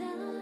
Bye.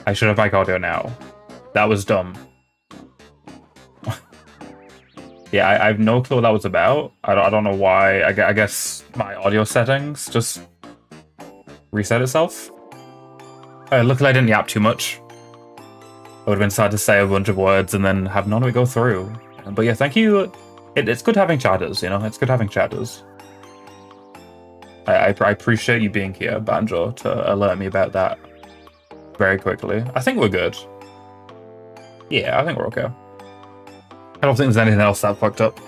I should have mic audio now. That was dumb. Yeah, I have no clue what that was about. I don't know why. I guess my audio settings just reset itself. Luckily I didn't yap too much. It would have been sad to say a bunch of words and then have none of it go through. But yeah, thank you. It's good having chatters, you know? It's good having chatters. I appreciate you being here, Banjo, to alert me about that very quickly. I think we're good. Yeah, I think we're okay. I don't think there's anything else that fucked up.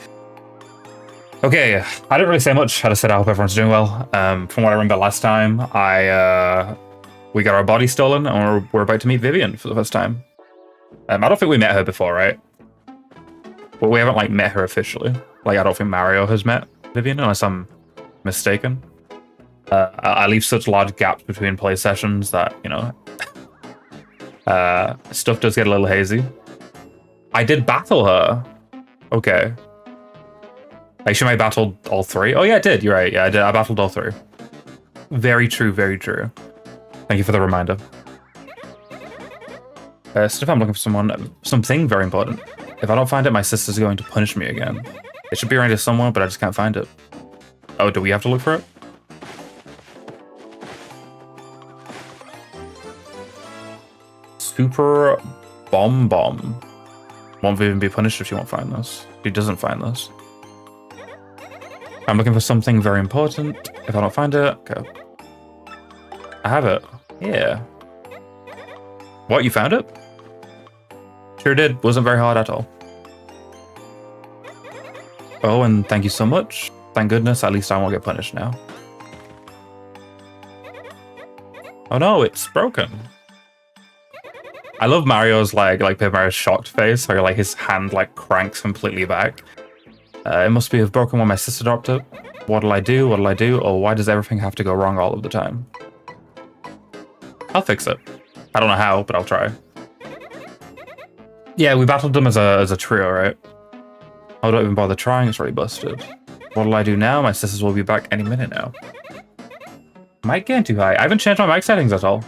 Okay, I didn't really say much. I just said I hope everyone's doing well. From what I remember last time, we got our body stolen and we're about to meet Vivian for the first time. I don't think we met her before, right? But we haven't, like, met her officially. Like, I don't think Mario has met Vivian, unless I'm mistaken. I leave such large gaps between play sessions that, you know, stuff does get a little hazy. I did battle her. Okay. I assume I battled all three. Oh yeah, I did. You're right. Yeah, I did. I battled all three. Very true. Very true. Thank you for the reminder. Still, I'm looking for something very important. If I don't find it, my sister's going to punish me again. It should be around here somewhere, but I just can't find it. Oh, do we have to look for it? Super Bomb Bomb. Won't even be punished if she won't find this. She doesn't find this. I'm looking for something very important. If I don't find it, okay. I have it. Yeah. What, you found it? Sure did. Wasn't very hard at all. Oh, and thank you so much. Thank goodness, at least I won't get punished now. Oh no, it's broken. I love Mario's like Paper Mario's shocked face, where like his hand like cranks completely back. It must be have broken when my sister dropped it. What'll I do? What'll I do? Or why does everything have to go wrong all of the time? I'll fix it. I don't know how, but I'll try. Yeah, we battled them as a trio, right? I don't even bother trying, it's already busted. What'll I do now? My sisters will be back any minute now. Mic gain too high. I haven't changed my mic settings at all.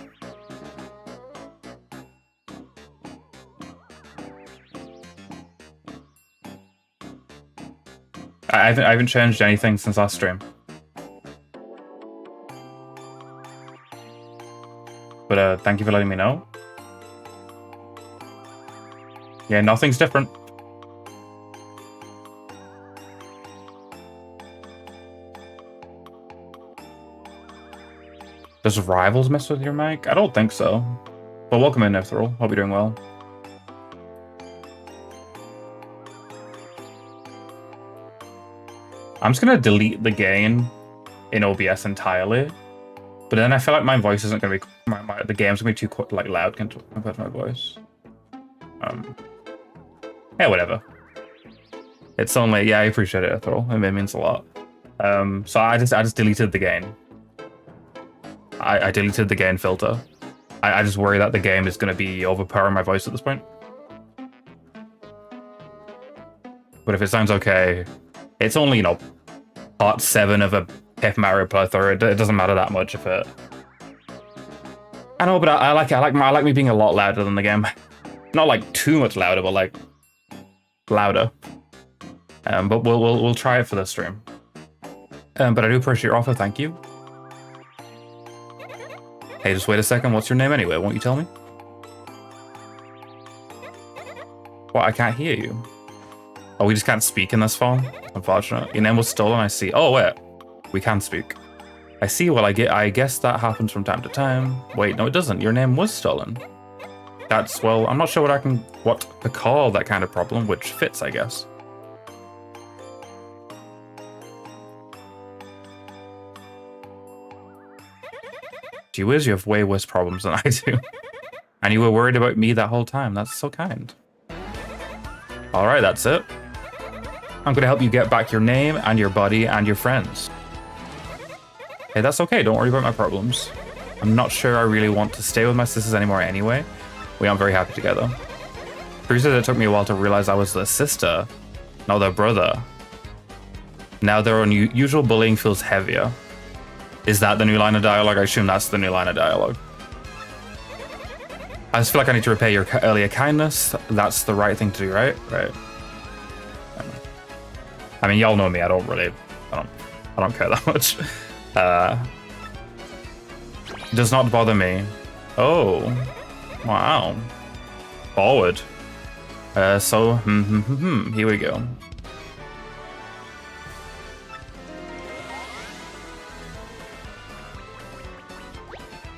I haven't changed anything since last stream. But thank you for letting me know. Yeah, nothing's different. Does Rivals mess with your mic? I don't think so. But welcome in, Nifthral. Hope you're doing well. I'm just gonna delete the gain in OBS entirely, but then I feel like my voice isn't gonna be the game's gonna be too like loud compared to my voice. Yeah, whatever. It's only I appreciate it, Ethel. It means a lot. So I just deleted the gain. I deleted the gain filter. I just worry that the game is gonna be overpowering my voice at this point. But if it sounds okay. It's only, you know, part 7 of a Paper Mario playthrough. It doesn't matter that much if it. I know, but I like me being a lot louder than the game. Not like too much louder, but like louder. But we'll try it for this stream. But I do appreciate your offer. Thank you. Hey, just wait a second. What's your name anyway? Won't you tell me? What? I can't hear you. Oh, we just can't speak in this phone? Unfortunate. Your name was stolen, I see. Oh, wait. We can speak. I see. Well, I guess that happens from time to time. Wait, no, it doesn't. Your name was stolen. That's, well, I'm not sure what to call that kind of problem, which fits, I guess. Gee whiz, you have way worse problems than I do. And you were worried about me that whole time. That's so kind. All right, that's it. I'm going to help you get back your name and your body and your friends. Hey, that's okay. Don't worry about my problems. I'm not sure I really want to stay with my sisters anymore anyway. We aren't very happy together. Previously, it took me a while to realize I was their sister, not their brother. Now their unusual bullying feels heavier. Is that the new line of dialogue? I assume that's the new line of dialogue. I just feel like I need to repay your earlier kindness. That's the right thing to do, right? Right. I mean, y'all know me. I don't care that much. Does not bother me. Oh, wow. Forward. So, here we go.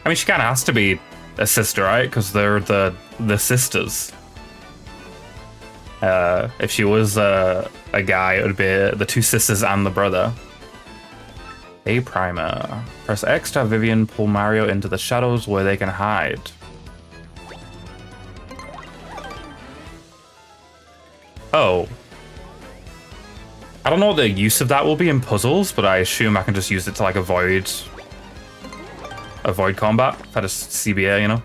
I mean, she kind of has to be a sister, right? Because they're the sisters. If she was a guy, it would be the two sisters and the brother. A primer. Press X to have Vivian pull Mario into the shadows where they can hide. Oh. I don't know what the use of that will be in puzzles, but I assume I can just use it to like avoid combat. If I just CBA, you know?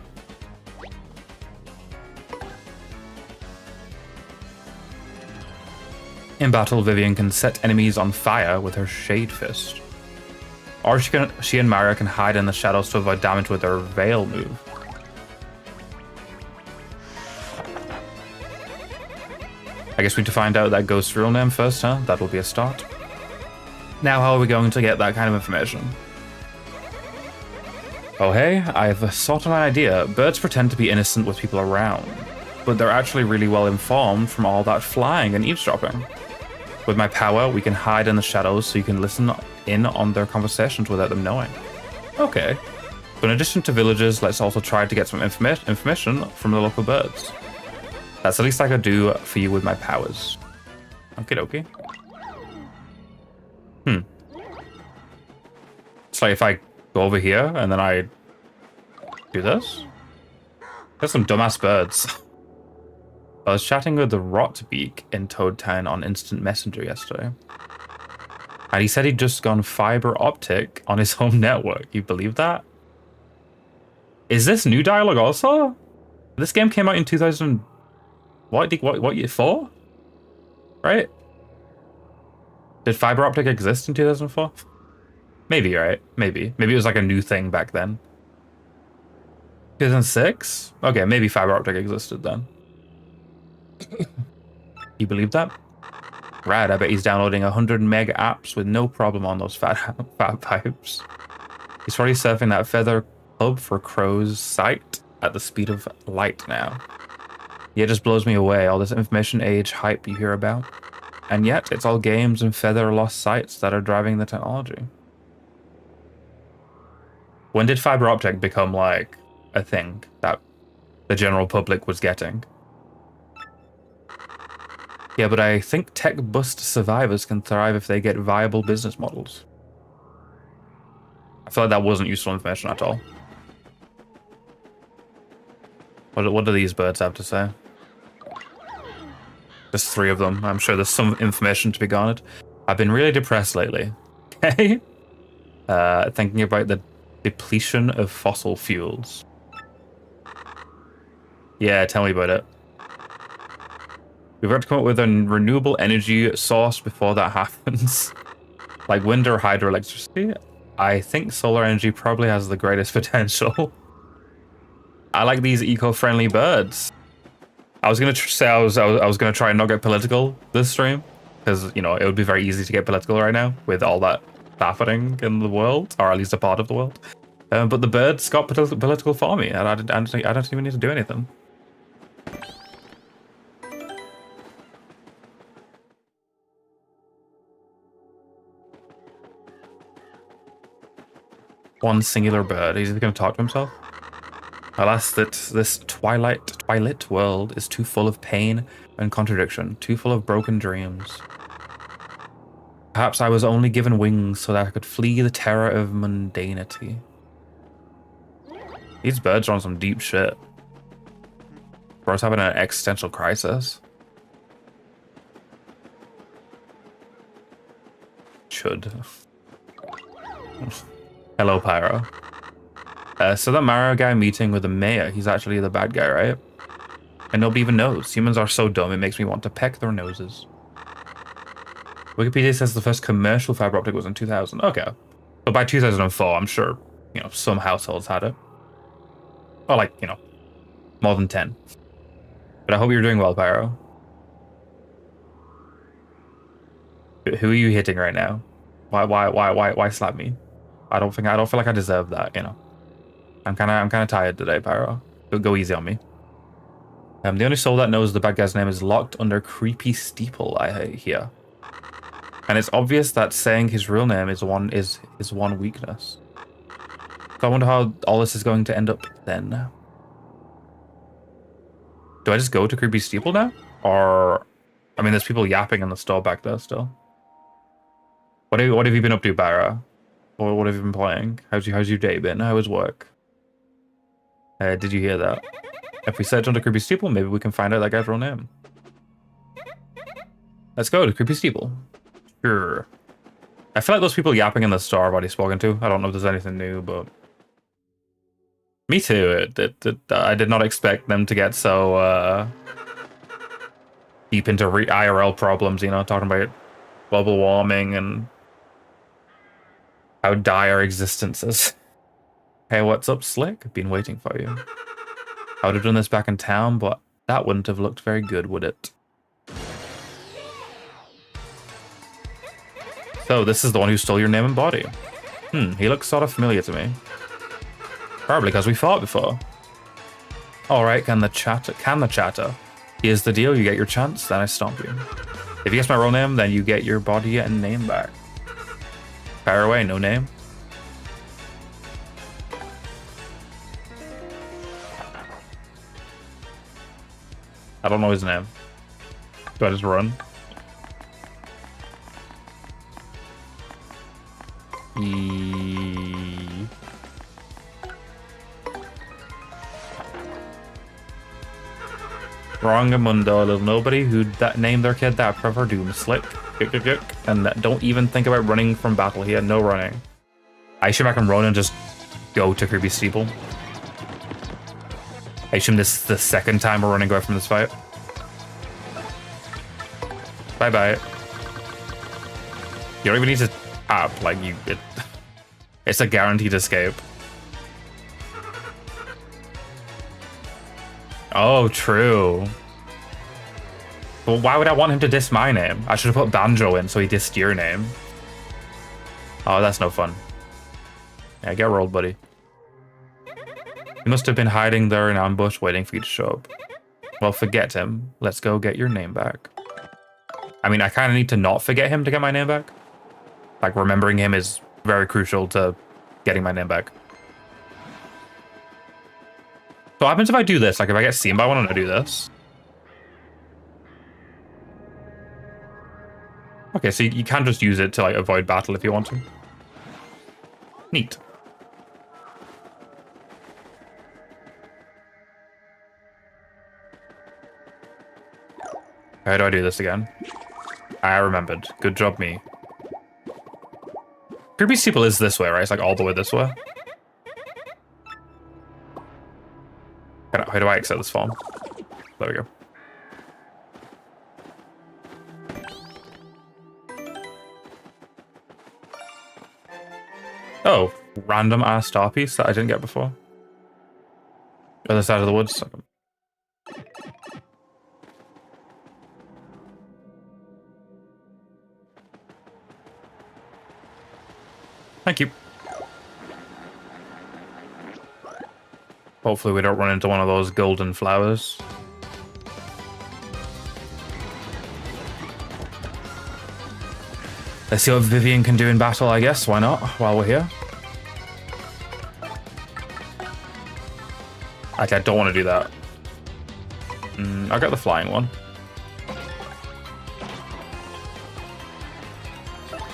In battle, Vivian can set enemies on fire with her Shade Fist. Or she and Mario can hide in the shadows to avoid damage with their Veil move. I guess we need to find out that ghost's real name first, huh? That will be a start. Now how are we going to get that kind of information? Oh hey, I've sought an idea. Birds pretend to be innocent with people around, but they're actually really well informed from all that flying and eavesdropping. With my power, we can hide in the shadows so you can listen in on their conversations without them knowing. Okay. So in addition to villagers, let's also try to get some information from the local birds. That's the least I could do for you with my powers. Okie dokie. It's like if I go over here and then I do this. There's some dumbass birds. I was chatting with the Rotbeak in Toad Town on Instant Messenger yesterday. And he said he'd just gone fiber optic on his home network. You believe that? Is this new dialogue also? This game came out in 2000... What year? 4? Right? Did fiber optic exist in 2004? Maybe, right? Maybe. Maybe it was like a new thing back then. 2006? Okay, maybe fiber optic existed then. You believe that? Rad, I bet he's downloading 100 meg apps with no problem on those fat pipes. He's probably surfing that Feather Club for Crow's site at the speed of light now. Yeah, it just blows me away, all this information age hype you hear about. And yet, it's all games and Feather lost sites that are driving the technology. When did fiber optic become, like, a thing that the general public was getting? Yeah, but I think tech-bust survivors can thrive if they get viable business models. I feel like that wasn't useful information at all. What do these birds have to say? There's 3 of them. I'm sure there's some information to be garnered. I've been really depressed lately. Okay? Thinking about the depletion of fossil fuels. Yeah, tell me about it. We've got to come up with a renewable energy source before that happens. Like wind or hydroelectricity. I think solar energy probably has the greatest potential. I like these eco-friendly birds. I was gonna say I was gonna try and not get political this stream, because you know it would be very easy to get political right now with all that happening in the world, or at least a part of the world. But the birds got political for me, and I don't even need to do anything. One singular bird. He's going to talk to himself. Alas, that this twilight world is too full of pain and contradiction, too full of broken dreams. Perhaps I was only given wings so that I could flee the terror of mundanity. These birds are on some deep shit. Bro's having an existential crisis. Should. Hello, Pyro. So that Mario guy meeting with the mayor, he's actually the bad guy, right? And nobody even knows. Humans are so dumb, it makes me want to peck their noses. Wikipedia says the first commercial fiber optic was in 2000. Okay. But by 2004, I'm sure, you know, some households had it. Or like, you know, More than 10. But I hope you're doing well, Pyro. Who are you hitting right now? Why slap me? I don't feel like I deserve that, you know. I'm kinda tired today, Pyro. Go easy on me. The only soul that knows the bad guy's name is locked under creepy steeple, I hear. And it's obvious that saying his real name is one weakness. So I wonder how all this is going to end up then. Do I just go to creepy steeple now? Or, I mean, there's people yapping in the store back there still. What have you been up to, Barra? Or what have you been playing? How's your day been? How was work? Did you hear that? If we search under creepy steeple, maybe we can find out that guy's real name. Let's go to creepy steeple. Sure. I feel like those people yapping in the store I've already spoken to. I don't know if there's anything new, but me too. I did not expect them to get so deep into IRL problems. You know, talking about global warming and how dire existence is. Hey, what's up, Slick? Been waiting for you. I would have done this back in town, but that wouldn't have looked very good, would it? So, this is the one who stole your name and body. He looks sort of familiar to me. Probably because we fought before. Alright, can the chatter. Here's the deal, you get your chance, then I stomp you. If you guess my real name, then you get your body and name back. Fire away, no name. I don't know his name. Do I just run? Wrongamundo, there's nobody who named their kid that. Prefer Doom. Slick. And don't even think about running from battle here. No running. I assume I can run and just go to Creepy Steeple. I assume this is the second time we're running away from this fight. Bye-bye. You don't even need to tap. Like, it's a guaranteed escape. Oh, true. Well, why would I want him to diss my name? I should have put Banjo in so he dissed your name. Oh, that's no fun. Yeah, get rolled, buddy. He must have been hiding there in ambush waiting for you to show up. Well, forget him. Let's go get your name back. I mean, I kind of need to not forget him to get my name back. Like, remembering him is very crucial to getting my name back. So what happens if I do this? Like, if I get seen by one and I do this? Okay, so you can just use it to, like, avoid battle if you want to. Neat. How do I do this again? I remembered. Good job, me. Creepy Steeple is this way, right? It's like all the way this way. How do I exit this form? There we go. Oh, random ass star piece that I didn't get before. Other side of the woods. Thank you. Hopefully we don't run into one of those golden flowers. Let's see what Vivian can do in battle, I guess. Why not, while we're here? Actually, I don't want to do that. I'll get the flying one.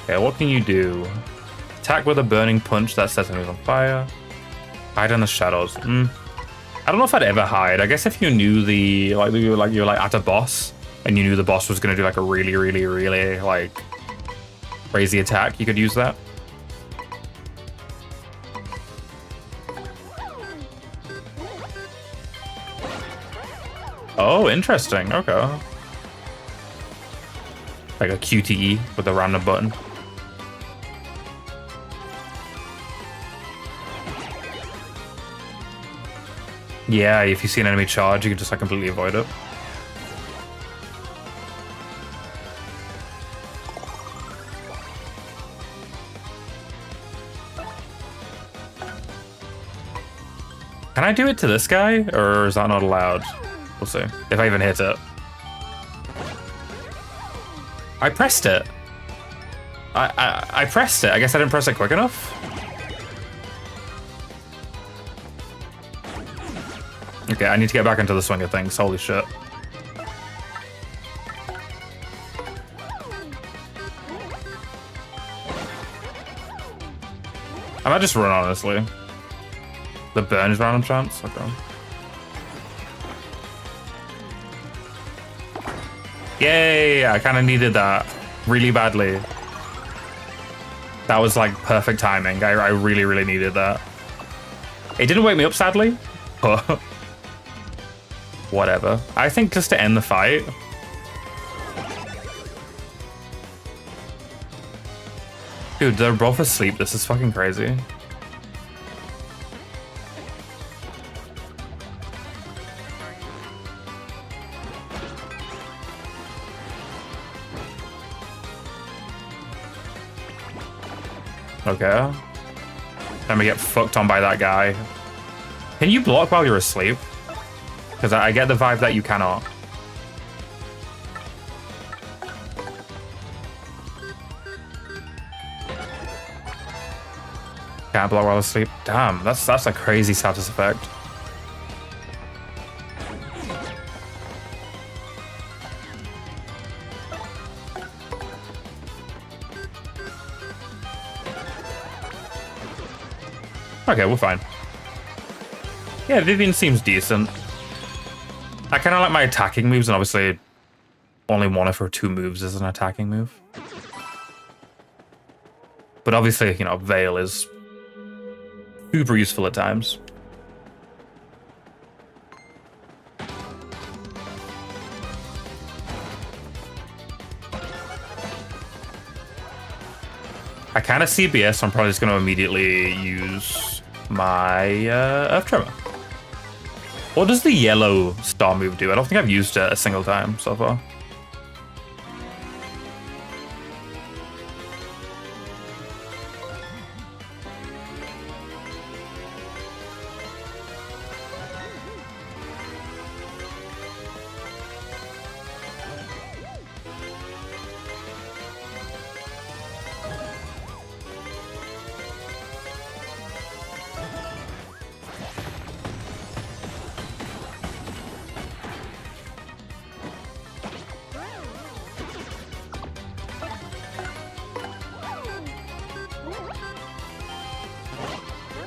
Okay, what can you do? Attack with a burning punch that sets enemies on fire. Hide in the shadows. I don't know if I'd ever hide. I guess if you knew the you're like at a boss and you knew the boss was gonna do like a really like crazy attack, you could use that. Oh, interesting. Okay. Like a QTE with a random button. Yeah, if you see an enemy charge, you can just like completely avoid it. Can I do it to this guy, or is that not allowed? We'll see. If I even hit it. I pressed it. I pressed it. I guess I didn't press it quick enough. Okay, I need to get back into the swing of things. Holy shit. I might just run, honestly. The burn is random chance? Okay. Yay! I kind of needed that really badly. That was like perfect timing. I really, really needed that. It didn't wake me up, sadly, but whatever. I think just to end the fight. Dude, they're both asleep. This is fucking crazy. Okay. Then we get fucked on by that guy. Can you block while you're asleep? Because I get the vibe that you cannot. Can't block while asleep. Damn, that's a crazy status effect. Okay, we're fine. Yeah, Vivian seems decent. I kind of like my attacking moves, and obviously only one of her 2 moves is an attacking move. But obviously, you know, Veil is super useful at times. I kind of CBS, so I'm probably just going to immediately use my Earth Tremor. What does the yellow star move do? I don't think I've used it a single time so far.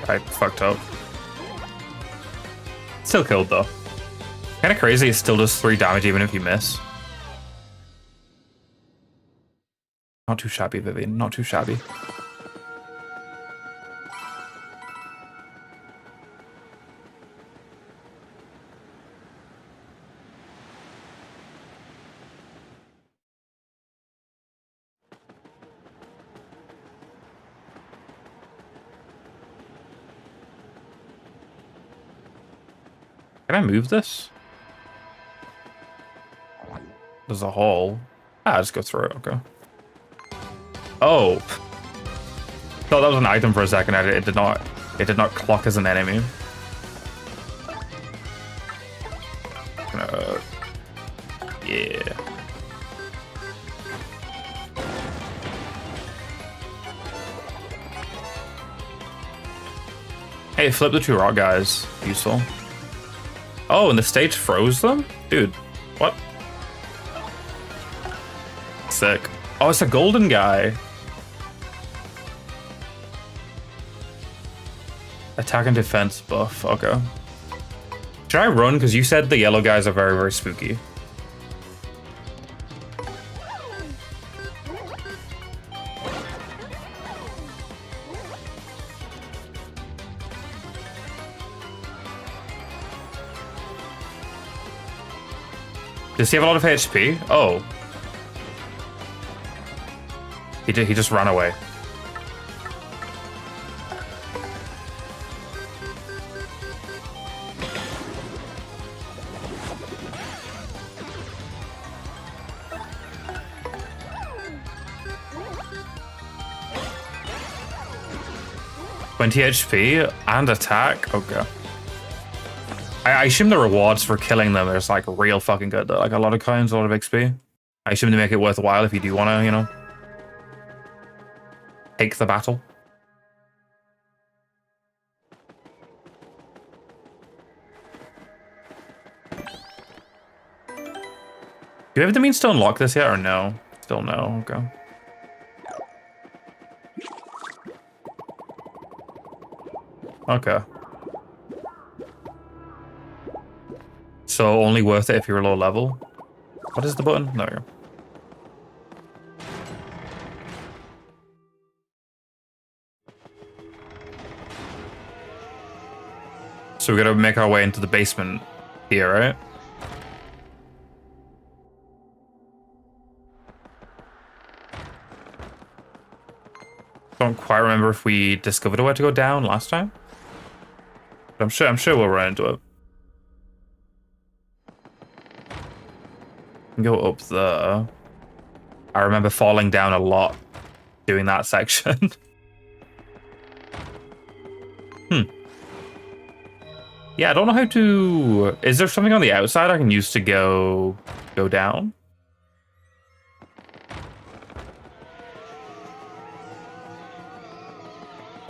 I fucked up. Still killed though. Kinda crazy, it still does 3 damage even if you miss. Not too shabby, Vivian, not too shabby. Can I move this? There's a hole. Ah, just go through it, okay. Oh. Thought that was an item for a second. It did not clock as an enemy. Yeah. Hey, flip the 2 rock guys. Useful. Oh, and the stage froze them? Dude, what? Sick. Oh, it's a golden guy. Attack and defense buff, okay. Should I run? Because you said the yellow guys are very, very spooky. Does he have a lot of HP? Oh. He just ran away. 20 HP and attack? Okay. I assume the rewards for killing them is like real fucking good though. Like a lot of coins, a lot of XP. I assume they make it worthwhile if you do want to, you know, take the battle. Do we have the means to unlock this yet or no? Still no, okay. Okay. So only worth it if you're low level? What is the button? No. So we gotta make our way into the basement here, right? Don't quite remember if we discovered a way to go down last time. But I'm sure we'll run into it. Go up there. I remember falling down a lot doing that section. Yeah, I don't know how to... Is there something on the outside I can use to go down?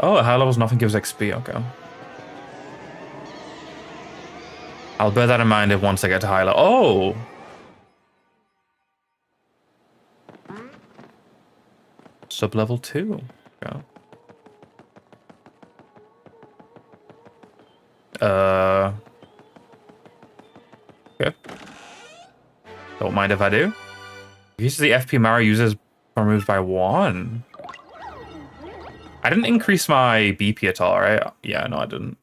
Oh, at high levels nothing gives XP, okay. I'll bear that in mind if once I get to high level. Oh! Sub-level 2. Okay. Okay. Don't mind if I do. Uses the FP Mario uses moves by 1. I didn't increase my BP at all, right? Yeah, no, I didn't.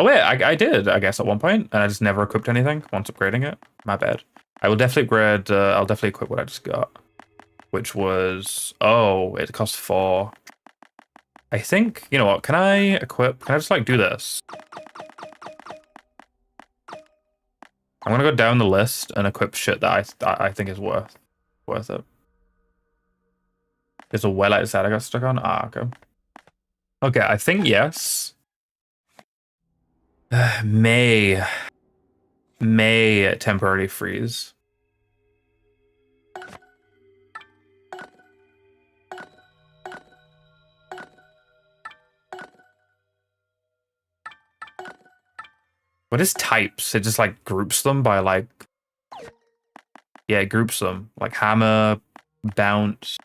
Oh wait, I did, I guess, at one point, and I just never equipped anything once upgrading it. My bad. I will definitely upgrade. I'll definitely equip what I just got, which was it costs 4. I think, you know what? Can I equip? Can I just like do this? I'm gonna go down the list and equip shit that I think is worth it. There's a well outside I got stuck on. Ah, okay. Okay, I think yes. May temporarily freeze. What is types? It just like groups them by like... Yeah, it groups them. Like hammer, bounce.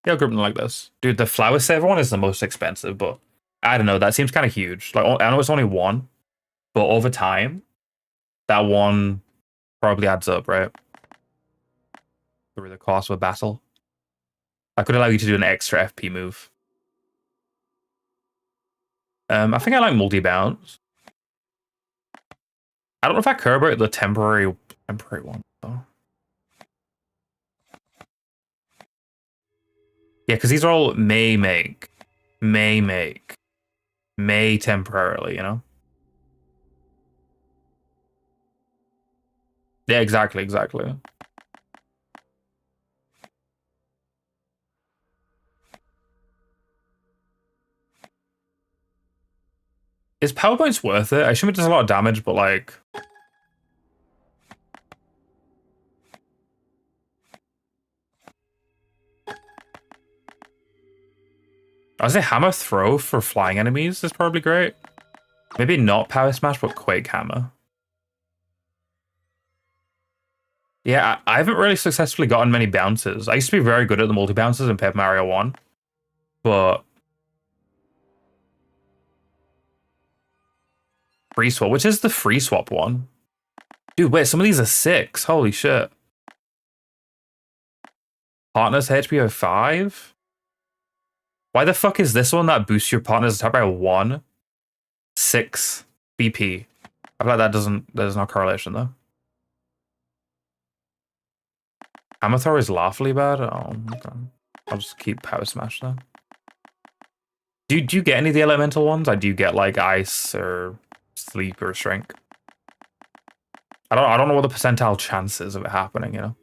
Yeah, I'll group them like this. Dude, the flower saver one is the most expensive, but I don't know. That seems kind of huge. Like, I know it's only 1, but over time, that one probably adds up, right? Through the course of a battle. I could allow you to do an extra FP move. I think I like multi-bounce. I don't know if I care about the temporary one, though. Yeah, because these are all may temporarily, you know? Yeah, exactly. Is PowerPoint's worth it? I assume it does a lot of damage, but like... I would say Hammer Throw for flying enemies is probably great. Maybe not Power Smash, but Quake Hammer. Yeah, I haven't really successfully gotten many bounces. I used to be very good at the multi-bounces in Paper Mario 1. But... Free Swap. Which is the Free Swap one? Dude, wait, some of these are 6. Holy shit. Partners HP of 5? Why the fuck is this one that boosts your partner's attack by 1? 6 BP. I feel like there's no correlation though. Hammer Throw is laughably bad? Oh, okay. I'll just keep Power Smash then. Do you get any of the elemental ones? Do you get like Ice or Sleep or Shrink? I don't know what the percentile chance is of it happening, you know?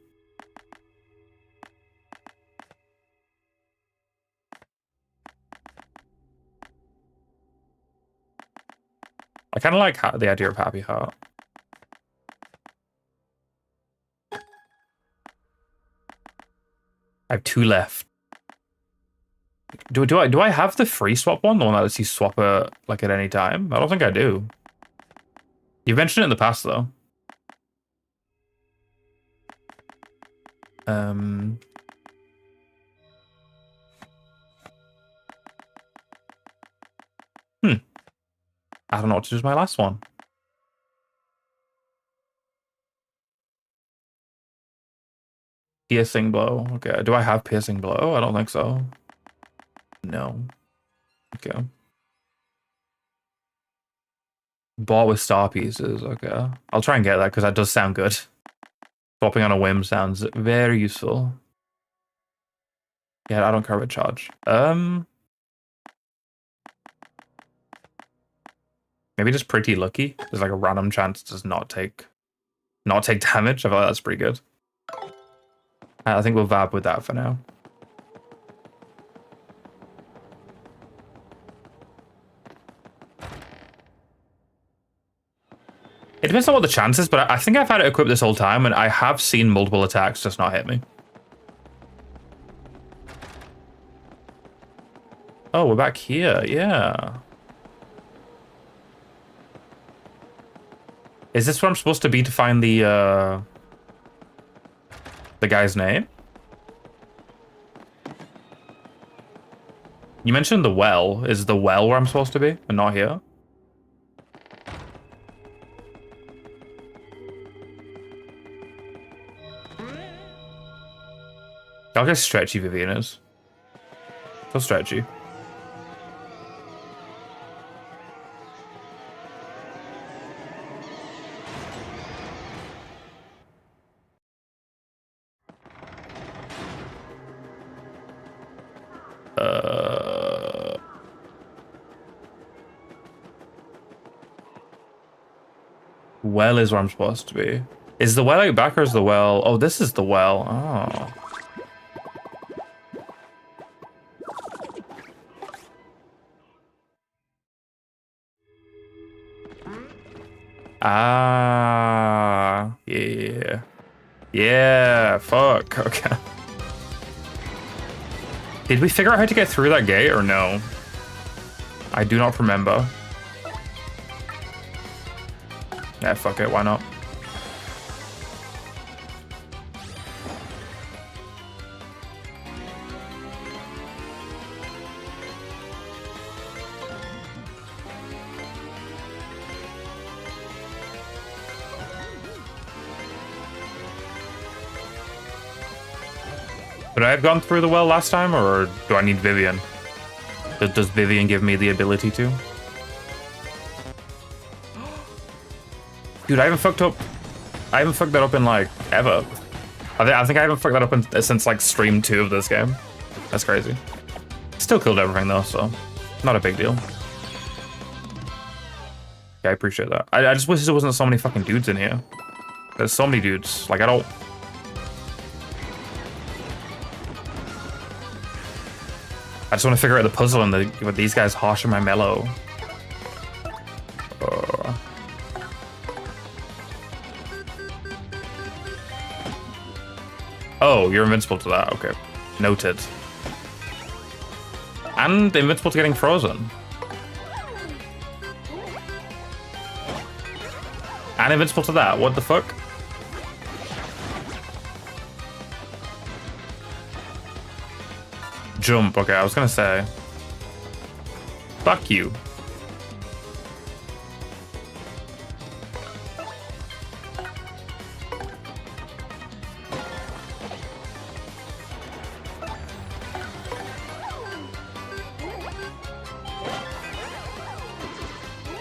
I kind of like the idea of Happy Heart. I have 2 left. Do I have the free swap one? The one that lets you swap it like at any time? I don't think I do. You've mentioned it in the past though. I don't know what to do with my last one. Piercing blow. Okay. Do I have piercing blow? I don't think so. No. Okay. Bought with star pieces. Okay. I'll try and get that because that does sound good. Swapping on a whim sounds very useful. Yeah, I don't care about charge. Maybe just pretty lucky. There's like a random chance it does not take damage. I feel like that's pretty good. I think we'll vibe with that for now. It depends on what the chance is, but I think I've had it equipped this whole time, and I have seen multiple attacks just not hit me. Oh, we're back here. Yeah. Is this where I'm supposed to be to find the guy's name? You mentioned the well. Is the well where I'm supposed to be and not here? Look how stretchy Vivian is. So stretchy. Well is where I'm supposed to be. Is the well out back or is the well? Oh, this is the well. Oh. Ah, yeah. Yeah, fuck, okay. Did we figure out how to get through that gate or no? I do not remember. Yeah, fuck it, why not? Could I have gone through the well last time, or do I need Vivian? Does Vivian give me the ability to? Dude, I haven't fucked that up in, like, ever. I think I haven't fucked that up since, like, stream 2 of this game. That's crazy. Still killed everything, though, so not a big deal. Yeah, I appreciate that. I just wish there wasn't so many fucking dudes in here. There's so many dudes. Like, I just want to figure out the puzzle and with these guys harsh and my mellow. Oh, you're invincible to that. Okay. Noted. And invincible to getting frozen. And invincible to that. What the fuck? Jump. Okay, I was gonna say. Fuck you.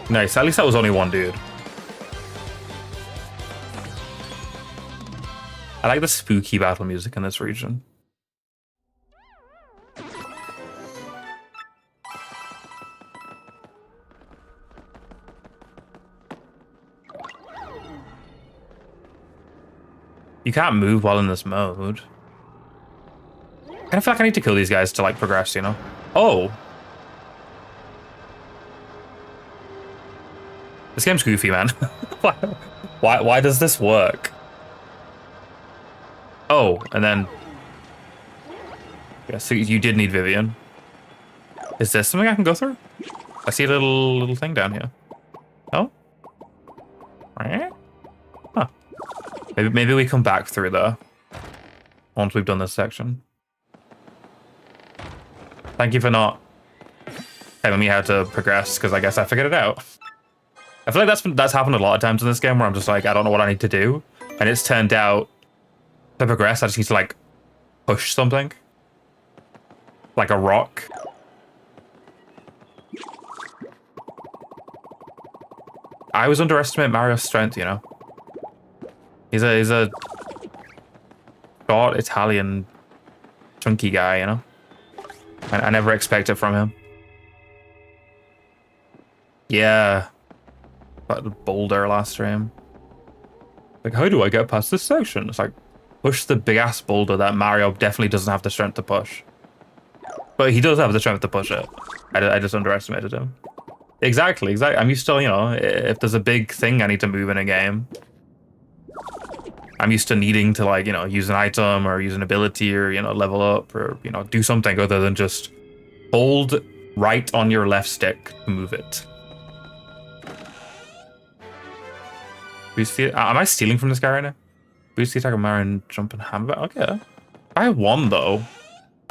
Nice. At least that was only one dude. I like the spooky battle music in this region. You can't move while in this mode. I kind of feel like I need to kill these guys to, like, progress, you know? Oh! This game's goofy, man. Why does this work? Oh, and then... Yeah, so you did need Vivian. Is this something I can go through? I see a little thing down here. Oh? Huh. Maybe we come back through there. Once we've done this section. Thank you for not telling me how to progress, because I guess I figured it out. I feel like that's happened a lot of times in this game where I'm just like, I don't know what I need to do. And it's turned out to progress, I just need to like push something. Like a rock. I always underestimate Mario's strength, you know. He's a short Italian chunky guy, you know. I never expect it from him. Yeah. Like the boulder last stream. Like, how do I get past this section? It's like, push the big ass boulder that Mario definitely doesn't have the strength to push. But he does have the strength to push it. I just underestimated him. Exactly. I'm used to, you know, if there's a big thing I need to move in a game, I'm used to needing to, like, you know, use an item or use an ability or, you know, level up or, you know, do something other than just hold right on your left stick to move it. Am I stealing from this guy right now? Boost the attack of Mario and jump and hammer. Okay. I won though.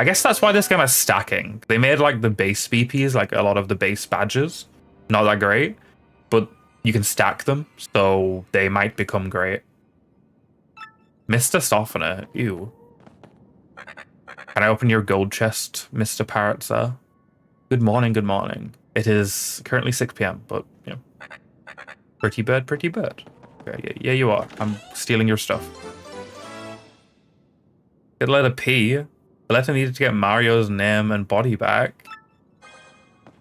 I guess that's why this game has stacking. They made like the base BPs, like a lot of the base badges, not that great, but you can stack them, so they might become great. Mr. Softener, ew. Can I open your gold chest, Mr. Parrot, sir? Good morning, good morning. It is currently 6 PM, but, you know. Pretty bird, pretty bird. Okay, yeah, you are. I'm stealing your stuff. Get letter P. The letter needed to get Mario's name and body back.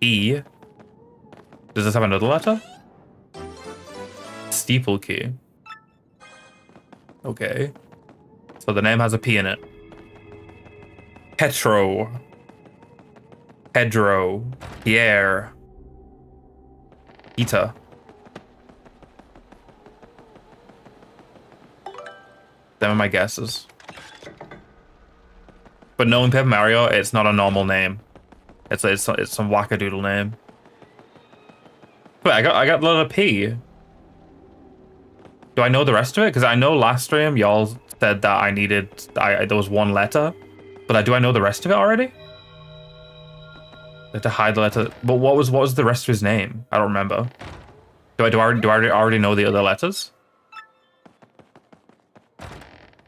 E. Does this have another letter? Steeple key. Okay. So the name has a P in it. Petro. Pedro. Pierre. Ita. Them are my guesses. But knowing Paper Mario, it's not a normal name. It's some wackadoodle name. Wait, I got the letter P. Do I know the rest of it? Because I know last stream y'all said that I needed there was one letter, but do I know the rest of it already? I had to hide the letter. But what was the rest of his name? I don't remember. Do I already know the other letters?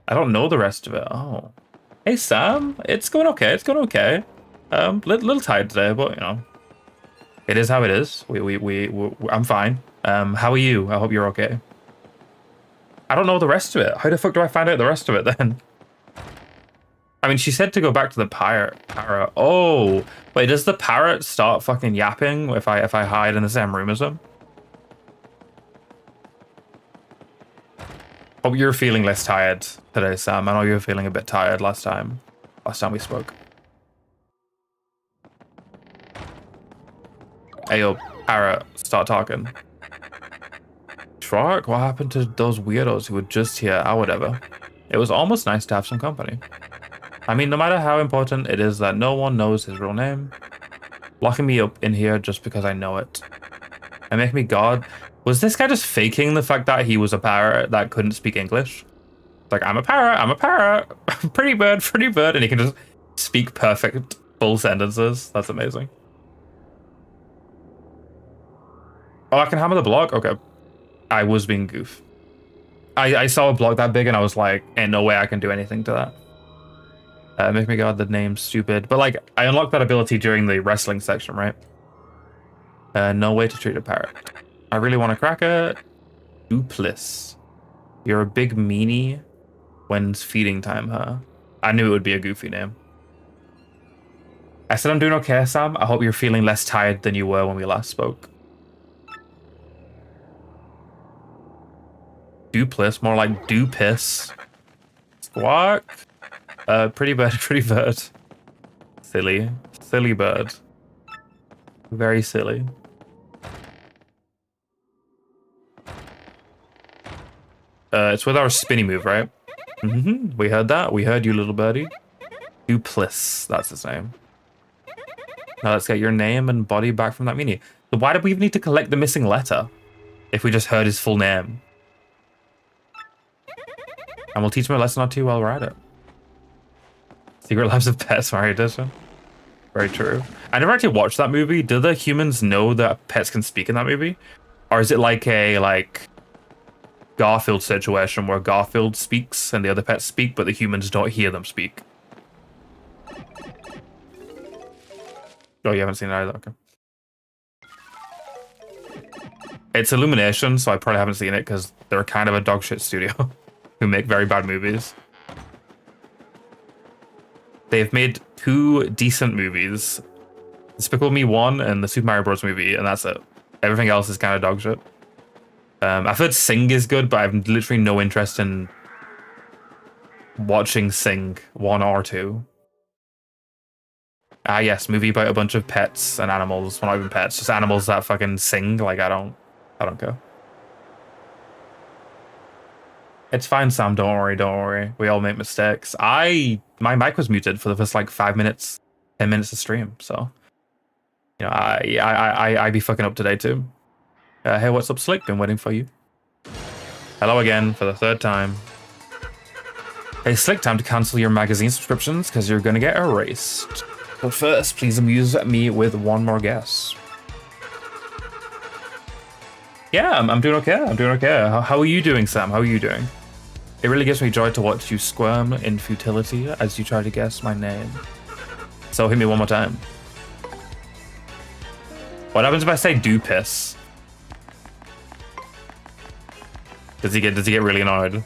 I don't know the rest of it. Oh. Hey Sam, it's going okay. It's going okay. Little tired today, but you know, it is how it is. I'm fine. How are you? I hope you're okay. I don't know the rest of it. How the fuck do I find out the rest of it then? I mean, she said to go back to the parrot. Oh, wait, does the parrot start fucking yapping if I hide in the same room as him? Hope you're feeling less tired today, Sam. I know you were feeling a bit tired last time we spoke. Hey, yo, parrot, start talking. Shrek, what happened to those weirdos who were just here or whatever? It was almost nice to have some company. I mean, no matter how important it is that no one knows his real name, locking me up in here just because I know it. And make me God. Was this guy just faking the fact that he was a parrot that couldn't speak English? Like, I'm a parrot, pretty bird, and he can just speak perfect full sentences. That's amazing. Oh, I can hammer the block? Okay. I was being goof. I saw a block that big and I was like, ain't no way I can do anything to that. Make me God, the name's stupid. But like, I unlocked that ability during the wrestling section, right? No way to treat a parrot. I really want to crack it. Duplis. You're a big meanie. When's feeding time, huh? I knew it would be a goofy name. I said I'm doing okay, Sam. I hope you're feeling less tired than you were when we last spoke. Duplis, more like do piss. Squawk. Pretty bird, pretty bird. Silly. Silly bird. Very silly. It's with our spinny move, right? We heard that. We heard you, little birdie. Dupliss, that's his name. Now let's get your name and body back from that meanie. So why did we even need to collect the missing letter if we just heard his full name? And we'll teach him a lesson or two while we're at it. Secret Lives of Pets, Mario Edition. Very true. I never actually watched that movie. Do the humans know that pets can speak in that movie? Or is it like a Garfield situation where Garfield speaks and the other pets speak, but the humans don't hear them speak? Oh, you haven't seen it either? Okay. It's Illumination, so I probably haven't seen it because they're kind of a dogshit studio who make very bad movies. They've made 2 decent movies. Despicable Me 1 and the Super Mario Bros. Movie, and that's it. Everything else is kind of dogshit. I've heard Sing is good, but I have literally no interest in watching Sing 1 or 2. Ah, yes, movie about a bunch of pets and animals. Well, not even pets, just animals that fucking sing. Like, I don't care. It's fine, Sam. Don't worry, don't worry. We all make mistakes. My mic was muted for the first 5 minutes, 10 minutes of stream. So, you know, I be fucking up today too. Hey, what's up, Slick? Been waiting for you. Hello again for the 3rd time. Hey, Slick, time to cancel your magazine subscriptions because you're gonna get erased. But first, please amuse me with one more guess. Yeah, I'm doing okay. I'm doing okay. How are you doing, Sam? How are you doing? It really gives me joy to watch you squirm in futility as you try to guess my name. So hit me one more time. What happens if I say do piss? Does he get really annoyed?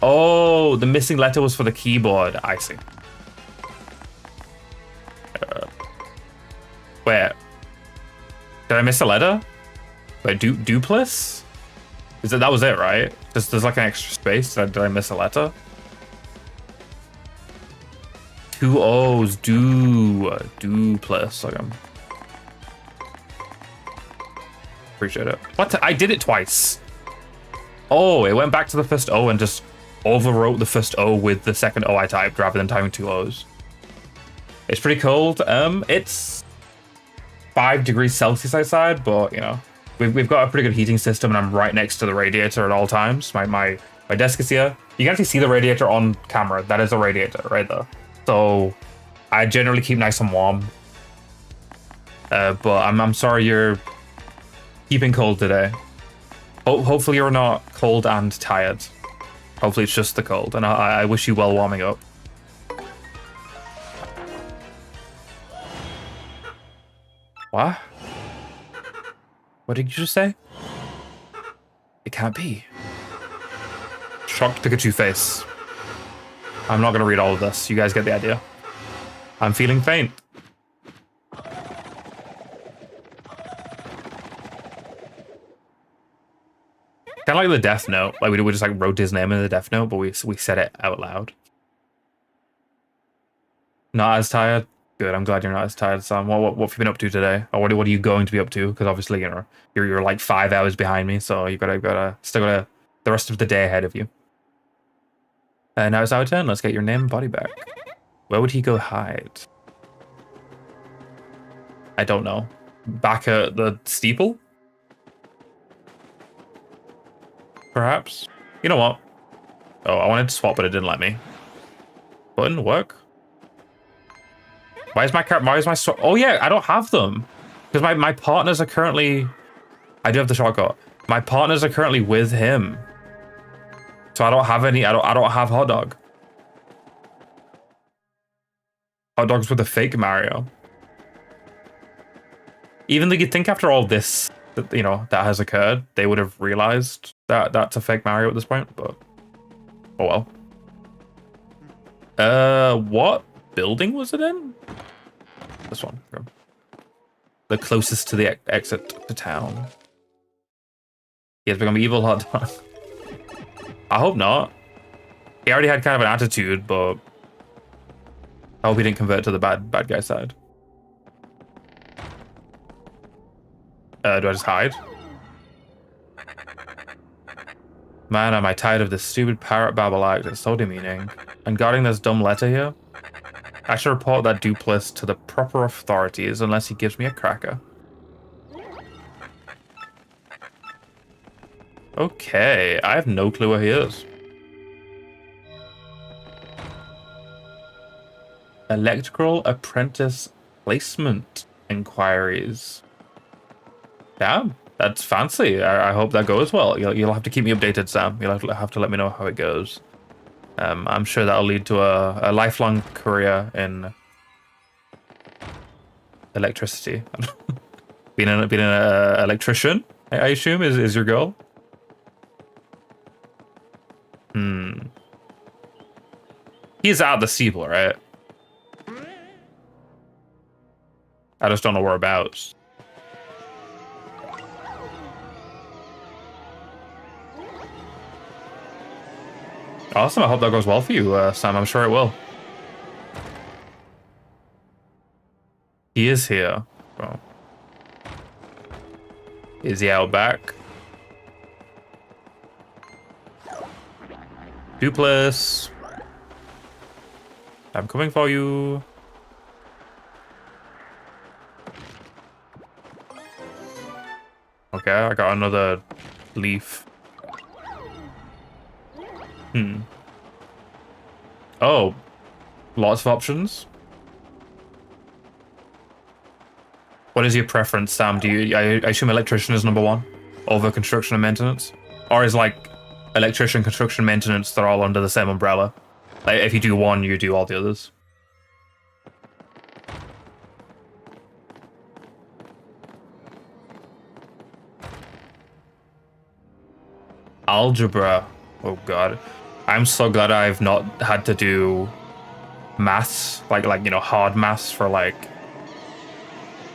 Oh, the missing letter was for the keyboard. I see. Wait. Did I miss a letter? Wait, dupliss? That was it, right? There's like an extra space. Did I miss a letter? 2 O's. Dupliss. Okay. Appreciate it. What? I did it twice. Oh, it went back to the first O and just overwrote the first O with the second O I typed rather than typing 2 O's. It's pretty cold. It's 5 degrees Celsius outside, but you know, we've got a pretty good heating system, and I'm right next to the radiator at all times. My desk is here. You can actually see the radiator on camera. That is a radiator right there. So I generally keep nice and warm. But I'm sorry you're keeping cold today. Hopefully you're not cold and tired. Hopefully it's just the cold, and I wish you well warming up. What? What did you just say? It can't be. Shocked Pikachu face. I'm not gonna read all of this. You guys get the idea. I'm feeling faint. Kind of like the Death Note. Like we just wrote his name in the Death Note, but we said it out loud. Not as tired. Good. I'm glad you're not as tired, Sam. What have you been up to today? Or what are you going to be up to? Because obviously, you know, you're like 5 hours behind me, so you gotta still got the rest of the day ahead of you. Now it's our turn. Let's get your name and body back. Where would he go hide? I don't know. Back at the steeple? Perhaps? You know what? Oh, I wanted to swap, but it didn't let me. Button work? Why is my oh yeah, I don't have them. Because my partners are currently... I do have the shotgun. My partners are currently with him. So I don't have any, I don't have hot dog. Hot dogs with a fake Mario. Even though you'd think after all this, that, you know, that has occurred, they would have realized that that's a fake Mario at this point, but oh well. What building was it in? This one. The closest to the exit to town. He has become evil hot dog. I hope not. He already had kind of an attitude, but I hope he didn't convert to the bad guy side. Do I just hide? Man, am I tired of this stupid parrot babble act. It's so demeaning. And guarding this dumb letter here? I should report that Dupless to the proper authorities unless he gives me a cracker. Okay, I have no clue where he is. Electrical apprentice placement inquiries. Damn, that's fancy. I hope that goes well. You'll have to keep me updated, Sam. You'll have to let me know how it goes. I'm sure that'll lead to a lifelong career in electricity. being an electrician, I assume, is your goal. He's at the steeple, right? I just don't know whereabouts. Awesome, I hope that goes well for you, Sam. I'm sure it will. He is here. Oh. Is he out back? Dupless. I'm coming for you. Okay, I got another leaf. Oh, lots of options. What is your preference, Sam? Do you? I assume electrician is number one over construction and maintenance, or is like electrician, construction, maintenance? They're all under the same umbrella. Like if you do one, you do all the others. Algebra. Oh god. I'm so glad I've not had to do maths, like you know, hard maths for like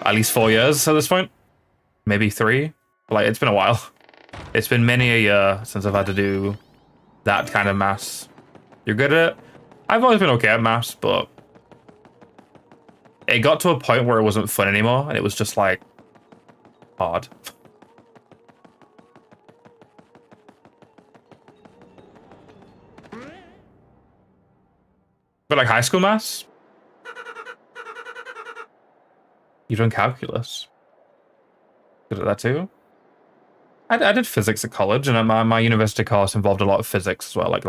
at least 4 years at this point. Maybe 3. Like it's been a while. It's been many a year since I've had to do that kind of maths. You're good at it? I've always been okay at maths, but it got to a point where it wasn't fun anymore and it was just like hard. But like high school maths? You've done calculus. Good at that too? I did physics at college, and my university course involved a lot of physics as well, like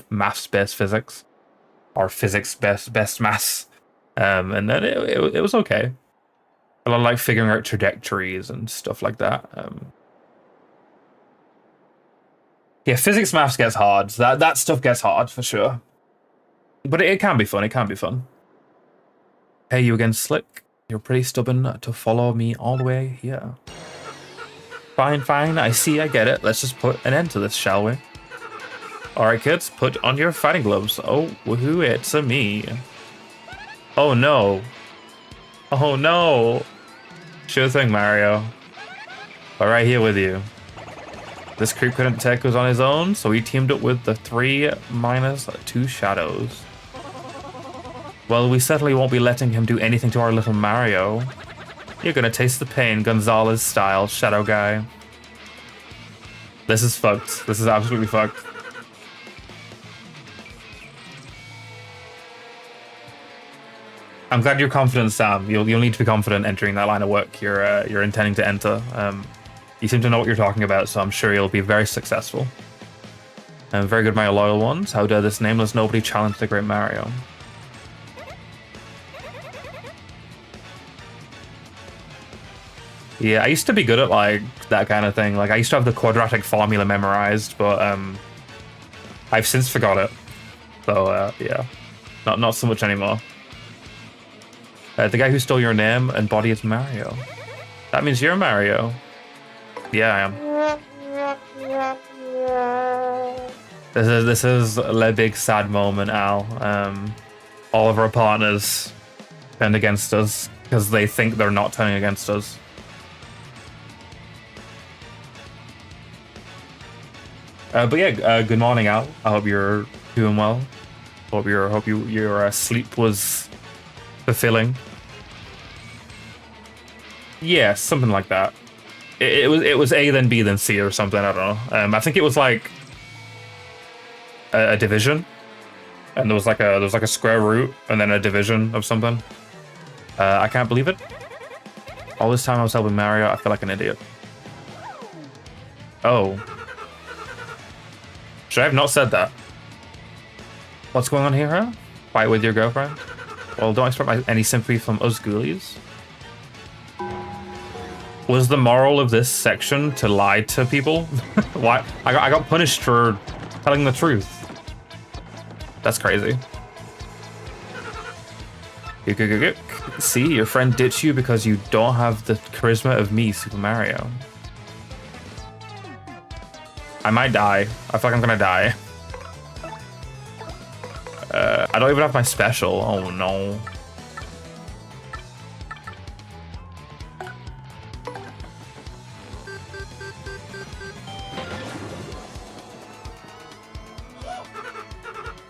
maths-based physics, or physics-based maths. And then it was okay. A lot of like figuring out trajectories and stuff like that. Yeah, physics maths gets hard. That stuff gets hard for sure. But it can be fun. It can be fun. Hey, you again, Slick. You're pretty stubborn to follow me all the way here. Fine. I see. I get it. Let's just put an end to this, shall we? All right, kids. Put on your fighting gloves. Oh, woohoo! It's a me. Oh no. Oh no. Sure thing, Mario. We're right here with you. This creep couldn't take us on his own, so he teamed up with the 3-2 shadows. Well, we certainly won't be letting him do anything to our little Mario. You're gonna taste the pain, Gonzalez style, Shadow Guy. This is fucked. This is absolutely fucked. I'm glad you're confident, Sam. You'll need to be confident entering that line of work you're intending to enter. You seem to know what you're talking about, so I'm sure you'll be very successful. Very good, my loyal ones. How dare this nameless nobody challenge the great Mario? Yeah, I used to be good at like that kind of thing. Like I used to have the quadratic formula memorized, but I've since forgot it. So yeah, not so much anymore. The guy who stole your name and body is Mario. That means you're Mario. Yeah, I am. This is a big sad moment, Al. All of our partners turned against us because they think they're not turning against us. But yeah, good morning, Al. I hope you're Doing well. Hope your sleep was fulfilling. Yeah, something like that. It was A then B then C or something. I don't know. I think it was like a division, and there was like a square root and then a division of something. I can't believe it. All this time I was helping Mario, I feel like an idiot. Oh. Should I have not said that? What's going on here, huh? Fight with your girlfriend? Well, don't expect any sympathy from us ghoulies. Was the moral of this section to lie to people? Why? I got punished for telling the truth. That's crazy. See, your friend ditched you because you don't have the charisma of me, Super Mario. I might die. I feel like I'm gonna die. I don't even have my special. Oh no.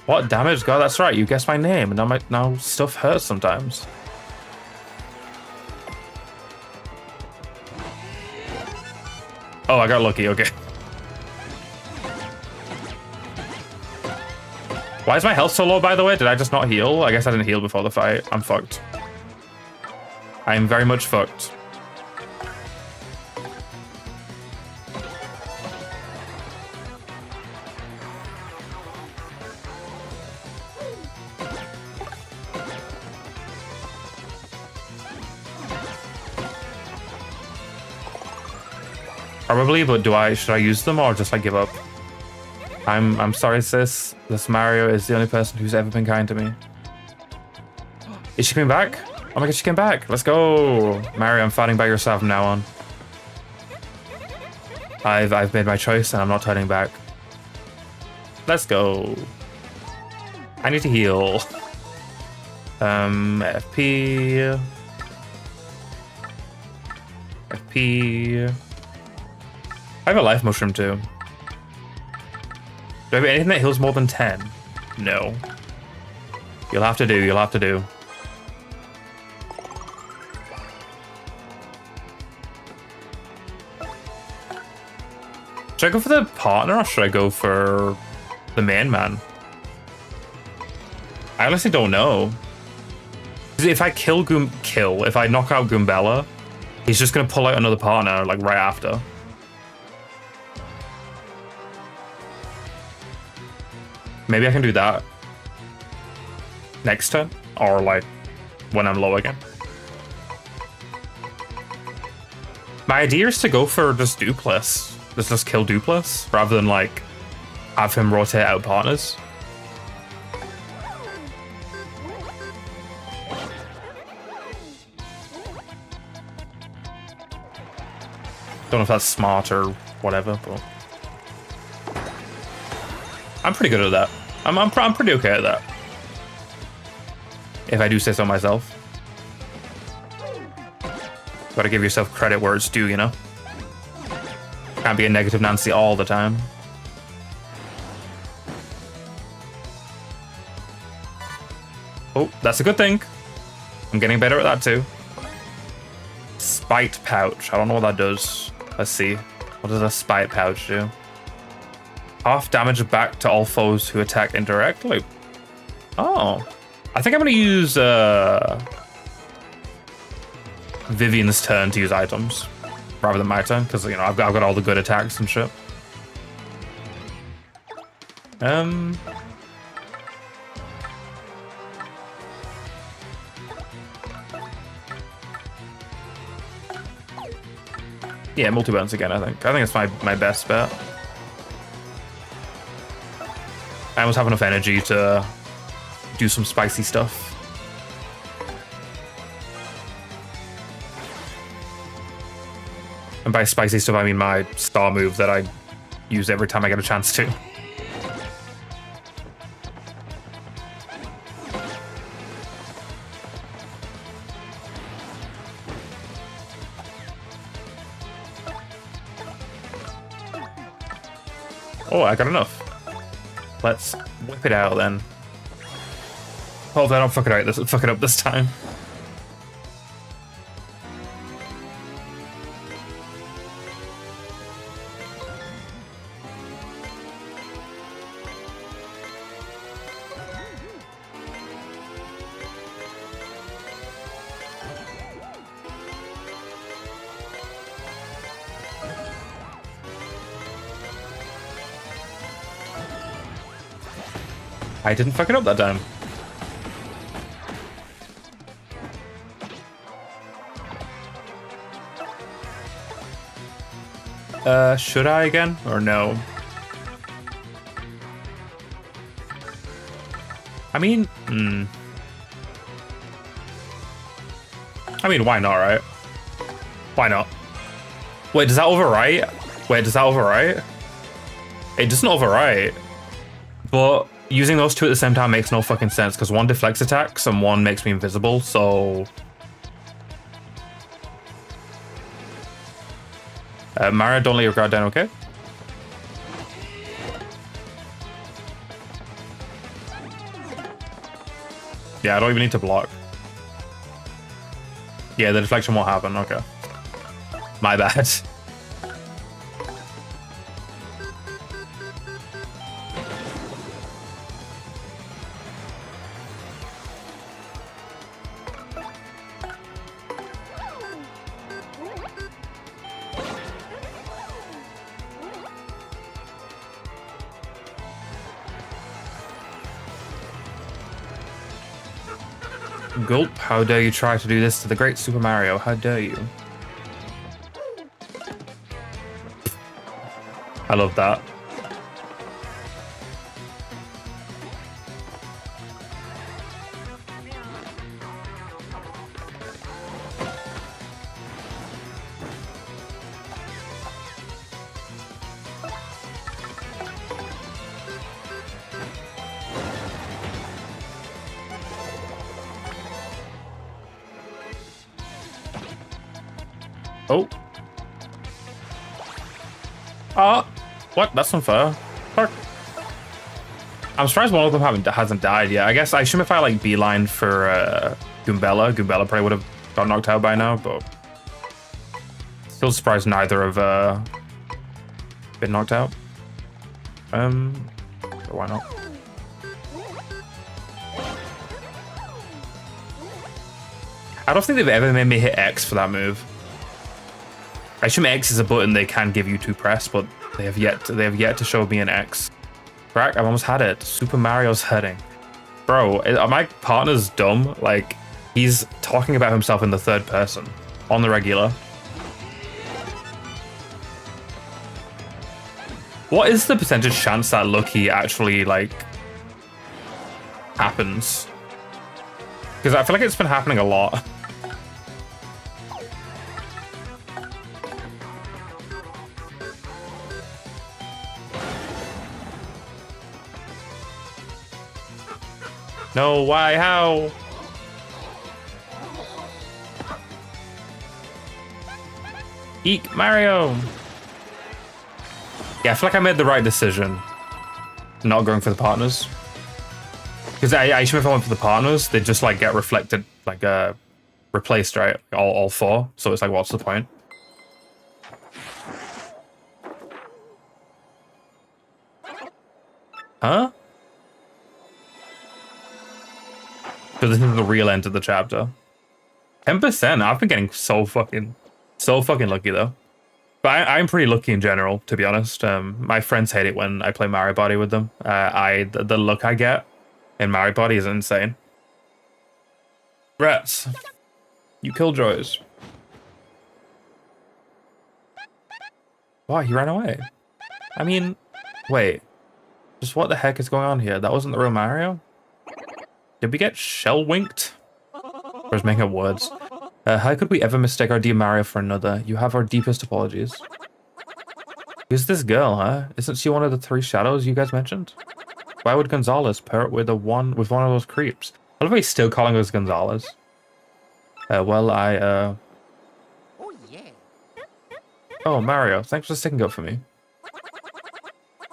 What damage? God, that's right. You guessed my name, and now stuff hurts sometimes. Oh, I got lucky. Okay. Why is my health so low, by the way? Did I just not heal? I guess I didn't heal before the fight. I'm fucked. I'm very much fucked. Probably, but should I use them or just like give up? I'm sorry, sis. This Mario is the only person who's ever been kind to me. Is she coming back? Oh my god, she came back. Let's go. Mario, I'm fighting by yourself from now on. I've made my choice and I'm not turning back. Let's go. I need to heal. FP. FP. I have a life mushroom too. Do I have anything that heals more than 10? No. You'll have to do. You'll have to do. Should I go for the partner or should I go for the main man? I honestly don't know. If I if I knock out Goombella, he's just gonna pull out another partner like right after. Maybe I can do that next turn, or like when I'm low again. My idea is to go for just Dupless. Just kill Dupless, rather than like have him rotate out partners. Don't know if that's smart or whatever, but I'm pretty good at that. I'm pretty okay at that. If I do say so myself. Gotta give yourself credit where it's due, you know? Can't be a negative Nancy all the time. Oh, that's a good thing. I'm getting better at that too. Spite pouch. I don't know what that does. Let's see. What does a spite pouch do? Half damage back to all foes who attack indirectly. Oh. I think I'm going to use Vivian's turn to use items rather than my turn, because, you know, I've got all the good attacks and shit. Yeah, multi-bounce again, I think. I think it's my best bet. I almost have enough energy to do some spicy stuff. And by spicy stuff, I mean my star move that I use every time I get a chance to. Oh, I got enough. Let's whip it out then. Hope I don't fuck it up this time. I didn't fuck it up that time. Should I again? Or no? I mean, I mean, why not, right? Why not? Wait, does that overwrite? Wait, does that overwrite? It doesn't overwrite. But using those two at the same time makes no fucking sense, because one deflects attacks and one makes me invisible, so... Mara, don't let your guard down, okay? Yeah, I don't even need to block. Yeah, the deflection won't happen, okay. My bad. Gulp, how dare you try to do this to the great Super Mario? How dare you? I love that. Oh. What? That's unfair. Fuck. I'm surprised one of them hasn't died yet. I guess I assume if I like beeline for Goombella probably would have got knocked out by now, but still surprised neither have been knocked out. Sure, why not? I don't think they've ever made me hit X for that move. I assume X is a button they can give you to press, but they have yet to show me an X. Crack, I've almost had it. Super Mario's heading. Bro, are my partner's dumb? Like, he's talking about himself in the third person on the regular. What is the percentage chance that Lucky actually, like, happens? Because I feel like it's been happening a lot. No, why, how? Eek, Mario! Yeah, I feel like I made the right decision not going for the partners. Because I assume if I went for the partners, they'd just like get reflected, like replaced, right? All four. So it's like, what's the point? Huh? So this is the real end of the chapter. 10%. I've been getting so fucking lucky though. But I'm pretty lucky in general, to be honest. My friends hate it when I play Mario Party with them. The luck I get in Mario Party is insane. Rats, you killjoys. Wow, he ran away. I mean, wait. Just what the heck is going on here? That wasn't the real Mario? Did we get shell winked? Or is making up words? How could we ever mistake our dear Mario for another? You have our deepest apologies. Who's this girl, huh? Isn't she one of the three shadows you guys mentioned? Why would Gonzalez pair it with one of those creeps? I love how he's still calling us Gonzalez. Well, Oh, yeah. Oh, Mario, thanks for sticking up for me.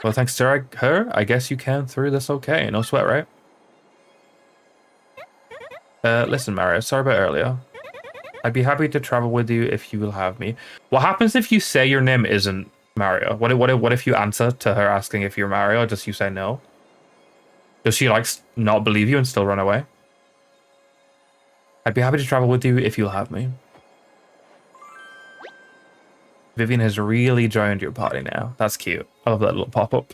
Well, thanks to her, I guess you came through this okay. No sweat, right? Listen, Mario, sorry about earlier. I'd be happy to travel with you if you will have me. What happens if you say your name isn't Mario? What if you answer to her asking if you're Mario, just you say no? Does she, like, not believe you and still run away? I'd be happy to travel with you if you'll have me. Vivian has really joined your party now. That's cute. I love that little pop-up.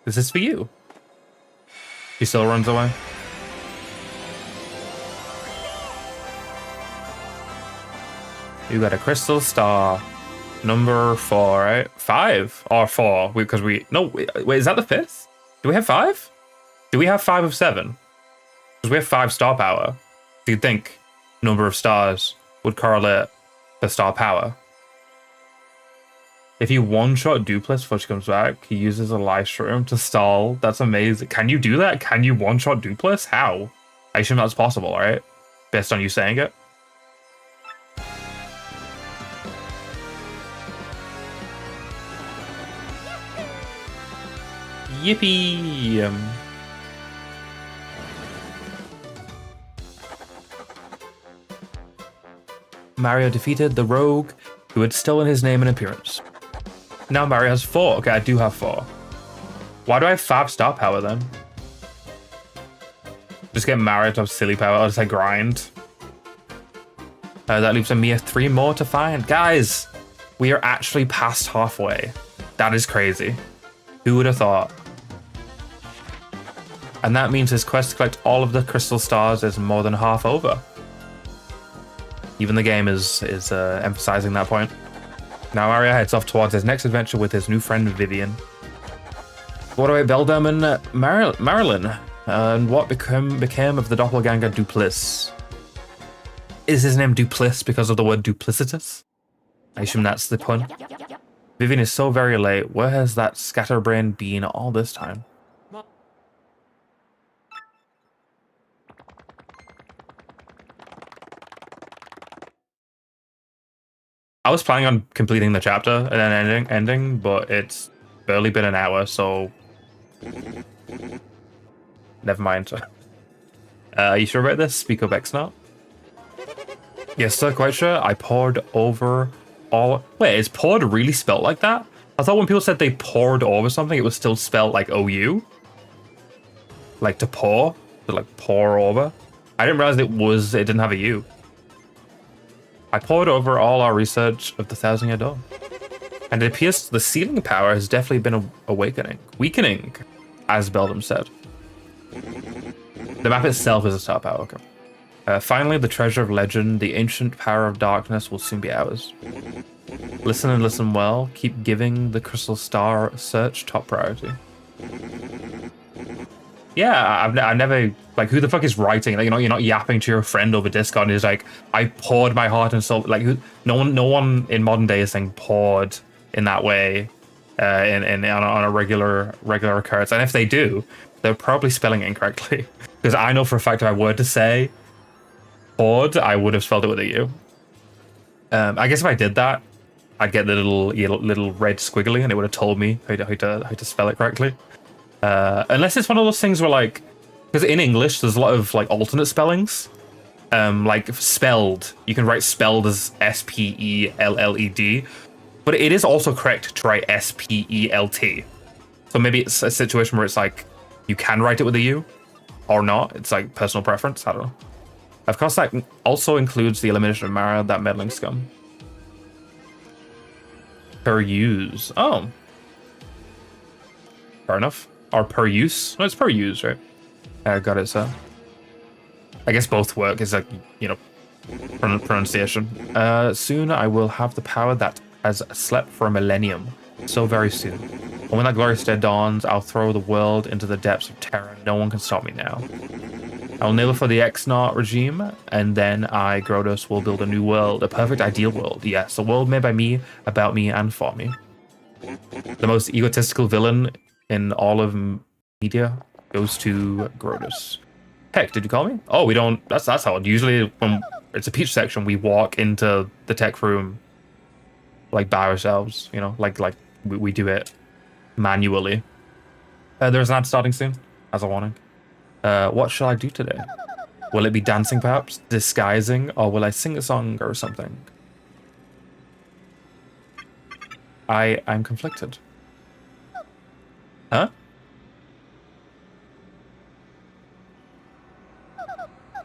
This is for you. She still runs away. You got a crystal star. Number 4, right? 5 or 4? Because no, wait, is that the 5th? Do we have 5? Do we have 5 of 7? Because we have 5 star power. Do you think number of stars would correlate to star power? If you one-shot Dupless before she comes back, he uses a live shroom to stall. That's amazing. Can you do that? Can you one-shot Dupless? How? I assume that's possible, right? Based on you saying it. Yippee! Mario defeated the rogue who had stolen his name and appearance. Now Mario has 4. Okay, I do have 4. Why do I have 5 star power then? Just get Mario to have silly power. I'll just like grind. That leaves a mere 3 more to find. Guys, we are actually past halfway. That is crazy. Who would have thought? And that means his quest to collect all of the crystal stars is more than half over. Even the game is emphasizing that point. Now Mario heads off towards his next adventure with his new friend Vivian. What about Beldam and Marilyn? And what became of the doppelganger Dupliss? Is his name Dupliss because of the word duplicitous? I assume that's the pun. Vivian is so very late. Where has that scatterbrain been all this time? I was planning on completing the chapter and then ending, but it's barely been an hour, so never mind. Are you sure about this? Speak of X-Not? Yes, sir, quite sure. I poured over all... Wait, is poured really spelled like that? I thought when people said they poured over something, it was still spelled like OU. Like to pour, to like pour over. I didn't realize it didn't have a U. I poured over all our research of the Thousand-Year Door. And it appears the sealing power has definitely been weakening, as Beldam said. The map itself is a star power. Okay. Finally, the treasure of legend, the ancient power of darkness will soon be ours. Listen and listen well. Keep giving the crystal star search top priority. Yeah, I've never, like, who the fuck is writing? Like, you're not yapping to your friend over Discord and is like, I poured my heart and soul. Like, no one in modern day is saying poured in that way, on a regular occurrence. And if they do, they're probably spelling it incorrectly. Because I know for a fact if I were to say poured, I would have spelled it with a U. I guess if I did that, I'd get the little red squiggly, and it would have told me how to spell it correctly. Unless it's one of those things where, like, because in English there's a lot of like alternate spellings. Like spelled, you can write spelled as S-P-E-L-L-E-D, but it is also correct to write S-P-E-L-T. So maybe it's a situation where it's like you can write it with a U or not. It's like personal preference. I don't know. Of course, that also includes the elimination of Mara, that meddling scum. Per use. Oh. Fair enough. Or per use. No, it's per use, right? Got it, so. I guess both work. It's like, you know, pronunciation. Soon I will have the power that has slept for a millennium. So very soon. And when that glorious day dawns, I'll throw the world into the depths of terror. No one can stop me now. I'll kneel for the X-Naut regime, and then I, Grodos, will build a new world. A perfect ideal world. Yes, a world made by me, about me, and for me. The most egotistical villain in all of media goes to Grodos. Heck, did you call me? Oh, we don't... That's how... Usually, when it's a Peach section, we walk into the tech room, like, by ourselves, you know? Like we do it manually. There's an ad starting soon, as a warning. What shall I do today? Will it be dancing, perhaps? Disguising? Or will I sing a song or something? I'm conflicted. Huh?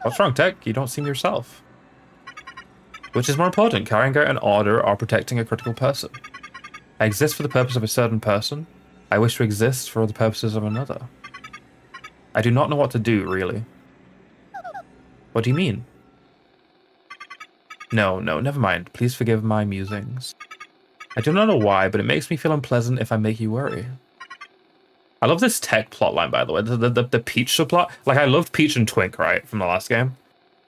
What's wrong, Tech? You don't seem yourself. Which is more important, carrying out an order or protecting a critical person? I exist for the purpose of a certain person. I wish to exist for the purposes of another. I do not know what to do, really. What do you mean? No, never mind. Please forgive my musings. I do not know why, but it makes me feel unpleasant if I make you worry. I love this Tech plotline, by the way. The Peach subplot. Like, I loved Peach and Twink, right, from the last game.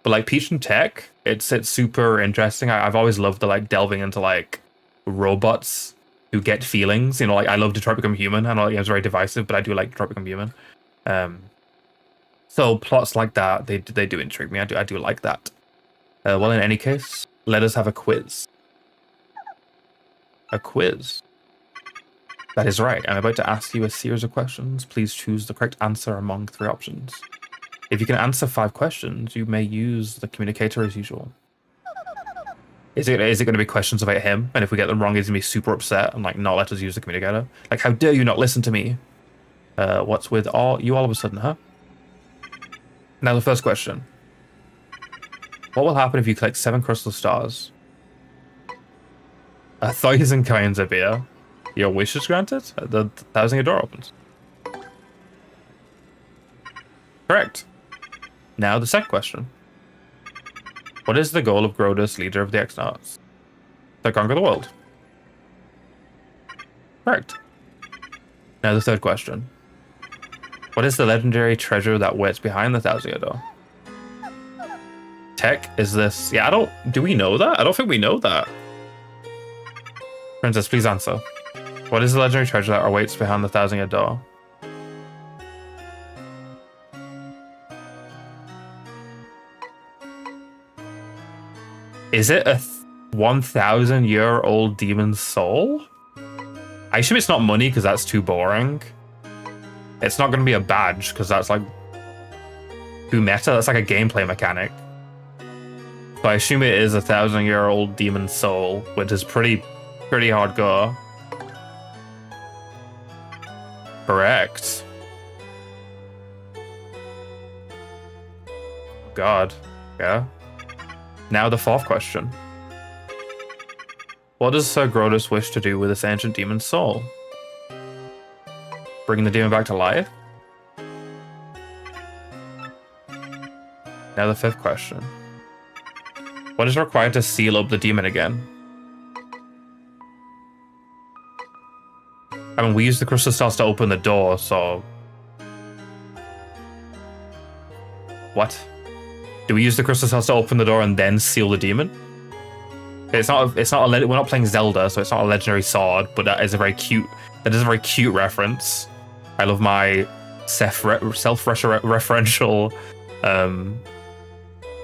But, like, Peach and Tech, it's super interesting. I've always loved the, like, delving into, like, robots who get feelings. You know, like, I love Detroit Become Human. I know it's very divisive, but I do like Detroit Become Human. So plots like that, they do intrigue me. I do like that. Well, in any case, let us have a quiz. A quiz? That is right. I'm about to ask you a series of questions. Please choose the correct answer among 3 options. If you can answer 5 questions, you may use the communicator as usual. Is it going to be questions about him? And if we get them wrong, he's going to be super upset and like not let us use the communicator? Like, how dare you not listen to me? What's with you all of a sudden, huh? Now the first question. What will happen if you collect 7 crystal stars? 1,000 kinds of beer. Your wish is granted? The 1,000 door opens. Correct. Now the second question. What is the goal of Grodus, leader of the X-Nauts? To conquer the world. Correct. Now the third question. What is the legendary treasure that waits behind the Thousand Door? Tech, is this... Yeah, do we know that? I don't think we know that. Princess, please answer. What is the legendary treasure that awaits behind the Thousand Door? Is it a 1,000-year-old demon's soul? I assume it's not money because that's too boring. It's not going to be a badge because that's like too meta. That's like a gameplay mechanic. So I assume it is a 1,000-year-old demon's soul, which is pretty hardcore. Correct. God. Yeah. Now the fourth question. What does Sir Grodus wish to do with this ancient demon's soul? Bring the demon back to life? Now the fifth question. What is required to seal up the demon again? I mean, we use the crystal stars to open the door, so... What? Do we use the crystal stars to open the door and then seal the demon? It's not we're not playing Zelda, so it's not a legendary sword, but that is a very cute reference. I love my self-referential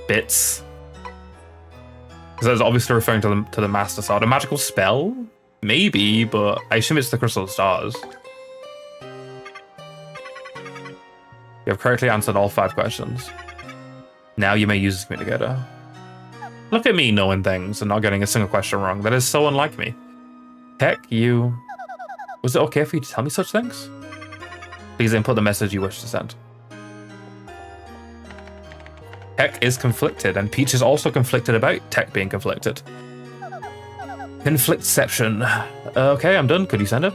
bits. Because it's obviously referring to the Master Sword. A magical spell? Maybe, but I assume it's the Crystal Stars. You have correctly answered all 5 questions. Now you may use the communicator. Look at me knowing things and not getting a single question wrong. That is so unlike me. Heck, you... Was it okay for you to tell me such things? Please input the message you wish to send. Tech is conflicted, and Peach is also conflicted about Tech being conflicted. Conflictception. Okay, I'm done. Could you send it?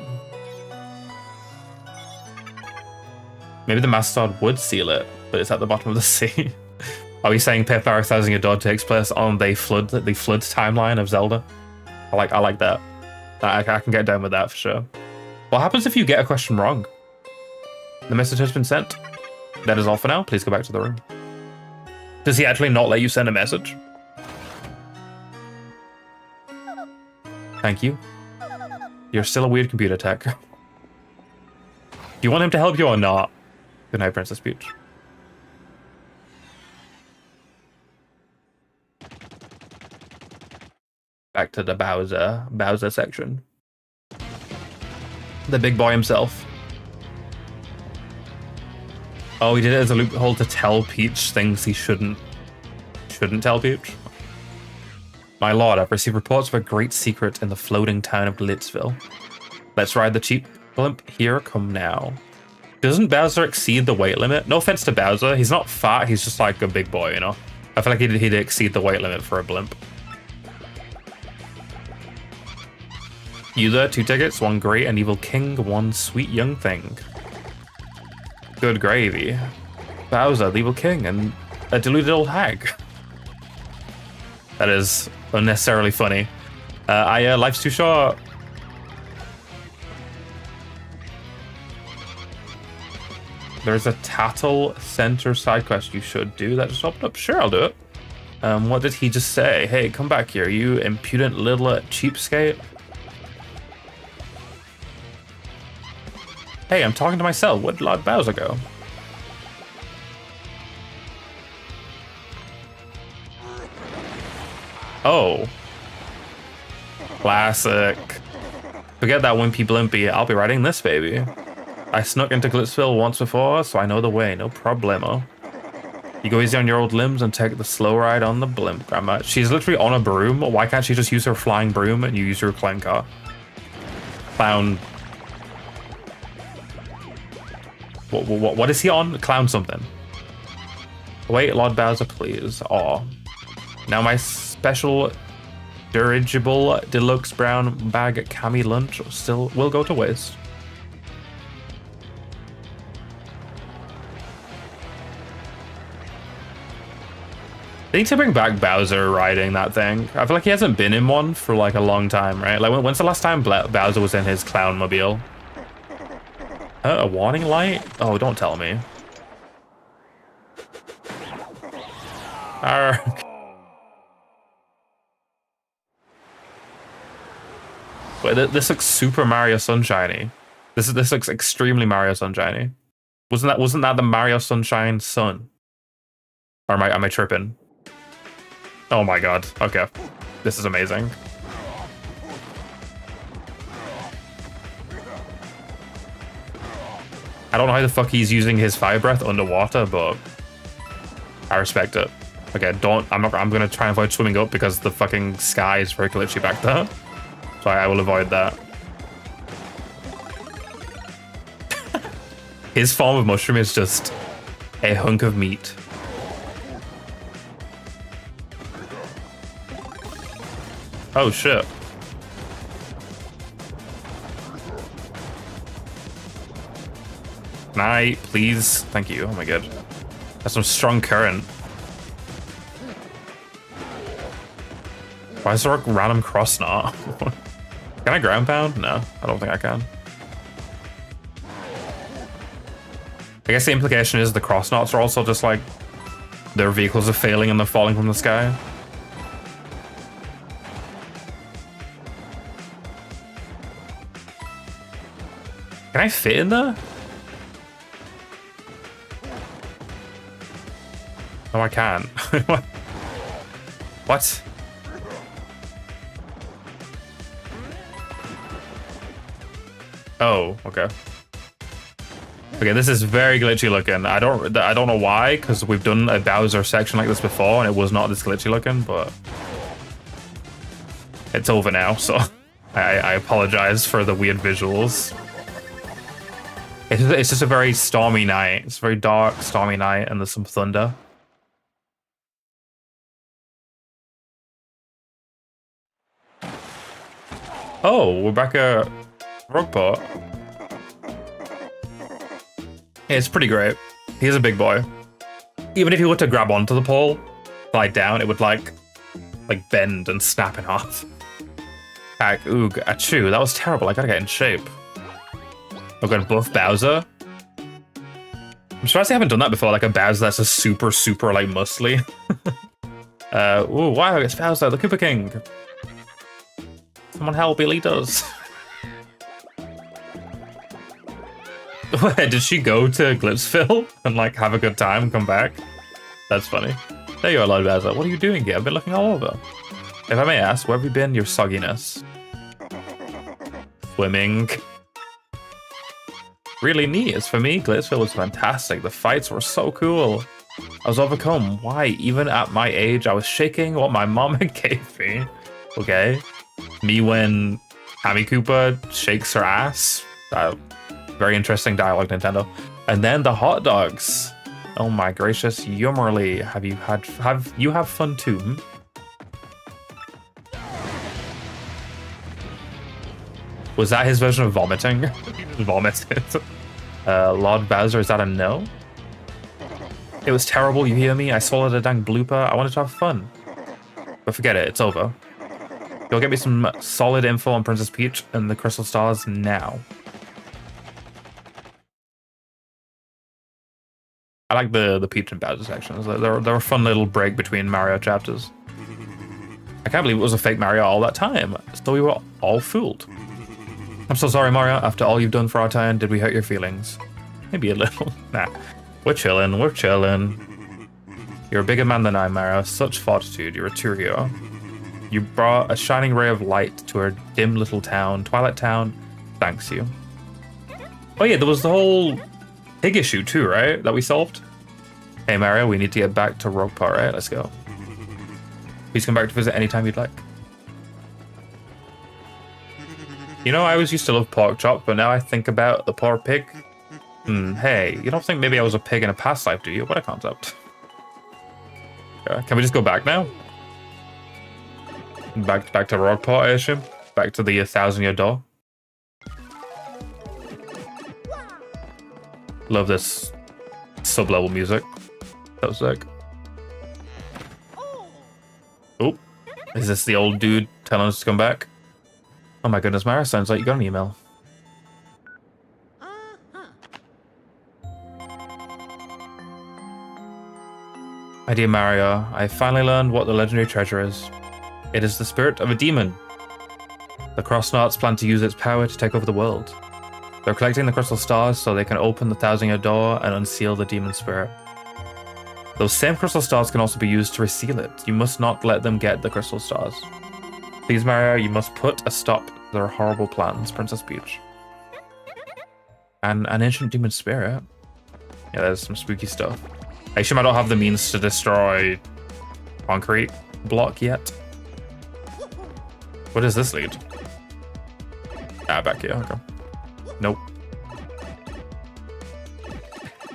Maybe the Master Sword would seal it, but it's at the bottom of the sea. Are we saying Paper Mario Thousand Year Door takes place on the flood timeline of Zelda? I like that. I can get down with that for sure. What happens if you get a question wrong? The message has been sent. That is all for now. Please go back to the room. Does he actually not let you send a message? Thank you. You're still a weird computer, Tech. Do you want him to help you or not? Good night, Princess Peach. Back to the Bowser section. The big boy himself. Oh, he did it as a loophole to tell Peach things he shouldn't tell Peach. My lord, I've received reports of a great secret in the floating town of Glitzville. Let's ride the cheap blimp. Here, come now. Doesn't Bowser exceed the weight limit? No offense to Bowser, he's not fat, he's just like a big boy, you know? I feel like he'd exceed the weight limit for a blimp. You there, 2 tickets, 1 great and evil king, 1 sweet young thing. Good gravy. Bowser, the evil king, and a deluded old hag. That is unnecessarily funny. Life's too short. There's a Tattle Center side quest you should do that just opened up. Sure, I'll do it. What did he just say? Hey, come back here, you impudent little cheapskate. Hey, I'm talking to myself. Where'd Lord Bowser go? Oh. Classic. Forget that wimpy blimpy. I'll be riding this baby. I snuck into Glitzville once before, so I know the way. No problemo. You go easy on your old limbs and take the slow ride on the blimp, Grandma. She's literally on a broom. Why can't she just use her flying broom and you use your clown car? Clown. What is he on? Clown something. Wait, Lord Bowser, please. Aw. Now my special dirigible deluxe brown bag cami lunch still will go to waste. They need to bring back Bowser riding that thing. I feel like he hasn't been in one for like a long time, right? Like when's the last time Bowser was in his clown mobile? A warning light? Oh, don't tell me. Arrgh. Wait, this looks super Mario Sunshiny. This looks extremely Mario Sunshiny. Wasn't that the Mario Sunshine Sun? Or am I tripping? Oh my god. Okay. This is amazing. I don't know how the fuck he's using his fire breath underwater, but I respect it. Okay, I'm gonna try and avoid swimming up because the fucking sky is very glitchy back there. So I will avoid that. His form of mushroom is just a hunk of meat. Oh shit. Can I please? Thank you. Oh my god. That's some strong current. Why is there a random cross knot? Can I ground pound? No, I don't think I can. I guess the implication is the cross knots are also just like their vehicles are failing and they're falling from the sky. Can I fit in there? No, I can't. What? Oh, okay. Okay, this is very glitchy looking. I don't know why, because we've done a Bowser section like this before and it was not this glitchy looking, but it's over now, so I apologize for the weird visuals. It's just a very stormy night. It's a very dark, stormy night, and there's some thunder. Oh, we're back at Rogueport. Yeah, it's pretty great. He's a big boy. Even if he were to grab onto the pole, slide down, it would like bend and snap in half. Heck, oog, achoo, that was terrible. I gotta get in shape. I've got buff Bowser. I'm surprised I haven't done that before, like a Bowser that's just super, super like muscly. Ooh, wow, it's Bowser, the Koopa King. Someone help, Billy does. Did she go to Glitzville and like have a good time and come back? That's funny. There you are, Lord Bowser. What are you doing here? I've been looking all over. If I may ask, where have you been, your sogginess? Swimming. really neat. As for me, Glitzville was fantastic. The fights were so cool. I was overcome. Why? Even at my age, I was shaking what my mom gave me. Okay. Me when Hammy Koopa shakes her ass. Very interesting dialogue, Nintendo. And then the hot dogs. Oh my gracious, Yummerly. Have you had fun too? Hmm? Was that his version of vomiting? Vomited. Lord Bowser, is that a no? It was terrible, you hear me? I swallowed a dang blooper. I wanted to have fun. But forget it, it's over. You'll get me some solid info on Princess Peach and the Crystal Stars now. I like the Peach and Bowser sections. They're a fun little break between Mario chapters. I can't believe it was a fake Mario all that time. So we were all fooled. I'm so sorry, Mario. After all you've done for our town, did we hurt your feelings? Maybe a little. Nah. We're chilling. We're chilling. You're a bigger man than I, Mario. Such fortitude. You're a true hero. You brought a shining ray of light to our dim little town, Twilight Town. Thanks you. Oh yeah, there was the whole pig issue too, right? That we solved? Hey Mario, we need to get back to Rogueport, right? Let's go. Please come back to visit anytime you'd like. You know, I always used to love pork chop, but now I think about the poor pig. Hey, you don't think maybe I was a pig in a past life, do you? What a concept. Can we just go back now? Back to Rogueport, I assume? Back to the 1,000-year door? Love this sub-level music. That was sick. Oh, is this the old dude telling us to come back? Oh my goodness, Mara, sounds like you got an email. My dear Mario, I finally learned what the legendary treasure is. It is the spirit of a demon. The Crossnots plan to use its power to take over the world. They're collecting the crystal stars so they can open the 1,000-year door and unseal the demon spirit. Those same crystal stars can also be used to reseal it. You must not let them get the crystal stars. Please, Mario, you must put a stop to their horrible plans, Princess Peach. And an ancient demon spirit. Yeah, there's some spooky stuff. I assume I don't have the means to destroy concrete block yet. Where does this lead? Ah, back here, okay. Nope.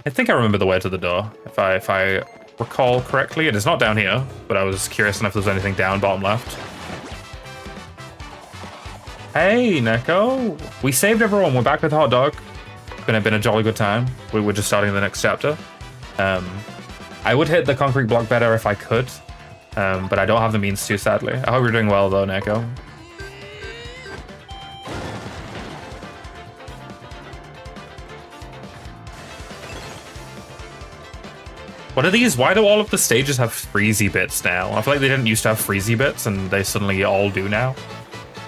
I think I remember the way to the door. If I recall correctly, it is not down here, but I was curious enough if there's anything down bottom left. Hey, Neko! We saved everyone. We're back with Hot Dog. Been a jolly good time. We're just starting the next chapter. I would hit the concrete block better if I could, but I don't have the means to, sadly. I hope you're doing well, though, Neko. What are these? Why do all of the stages have freezy bits now? I feel like they didn't used to have freezy bits, and they suddenly all do now.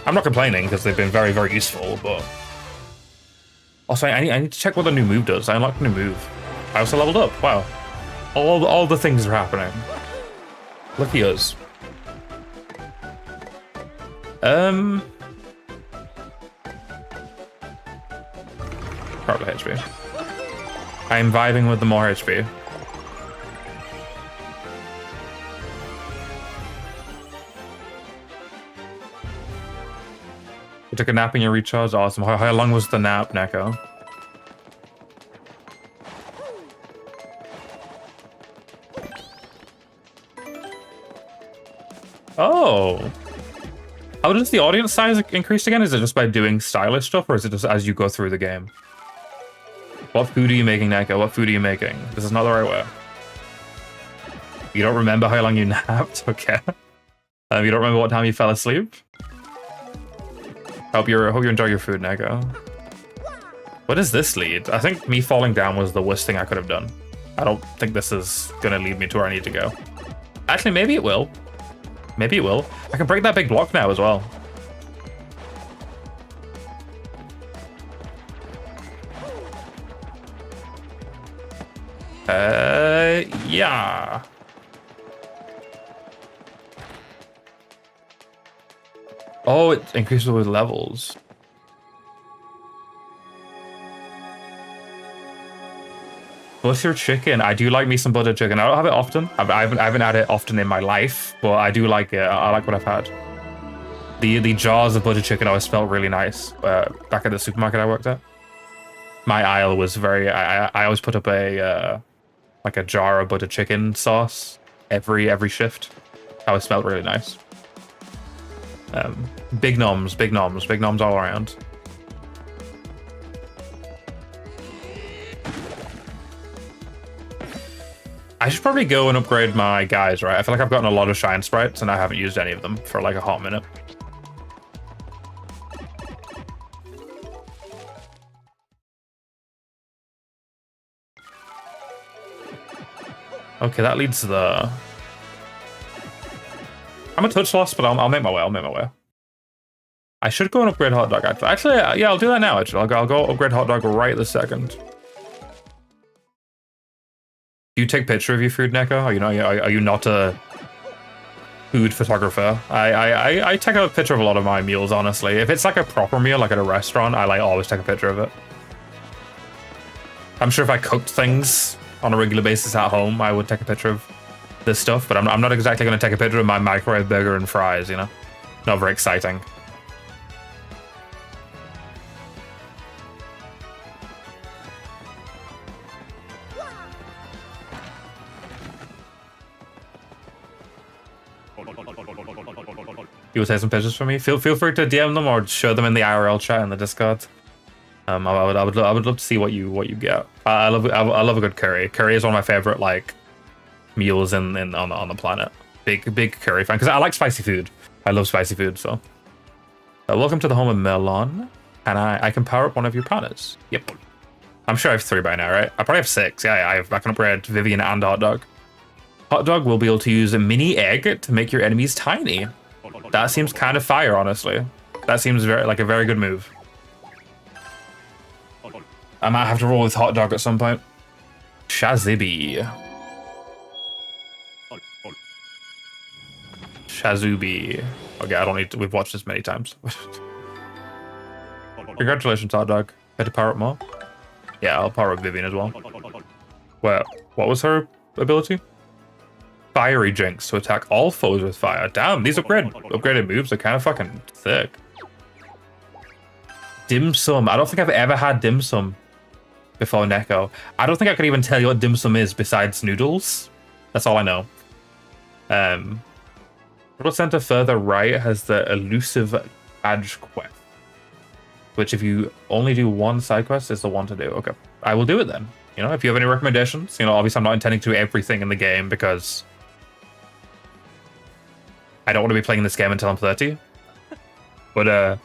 I'm not complaining, because they've been very, very useful, but... Also, I need to check what the new move does. I unlocked a new move. I also leveled up. Wow. All the things are happening. Lucky us. Probably HP. I'm vibing with the more HP. You took a nap in your recharge? Awesome. How long was the nap, Neko? Oh. How does the audience size increase again? Is it just by doing stylish stuff, or is it just as you go through the game? What food are you making, Neko? What food are you making? This is not the right way. You don't remember how long you napped? Okay. You don't remember what time you fell asleep? Hope you enjoy your food, Neko. What does this lead? I think me falling down was the worst thing I could have done. I don't think this is gonna lead me to where I need to go. Actually, maybe it will. Maybe it will. I can break that big block now as well. Yeah. Oh, it increases with levels. Butter chicken. I do like me some butter chicken. I don't have it often. I haven't had it often in my life, but I do like it. I like what I've had. The jars of butter chicken always felt really nice. Back at the supermarket I worked at, my aisle was very. I always put up a like a jar of butter chicken sauce every shift. That always smelled really nice. Big noms all around. I should probably go and upgrade my guys, right? I feel like I've gotten a lot of shine sprites and I haven't used any of them for like a hot minute. Okay, that leads to the... I'm a touch lost, but I'll make my way. I should go and upgrade hot dog, actually. Actually, yeah, I'll do that now, actually. I'll go upgrade hot dog right this second. Do you take picture of your food, Neko? Are you not a food photographer? I take a picture of a lot of my meals, honestly. If it's like a proper meal, like at a restaurant, I like always take a picture of it. I'm sure if I cooked things on a regular basis at home, I would take a picture of this stuff, but I'm not exactly going to take a picture of my microwave burger and fries, you know? Not very exciting. You will take some pictures for me. Feel free to DM them or show them in the IRL chat in the Discord. I would love to see what you get. I love a good curry. Curry is one of my favorite like meals on the planet. Big curry fan because I like spicy food. I love spicy food. So welcome to the home of Melon, and I can power up one of your partners. Yep. I'm sure I have 3 by now, right? I probably have 6. Yeah, I can upgrade Vivian and Hot Dog. Hot Dog will be able to use a mini egg to make your enemies tiny. That seems kind of fire, honestly. That seems like a very good move. I might have to roll with Hot Dog at some point. Shazibi. Shazubi. Okay, I don't need to. We've watched this many times. Congratulations, Hot Dog. Had to power up more? Yeah, I'll power up Vivian as well. What was her ability? Fiery Jinx to attack all foes with fire. Damn, these upgraded moves are kind of fucking thick. Dim Sum. I don't think I've ever had Dim Sum before Neko. I don't think I could even tell you what Dim Sum is besides noodles. That's all I know. Little Center further right has the elusive badge quest, which if you only do one side quest is the one to do. Okay, I will do it then. You know, if you have any recommendations, you know, obviously I'm not intending to do everything in the game because I don't want to be playing this game until I'm 30. But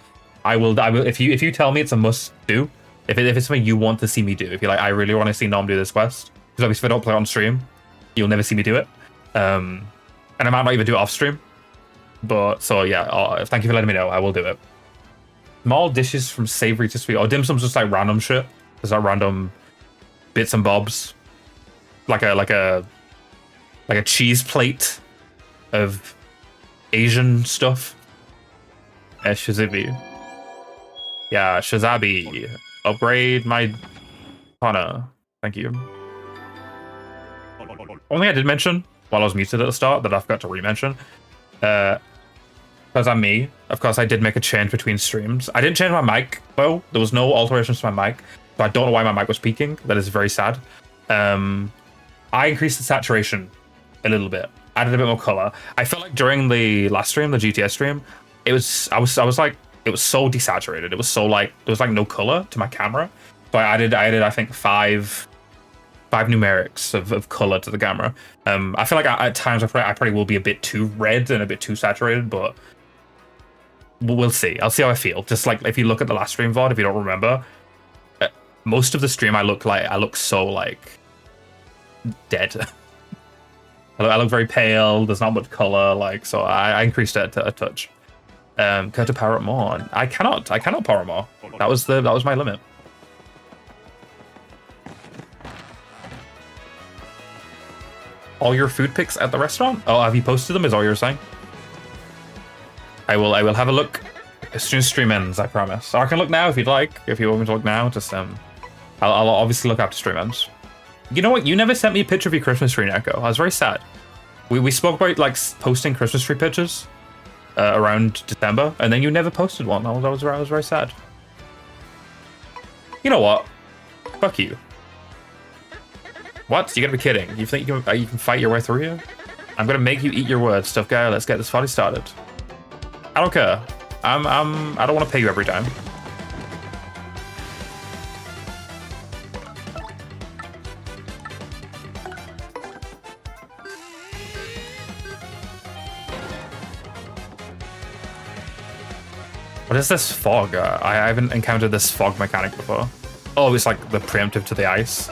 I will. If you tell me it's a must do, if it's something you want to see me do, if you're like, I really want to see Nom do this quest, because obviously if I don't play on stream, you'll never see me do it. And I might not even do it off stream. But so yeah, thank you for letting me know. I will do it. Small dishes from savory to sweet. Oh, dim sum's just like random shit. There's like random bits and bobs, like a cheese plate of Asian stuff. Shazibi. Yeah, Shazabi. Upgrade my Hana. Thank you. Only I did mention while I was muted at the start that I forgot to re-mention. Because I'm me, of course I did make a change between streams. I didn't change my mic though. There was no alterations to my mic. So I don't know why my mic was peaking. That is very sad. I increased the saturation a little bit. Added a bit more color. I felt like during the last stream, the GTS stream, I was like, it was so desaturated. It was so like, there was like no color to my camera. So I added I think five numerics of color to the camera. I feel like at times I probably will be a bit too red and a bit too saturated, but we'll see. I'll see how I feel. Just like if you look at the last stream VOD, if you don't remember, most of the stream I look so like dead. I look very pale. There's not much color, like, so I increased it a touch. Can I power up more? I cannot power more. That was my limit. All your food pics at the restaurant? Oh, have you posted them? Is all you're saying? I will have a look as soon as stream ends. I promise. Or I can look now if you'd like. If you want me to look now, just I'll obviously look after stream ends. You know what? You never sent me a picture of your Christmas tree, Neko. I was very sad. We spoke about like posting Christmas tree pictures around December, and then you never posted one. I was very sad. You know what? Fuck you. What? You gotta be kidding. You think you can fight your way through here? I'm gonna make you eat your words, tough guy. Let's get this party started. I don't care. I don't want to pay you every time. What is this fog? I haven't encountered this fog mechanic before. Oh, it's like the preemptive to the ice.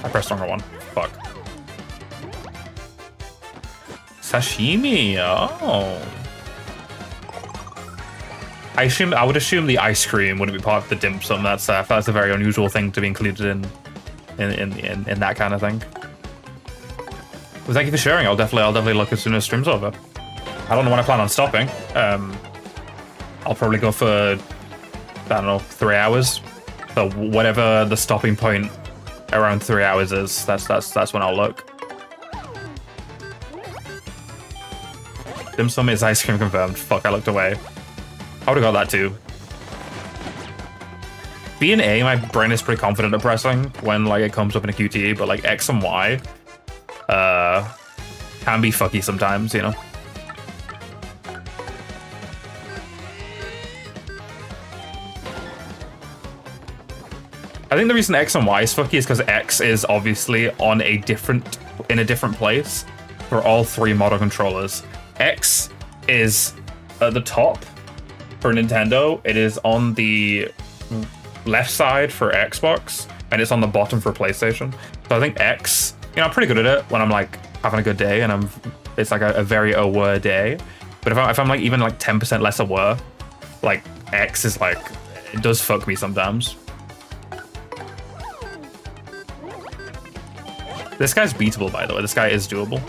I pressed the wrong one. Fuck. Sashimi. Oh. I would assume the ice cream wouldn't be part of the dim sum. That's a very unusual thing to be included in that kind of thing. Well, thank you for sharing. I'll definitely look as soon as stream's over. I don't know when I plan on stopping. I'll probably go for, I don't know, 3 hours. So whatever the stopping point around 3 hours is, that's when I'll look. Dim sum is ice cream confirmed. Fuck, I looked away. I would have got that too. B and A, my brain is pretty confident at pressing when like it comes up in a QTE, but like X and Y can be fucky sometimes, you know. I think the reason X and Y is fucky is because X is obviously in a different place for all three model controllers. X is at the top for Nintendo, it is on the left side for Xbox, and it's on the bottom for PlayStation. So I think X, you know, I'm pretty good at it when I'm like having a good day and it's like a very aware day. But if I'm like even like 10% less aware, like X is like, it does fuck me sometimes. This guy's beatable, by the way. This guy is doable.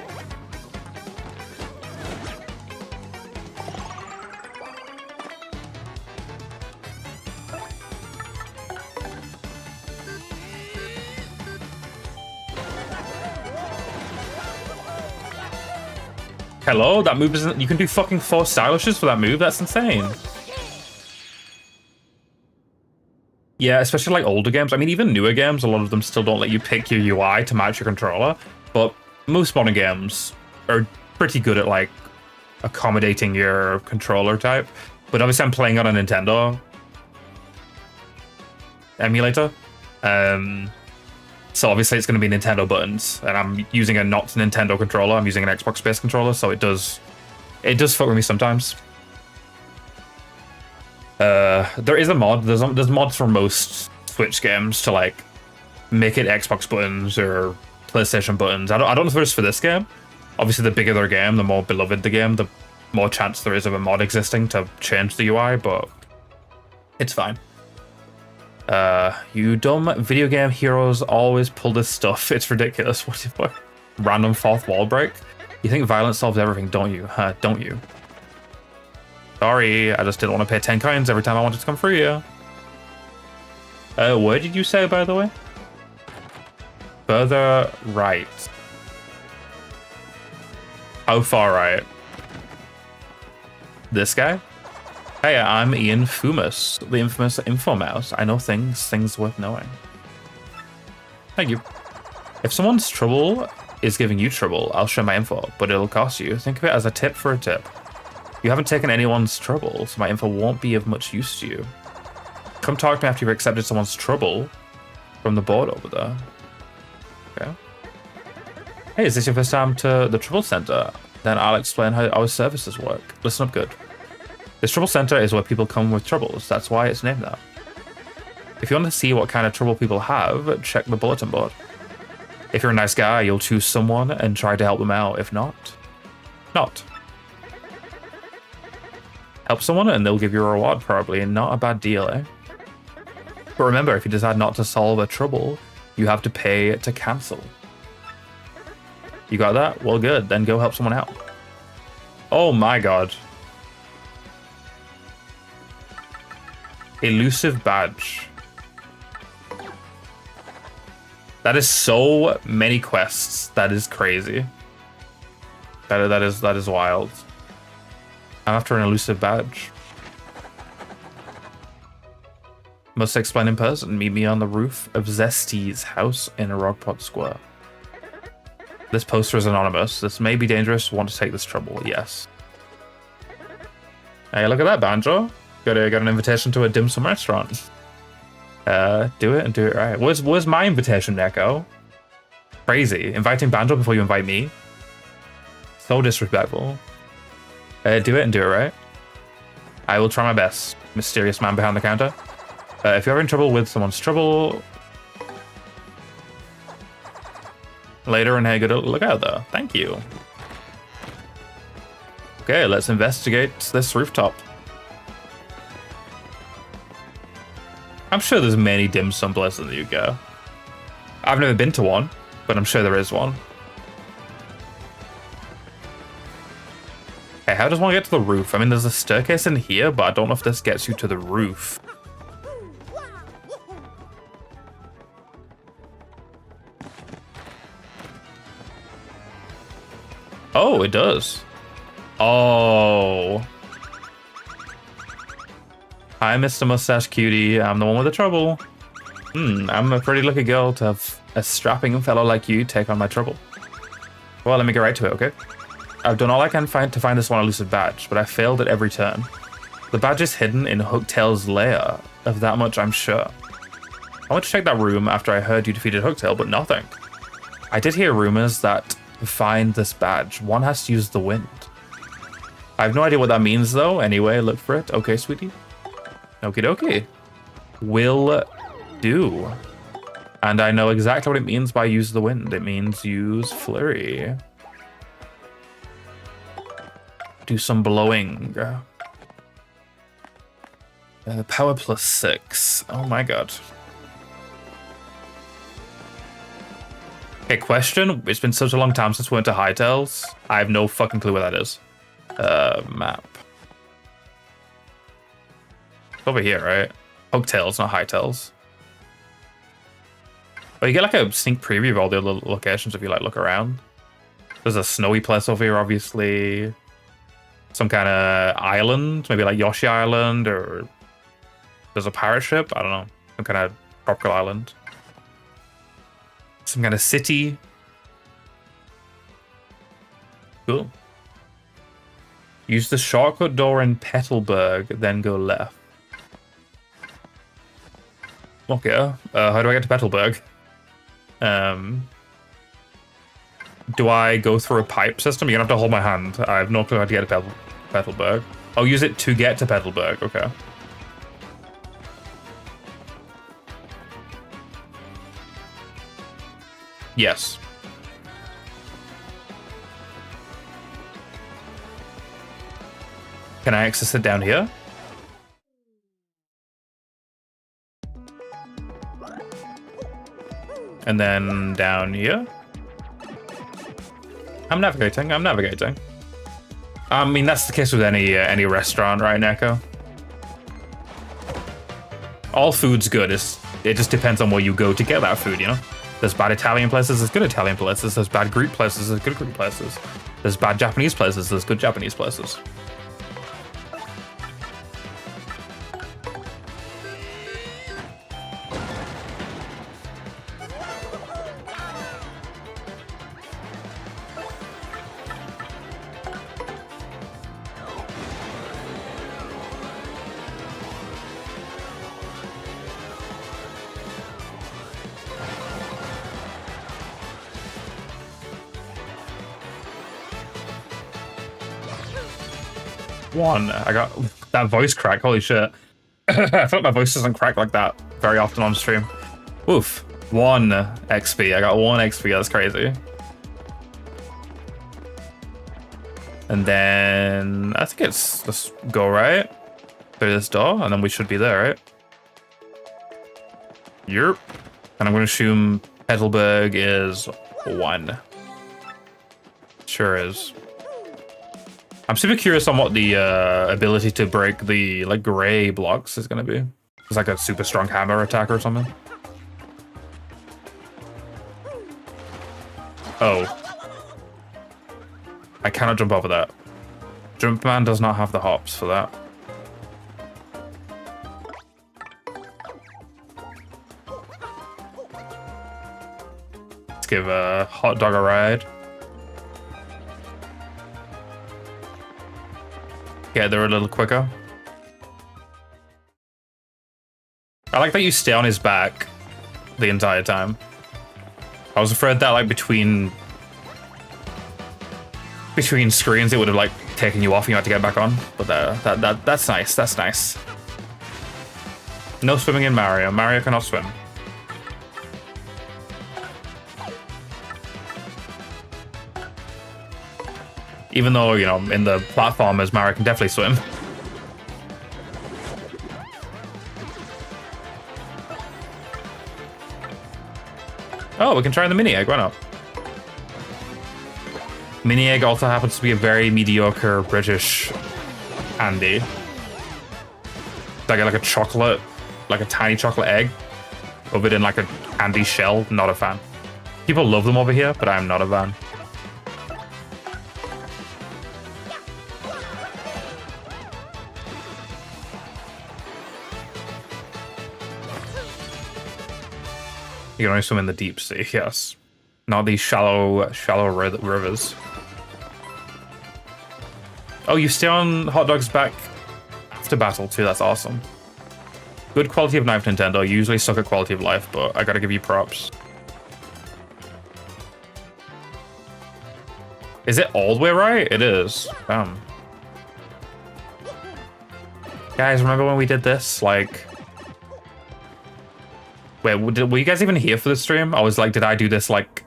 Hello? That move isn't... You can do fucking 4 stylishes for that move? That's insane. Yeah, especially like older games. I mean, even newer games, a lot of them still don't let you pick your UI to match your controller. But most modern games are pretty good at like accommodating your controller type. But obviously I'm playing on a Nintendo emulator. So obviously it's going to be Nintendo buttons, and I'm using a not Nintendo controller. I'm using an Xbox-based controller, so it does fuck with me sometimes. There is a mod. There's mods for most Switch games to like make it Xbox buttons or PlayStation buttons. I don't know if there's for this game. Obviously, the bigger their game, the more beloved the game, the more chance there is of a mod existing to change the UI. But it's fine. You dumb video game heroes always pull this stuff. It's ridiculous. What the fuck? Random fourth wall break? You think violence solves everything, don't you? Don't you? Sorry, I just didn't want to pay 10 coins every time I wanted to come through you. Where did you say, by the way? Further right. How far right? This guy? Hey, I'm Ian Fumus, the infamous Infomouse. I know things worth knowing. Thank you. If someone's trouble is giving you trouble, I'll share my info, but it'll cost you. Think of it as a tip for a tip. You haven't taken anyone's trouble, so my info won't be of much use to you. Come talk to me after you've accepted someone's trouble from the board over there. Okay. Hey, is this your first time to the Trouble Center? Then I'll explain how our services work. Listen up good. This Trouble Center is where people come with troubles. That's why it's named that. If you want to see what kind of trouble people have, check the bulletin board. If you're a nice guy, you'll choose someone and try to help them out. If not, not. Help someone and they'll give you a reward, probably. Not a bad deal, eh? But remember, if you decide not to solve a trouble, you have to pay to cancel. You got that? Well, good. Then go help someone out. Oh my god. Elusive badge. That is so many quests. That is crazy. That is wild. I'm after an elusive badge. Must explain in person. Meet me on the roof of Zesty's house in Rogpot Square. This poster is anonymous. This may be dangerous. Want to take this trouble? Yes. Hey, look at that, Banjo. Got an invitation to a dim sum restaurant. Do it and do it right. Where's my invitation, Neko? Crazy. Inviting Banjo before you invite me? So disrespectful. Do it and do it right. I will try my best. Mysterious man behind the counter. If you're having trouble with someone's trouble... Later, and hey, good look out there. Thank you. Okay, let's investigate this rooftop. I'm sure there's many dim sum places in the UK. I've never been to one, but I'm sure there is one. Okay, how does one get to the roof? I mean, there's a staircase in here, but I don't know if this gets you to the roof. Oh, it does. Oh. Hi, Mr. Mustache Cutie. I'm the one with the trouble. I'm a pretty lucky girl to have a strapping fellow like you take on my trouble. Well, let me get right to it, okay? I've done all I can to find this one elusive badge, but I failed at every turn. The badge is hidden in Hooktail's lair. Of that much, I'm sure. I went to check that room after I heard you defeated Hooktail, but nothing. I did hear rumors that to find this badge, one has to use the wind. I have no idea what that means, though. Anyway, look for it. Okay, sweetie. Okie dokie. Will do. And I know exactly what it means by use the wind. It means use flurry. Do some blowing. Power +6. Oh my god. Okay, question. It's been such a long time since we went to Hytales. I have no fucking clue where that is. Map. It's over here, right? Hooktails, not Hytales. But you get like a sneak preview of all the other locations if you like look around. There's a snowy place over here, obviously. Some kind of island, maybe like Yoshi Island, or there's a pirate ship. I don't know. Some kind of tropical island. Some kind of city. Cool. Use the shortcut door in Petalburg, then go left. Okay. How do I get to Petalburg? Do I go through a pipe system? You're gonna have to hold my hand. I have no clue how to get to Petalburg. Oh, use it to get to Petalburg. Okay. Yes. Can I access it down here? And then down here? I'm navigating. I mean, that's the case with any restaurant, right, Neko? All food's good. It just depends on where you go to get that food, you know? There's bad Italian places, there's good Italian places. There's bad Greek places, there's good Greek places. There's bad Japanese places, there's good Japanese places. One. I got that voice crack. Holy shit. I feel like my voice doesn't crack like that very often on stream. Oof. 1 XP. I got 1 XP. That's crazy. And then I think it's let's go right through this door, and then we should be there, right? Yep. And I'm gonna assume Petalburg is 1. Sure is. I'm super curious on what the ability to break the like gray blocks is gonna be. It's like a super strong hammer attack or something. Oh. I cannot jump over that. Jumpman does not have the hops for that. Let's give a hot dog a ride. Get there a little quicker. I like that you stay on his back the entire time. I was afraid that like between screens it would have like taken you off and you had to get back on. But that's nice. That's nice. No swimming in Mario. Mario cannot swim. Even though, you know, in the platformers, Mario can definitely swim. Oh, we can try the mini egg. Why not? Mini egg also happens to be a very mediocre British Andy. I get like a chocolate, like a tiny chocolate egg, covered in like a candy shell. Not a fan. People love them over here, but I'm not a fan. You can only swim in the deep sea, yes. Not these shallow rivers. Oh, you stay on Hot Dog's back after battle too, that's awesome. Good quality of knife, Nintendo. You usually suck at quality of life, but I gotta give you props. Is it all the way right? It is. Damn. Guys, remember when we did this? Like... Wait, were you guys even here for the stream? I was like, did I do this like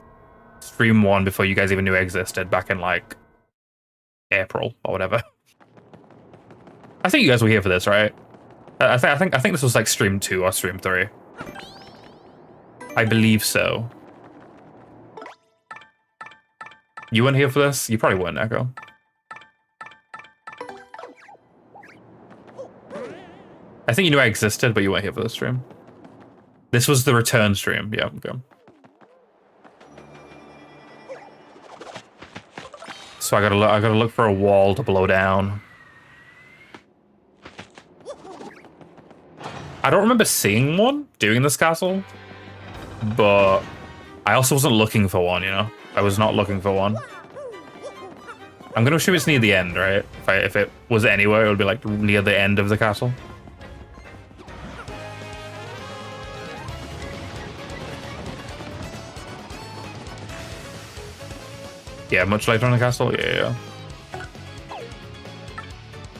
stream 1 before you guys even knew it existed back in like April or whatever? I think you guys were here for this, right? I think this was like stream 2 or stream 3. I believe so. You weren't here for this? You probably weren't, Echo. I think you knew I existed, but you weren't here for the stream. This was the return stream. Yeah, okay. So I gotta look for a wall to blow down. I don't remember seeing one during this castle, but I also wasn't looking for one, you know? I was not looking for one. I'm gonna assume it's near the end, right? If it was anywhere, it would be like near the end of the castle. Yeah, much later on the castle? Yeah.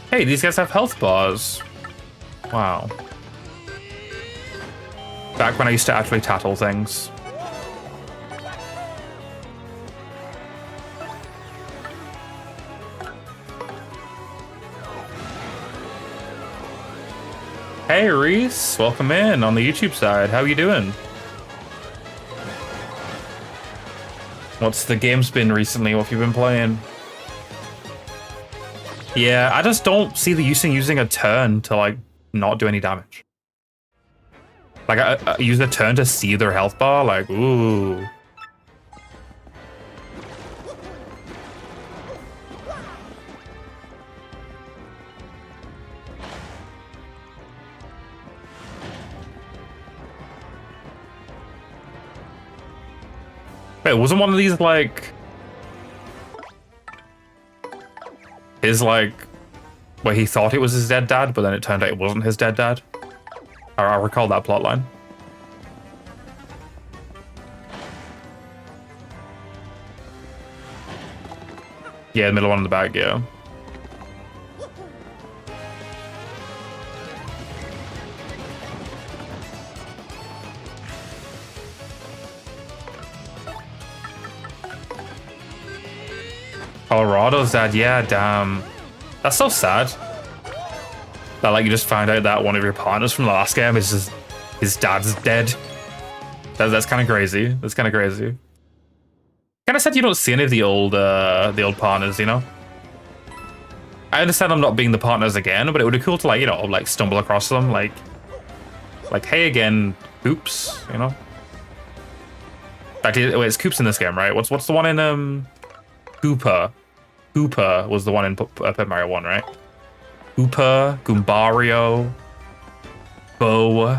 Hey, these guys have health bars. Wow. Back when I used to actually tattle things. Hey, Reese. Welcome in on the YouTube side. How you doing? What's the games been recently? What have you been playing? Yeah, I just don't see the use in using a turn to, like, not do any damage. Like, I use a turn to see their health bar, like, ooh. Wait, wasn't one of these, like... his, like... where he thought it was his dead dad, but then it turned out it wasn't his dead dad? I recall that plotline. Yeah, the middle one in the back, yeah. Colorado's dad, yeah, damn. That's so sad. That, like, you just found out that one of your partners from the last game is just his dad's dead. That's kind of crazy. That's kind of crazy. Kind of sad you don't see any of the old partners, you know? I understand I'm not being the partners again, but it would be cool to, like, you know, like, stumble across them, like, Like, hey again, Koops, you know? Actually, wait, it's Koops in this game, right? What's the one in Koopa? Koopa was the one in Paper Mario 1, right? Koopa, Goombario, Bo.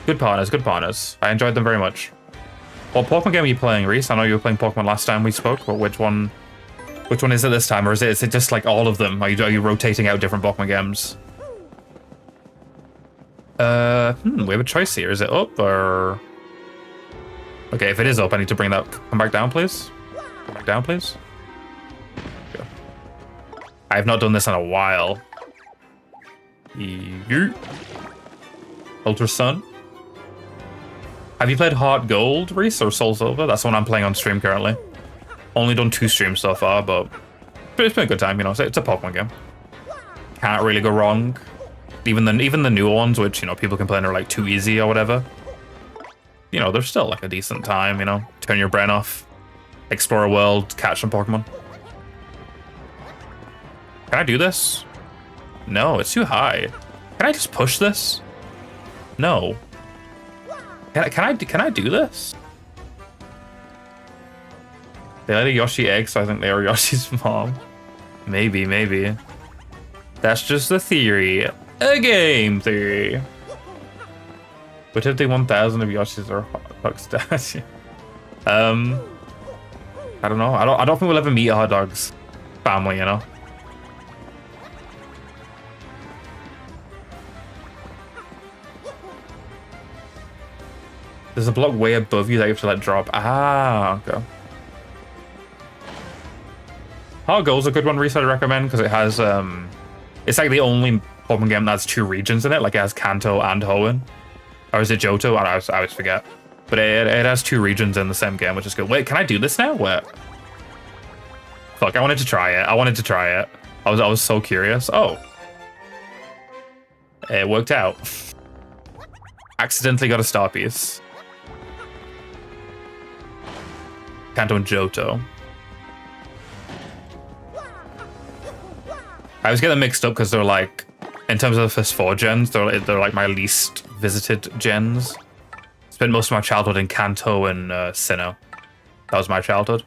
Good partners, good partners. I enjoyed them very much. What Pokemon game are you playing, Reese? I know you were playing Pokemon last time we spoke, but which one is it this time? Or is it just like all of them? Are you rotating out different Pokemon games? We have a choice here. Is it up or... Okay, if it is up, I need to bring that... Come back down, please. Come back down, please. Go. I have not done this in a while. Ultra Sun. Have you played Heart Gold, Reese, or Soul Silver? That's the one I'm playing on stream currently. Only done 2 streams so far, but it's been a good time, you know. It's a Pokemon game. Can't really go wrong. Even the newer ones, which, you know, people complain are like too easy or whatever. You know, they're still like a decent time, you know. Turn your brain off, explore a world, catch some Pokemon. Can I do this? No, it's too high. Can I just push this? No. Can I do this? They let a Yoshi egg, so I think they are Yoshi's mom. Maybe. That's just a theory. A game theory. Which of the 1,000 of Yoshis are hot dogs? I don't know. I don't think we'll ever meet a hot dogs family, you know. There's a block way above you that you have to let drop. Ah, okay. Heart Gold's a good one, Reese, I'd recommend, because it has, it's like the only Pokemon game that has 2 regions in it. Like, it has Kanto and Hoenn. Or is it Johto? I always forget. But it has 2 regions in the same game, which is good. Wait, can I do this now? Wait. Fuck, I wanted to try it. I was so curious. Oh. It worked out. Accidentally got a star piece. Kanto and Johto. I always get them mixed up because they're like, in terms of the first 4 gens, they're like my least visited gens. Spent most of my childhood in Kanto and Sinnoh. That was my childhood.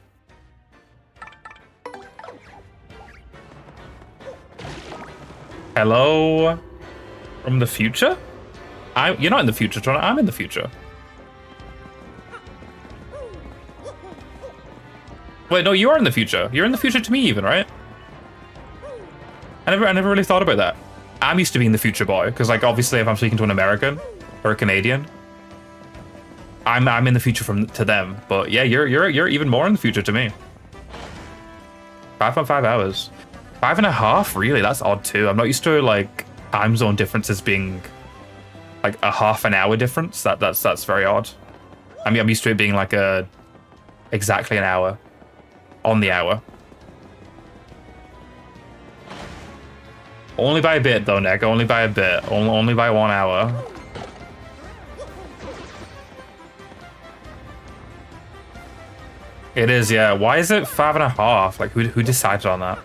Hello from the future? You're not in the future, John. I'm in the future. Wait, no, you are in the future. You're in the future to me, even, right? I never really thought about that. I'm used to being the future boy, because, like, obviously, if I'm speaking to an American or a Canadian, I'm in the future to them. But yeah, you're even more in the future to me. 5.5 hours, 5.5. Really, that's odd too. I'm not used to like time zone differences being like a half an hour difference. That's very odd. I mean, I'm used to it being like exactly an hour on the hour. Only by a bit though, Nick. Only by a bit. Only by 1 hour. It is, yeah. Why is it 5.5? Like, who decided on that?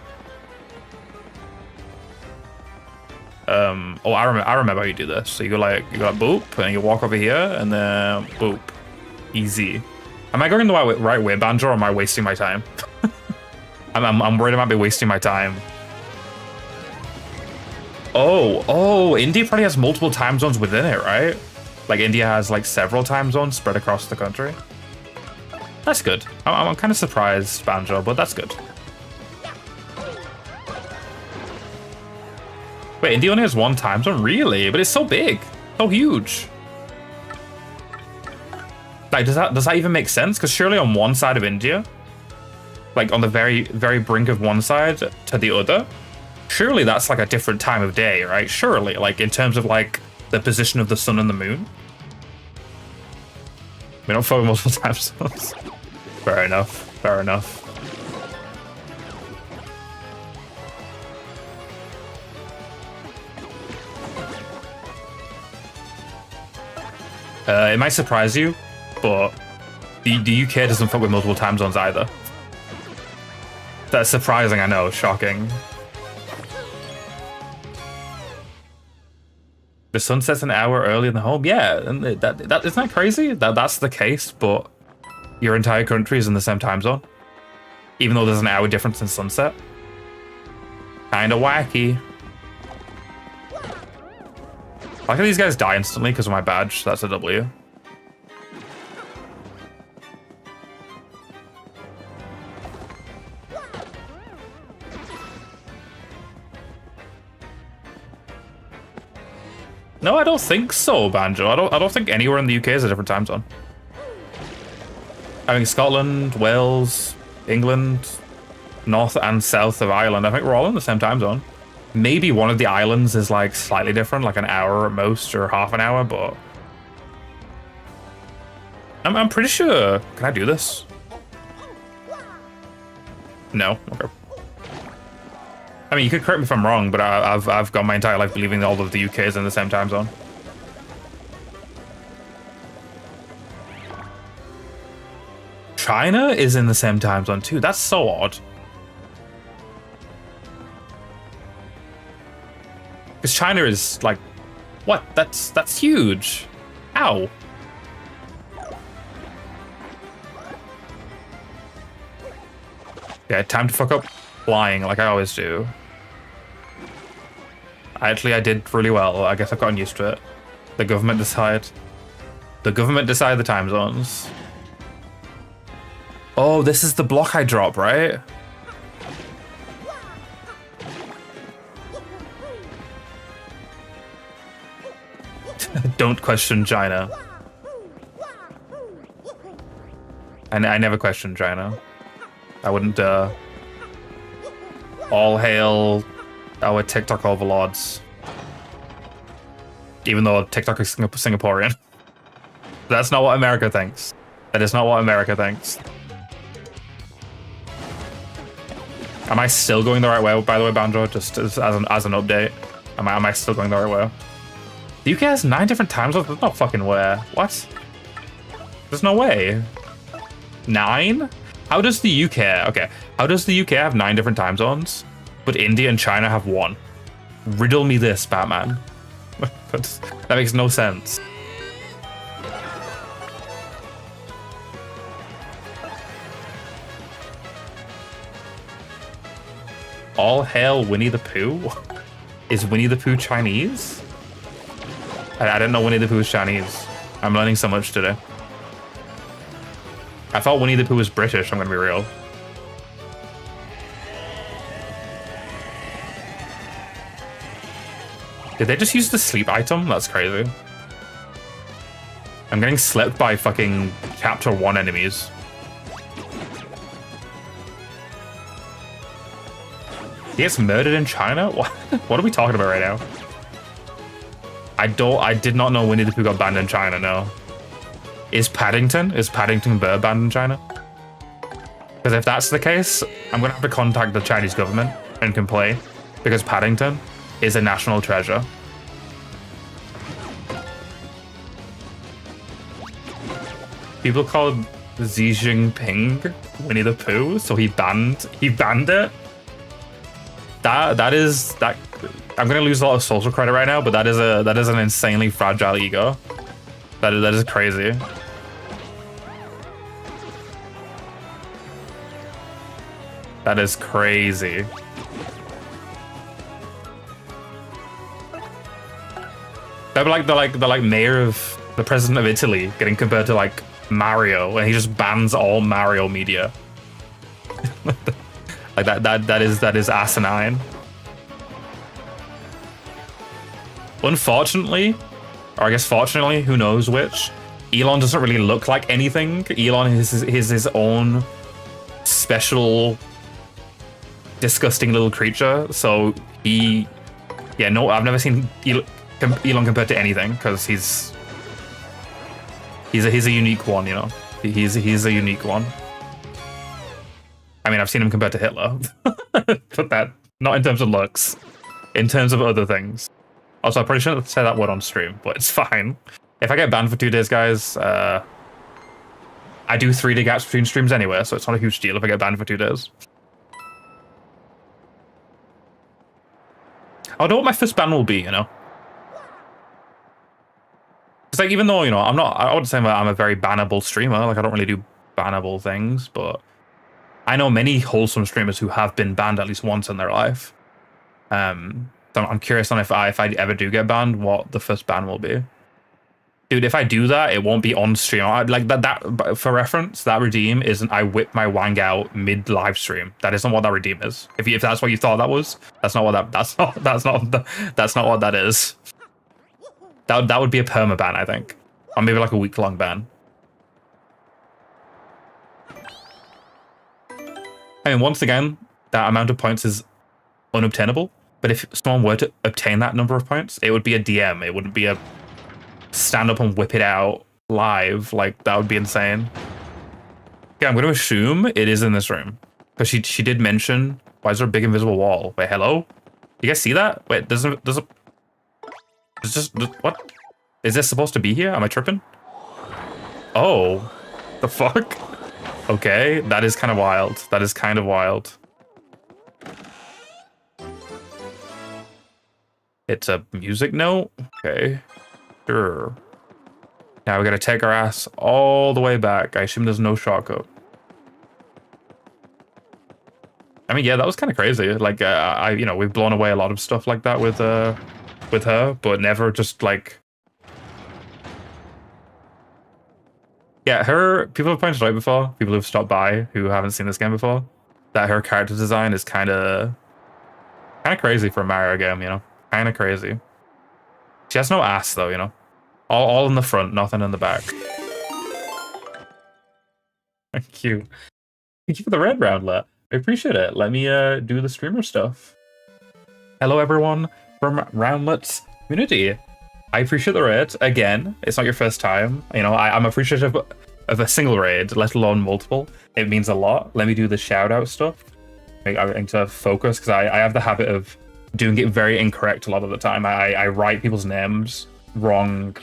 Oh, I remember how you do this. So you go like boop, and you walk over here, and then boop. Easy. Am I going the right way, Banjo, or am I wasting my time? I'm worried I might be wasting my time. Oh, India probably has multiple time zones within it, right? Like India has like several time zones spread across the country. That's good. I'm kind of surprised, Banjo, but that's good. Wait, India only has 1 time zone? Really? But it's so big. So huge. Like, does that even make sense? Because surely on one side of India, like on the very, very brink of one side to the other, surely that's like a different time of day, right? Surely, like in terms of like the position of the sun and the moon. We don't follow multiple time zones. Fair enough. Fair enough. It might surprise you, but the UK doesn't fuck with multiple time zones either. That's surprising, I know. Shocking. The sun sets an hour early in the home. Yeah, and that isn't that crazy? That's the case, but your entire country is in the same time zone, even though there's an hour difference in sunset. Kinda wacky. Why can these guys die instantly because of my badge? That's a W. No, I don't think so, Banjo. I don't think anywhere in the UK is a different time zone. I think Scotland, Wales, England, north and south of Ireland, I think we're all in the same time zone. Maybe one of the islands is like slightly different, like an hour at most or half an hour, but I'm pretty sure. Can I do this? No. Okay. I mean, you could correct me if I'm wrong, but I've gone my entire life believing that all of the UK is in the same time zone. China is in the same time zone too. That's so odd. Because China is like, what? That's huge. Ow. Yeah, time to fuck up flying like I always do. I did really well. I guess I've gotten used to it. The government decide. The government decide the time zones. Oh, this is the block I drop, right? Don't question China. And I never question China. I wouldn't, all hail our TikTok overlords. Even though TikTok is Singaporean. That's not what America thinks. That is not what America thinks. Am I still going the right way, by the way, Banjo? Just as an update. Am I still going the right way? The UK has 9 different time zones? There's no fucking way. What? There's no way. 9? How does the UK... Okay. How does the UK have 9 different time zones, but India and China have 1? Riddle me this, Batman. That makes no sense. All hail Winnie the Pooh? Is Winnie the Pooh Chinese? I didn't know Winnie the Pooh was Chinese. I'm learning so much today. I thought Winnie the Pooh was British, I'm gonna be real. Did they just use the sleep item? That's crazy. I'm getting slept by fucking chapter 1 enemies. He gets murdered in China? What are we talking about right now? I did not know Winnie the Pooh got banned in China, no. Is Paddington Bear banned in China? Because if that's the case, I'm gonna have to contact the Chinese government and complain, because Paddington is a national treasure. People called Xi Jinping Winnie the Pooh, so he banned it. That I'm gonna lose a lot of social credit right now, but that is an insanely fragile ego. That is crazy. That is crazy. They're like the mayor of the president of Italy getting compared to like Mario, and he just bans all Mario media. Like that is asinine. Unfortunately, or I guess fortunately, who knows which, Elon doesn't really look like anything. Elon is his own special, disgusting little creature. So I've never seen Elon compared to anything, because he's a unique one, you know. He's a unique one. I mean, I've seen him compared to Hitler, but that not in terms of looks, in terms of other things. Also, I probably shouldn't say that word on stream, but it's fine. If I get banned for 2 days, guys, I do 3-day gaps between streams anyway, so it's not a huge deal if I get banned for 2 days. I don't know what my first ban will be, you know. Because like, even though, you know, I wouldn't say I'm a very bannable streamer. Like, I don't really do bannable things, but I know many wholesome streamers who have been banned at least once in their life. So I'm curious on if I ever do get banned, what the first ban will be. Dude, if I do that, it won't be on stream. Like that for reference, that redeem isn't I whip my wang out mid live stream. That isn't what that redeem is. If that's what you thought that was, that's not what that's not what that is. That would be a perma ban, I think. Or maybe like a week-long ban. I mean, once again, that amount of points is unobtainable. But if someone were to obtain that number of points, it would be a DM. It wouldn't be a stand up and whip it out live. Like, that would be insane. Yeah, I'm going to assume it is in this room. But she did mention, why is there a big invisible wall? Wait, hello? You guys see that? Wait, what? Is this supposed to be here? Am I tripping? Oh, the fuck? Okay, that is kind of wild. That is kind of wild. It's a music note? Okay. Sure. Now we gotta take our ass all the way back. I assume there's no shortcut. I mean, yeah, that was kind of crazy. Like, you know, we've blown away a lot of stuff like that with her, but never just like. Yeah, people have pointed out before, people who've stopped by who haven't seen this game before, that her character design is kind of crazy for a Mario game, you know? Kind of crazy. She has no ass though, you know? All in the front, nothing in the back. Thank you. Thank you for the red roundlet. I appreciate it. Let me do the streamer stuff. Hello everyone from Roundlet's community. I appreciate the raid. Again, it's not your first time. You know, I'm appreciative of a single raid, let alone multiple. It means a lot. Let me do the shout out stuff. I need to focus because I have the habit of doing it very incorrect a lot of the time. I write people's names wrong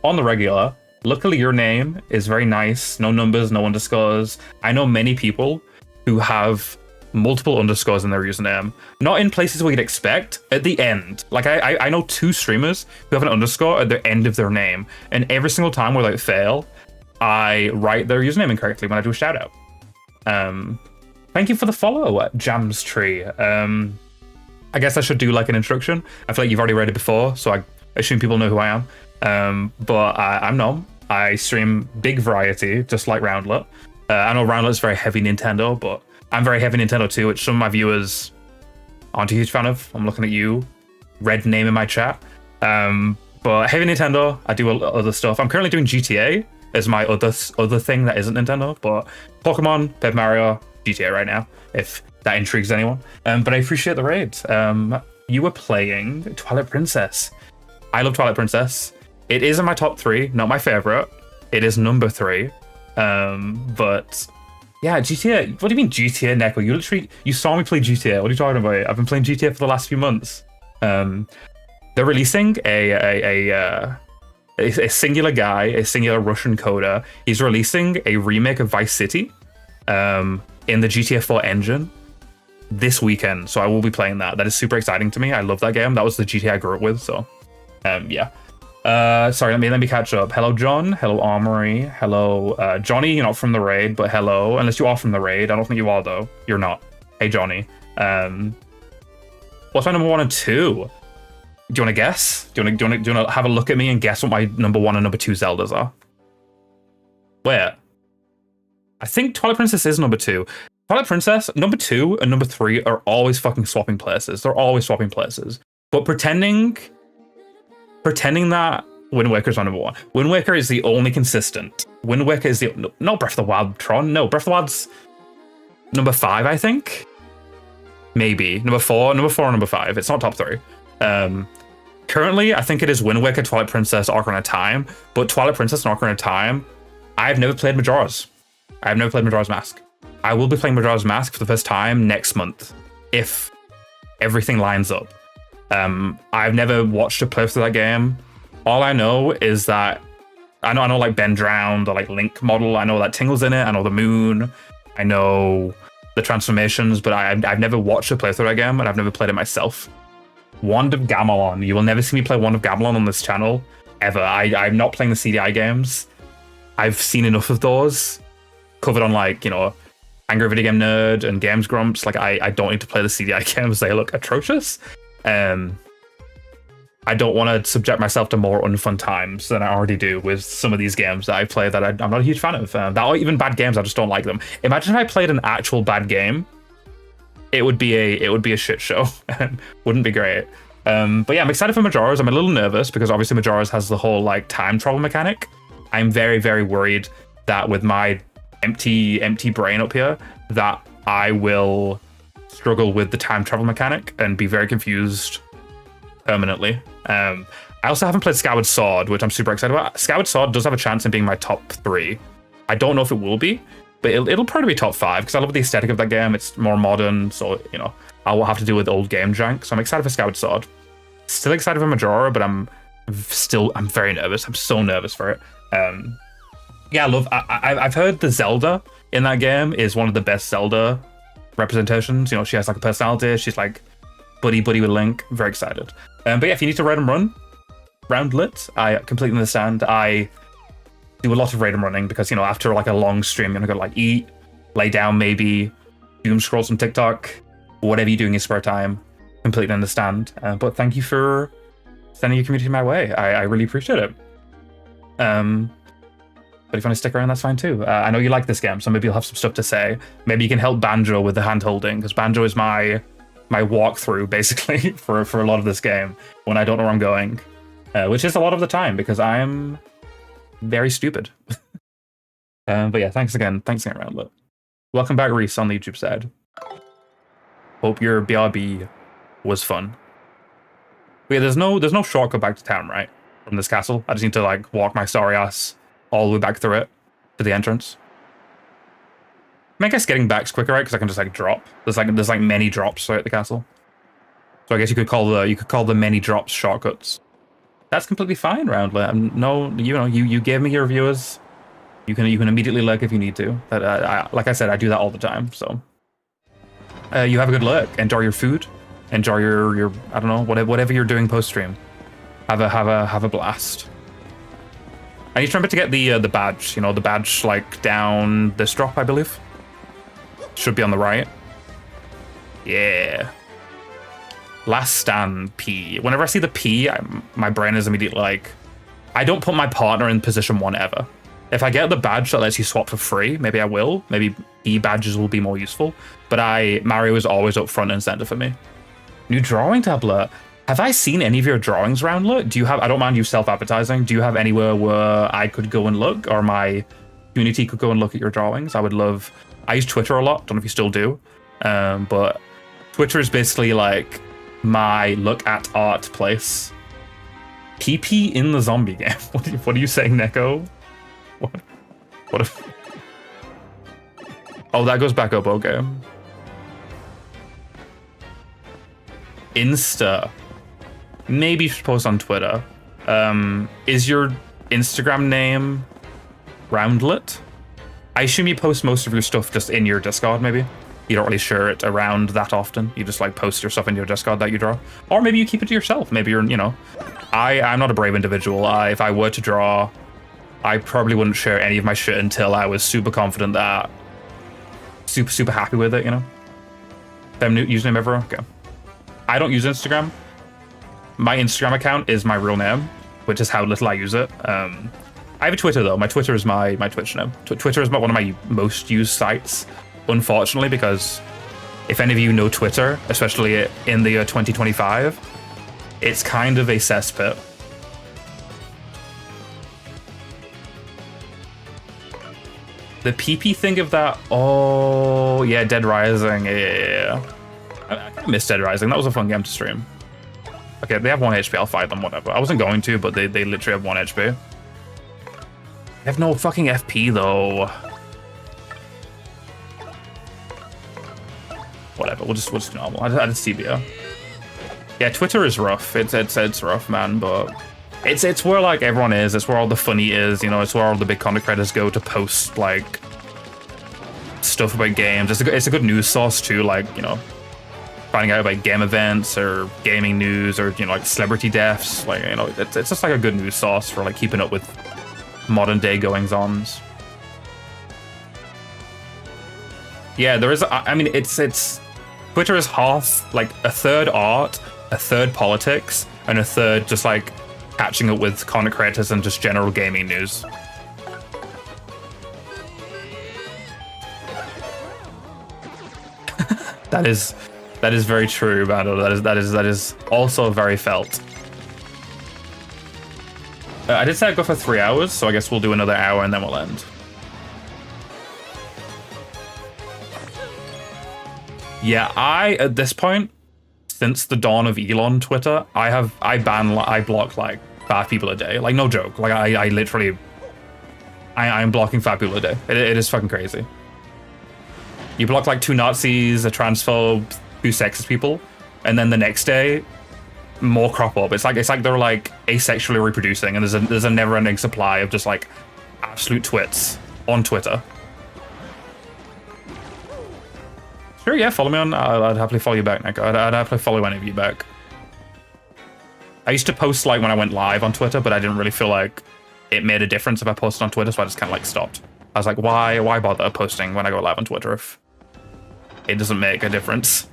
on the regular. Luckily, your name is very nice. No numbers, no underscores. I know many people who have multiple underscores in their username, not in places we would expect, at the end. Like I know 2 streamers who have an underscore at the end of their name, and every single time without fail, I write their username incorrectly when I do a shout out. Thank you for the follow, Jams Tree. I guess I should do like an introduction. I feel like you've already read it before, so I assume people know who I am. But I'm Nom. I stream big variety, just like Roundlet. I know Roundlet's very heavy Nintendo, but I'm very heavy Nintendo too, which some of my viewers aren't a huge fan of. I'm looking at you, red name in my chat. But heavy Nintendo, I do other stuff. I'm currently doing GTA as my other thing that isn't Nintendo, but Pokemon, Paper Mario, GTA right now, if that intrigues anyone. But I appreciate the raid. You were playing Twilight Princess. I love Twilight Princess. It is in my top 3, not my favorite. It is number 3. But yeah, GTA. What do you mean GTA, Neko? You saw me play GTA. What are you talking about? I've been playing GTA for the last few months. They're releasing a singular guy, a singular Russian coder. He's releasing a remake of Vice City in the GTA 4 engine this weekend. So I will be playing that. That is super exciting to me. I love that game. That was the GTA I grew up with. So yeah. Sorry, let me catch up. Hello, John. Hello, Armory. Hello, Johnny. You're not from the raid, but hello. Unless you are from the raid. I don't think you are, though. You're not. Hey, Johnny. What's my number 1 and 2? Do you want to guess? Do you want to have a look at me and guess what my number 1 and number 2 Zeldas are? Where? I think Twilight Princess is number 2. Twilight Princess, number 2 and number 3 are always fucking swapping places. They're always swapping places. But pretending that Wind Waker's my number 1. Wind Waker is the only consistent. Wind Waker is the... No, Breath of the Wild, Tron. No, Breath of the Wild's number 5, I think. Maybe. Number 4 or number 5. It's not top 3. Currently, I think it is Wind Waker, Twilight Princess, Ocarina of Time. But Twilight Princess and Ocarina of Time, I've never played Majora's. I've never played Majora's Mask. I will be playing Majora's Mask for the first time next month, if everything lines up. I've never watched a playthrough of that game. All I know is that I know like Ben drowned, or like Link model. I know that Tingle's in it. I know the moon. I know the transformations, but I've never watched a playthrough of that game, and I've never played it myself. Wand of Gamelon. You will never see me play Wand of Gamelon on this channel. ever. I'm not playing the CDI games. I've seen enough of those covered on like, you know, Angry Video Game Nerd and Games Grumps. Like I don't need to play the CDI games. They look atrocious. I don't want to subject myself to more unfun times than I already do with some of these games that I play that I'm not a huge fan of. That or even bad games, I just don't like them. Imagine if I played an actual bad game. It would be a shit show. Wouldn't be great. But yeah, I'm excited for Majora's. I'm a little nervous because obviously Majora's has the whole like time travel mechanic. I'm very, very worried that with my empty brain up here, that I will struggle with the time travel mechanic and be very confused permanently. I also haven't played Skyward Sword, which I'm super excited about. Skyward Sword does have a chance in being my top 3. I don't know if it will be, but it'll probably be top 5 because I love the aesthetic of that game. It's more modern, so you know I will have to deal with old game jank. So I'm excited for Skyward Sword. Still excited for Majora, but I'm very nervous. I'm so nervous for it. Yeah, I've heard the Zelda in that game is one of the best Zelda representations. You know, she has like a personality. She's like buddy with Link. I'm very excited. But yeah, if you need to raid and run, Roundlet, I completely understand. I do a lot of raid and running because, you know, after like a long stream, you're gonna go like eat, lay down, maybe doom scroll some TikTok, whatever you do in your spare time. Completely understand. But thank you for sending your community my way. I really appreciate it. But if you want to stick around, that's fine too. I know you like this game, so maybe you'll have some stuff to say. Maybe you can help Banjo with the hand holding, because Banjo is my walkthrough basically for a lot of this game when I don't know where I'm going, which is a lot of the time because I'm very stupid. But yeah, thanks again, Roundlet. Welcome back, Reese, on the YouTube side. Hope your BRB was fun. But yeah, there's no shortcut back to town, right? From this castle. I just need to like walk my sorry ass all the way back through it to the entrance. I guess getting back's quicker, right? Because I can just like drop. There's like many drops throughout the castle. So I guess you could call the many drops shortcuts. That's completely fine, Roundlet. No, you gave me your viewers. You can immediately lurk if you need to. Like I said, I do that all the time. So you have a good lurk. Enjoy your food. Enjoy your I don't know, whatever you're doing post stream. Have a blast. I need to remember to get the badge. You know, the badge like down this drop, I believe. Should be on the right. Yeah. Last stand P. Whenever I see the P, my brain is immediately like, I don't put my partner in position 1 ever. If I get the badge that lets you swap for free, maybe I will. Maybe E badges will be more useful. But Mario is always up front and center for me. New drawing tablet. Have I seen any of your drawings, Roundlet? Do you have? I don't mind you self-advertising. Do you have anywhere where I could go and look, or my community could go and look at your drawings? I would love. I use Twitter a lot. Don't know if you still do, but Twitter is basically like my look at art place. PP in the zombie game. What are you saying, Neko? What if? Oh, that goes back up. Okay. Insta. Maybe you should post on Twitter. Is your Instagram name Roundlet? I assume you post most of your stuff just in your Discord, maybe? You don't really share it around that often. You just like post your stuff in your Discord that you draw. Or maybe you keep it to yourself. Maybe you're, you know... I'm not a brave individual. If I were to draw, I probably wouldn't share any of my shit until I was super confident that... Super happy with it, you know? Them new username ever? Okay. I don't use Instagram. My Instagram account is my real name, which is how little I use it. I have a Twitter though. My Twitter is my Twitch name. Twitter is one of my most used sites, unfortunately, because if any of you know Twitter, especially in the year 2025, it's kind of a cesspit. The PP thing of that, oh yeah, Dead Rising, yeah. I miss Dead Rising, that was a fun game to stream. Okay, they have 1 HP, I'll fight them, whatever. I wasn't going to, but they literally have 1 HP. They have no fucking FP, though. Whatever, we'll just do normal. I just CBR. Yeah, Twitter is rough. It's rough, man, but... It's where, like, everyone is. It's where all the funny is, you know? It's where all the big content creators go to post, like... stuff about games. It's a good news source, too, like, you know... finding out about game events or gaming news or, you know, like celebrity deaths. Like, you know, it's just like a good news source for like keeping up with modern day goings-ons. Yeah, there is. I mean, it's Twitter is half like a third art, a third politics, and a third just like catching up with content creators and just general gaming news. That is very true, Bando. That is also very felt. I did say I'd go for 3 hours, so I guess we'll do another hour and then we'll end. Yeah, at this point, since the dawn of Elon Twitter, I block like 5 people a day. Like, no joke. Like, I literally, I'm blocking 5 people a day. It is fucking crazy. You block like 2 Nazis, a transphobe, 2 sexist people, and then the next day, more crop up. It's like they're like asexually reproducing, and there's a never-ending supply of just like absolute twits on Twitter. Sure, yeah, follow me on. I'd happily follow you back, Neko. I'd happily follow any of you back. I used to post like when I went live on Twitter, but I didn't really feel like it made a difference if I posted on Twitter, so I just kind of like stopped. I was like, why bother posting when I go live on Twitter if it doesn't make a difference?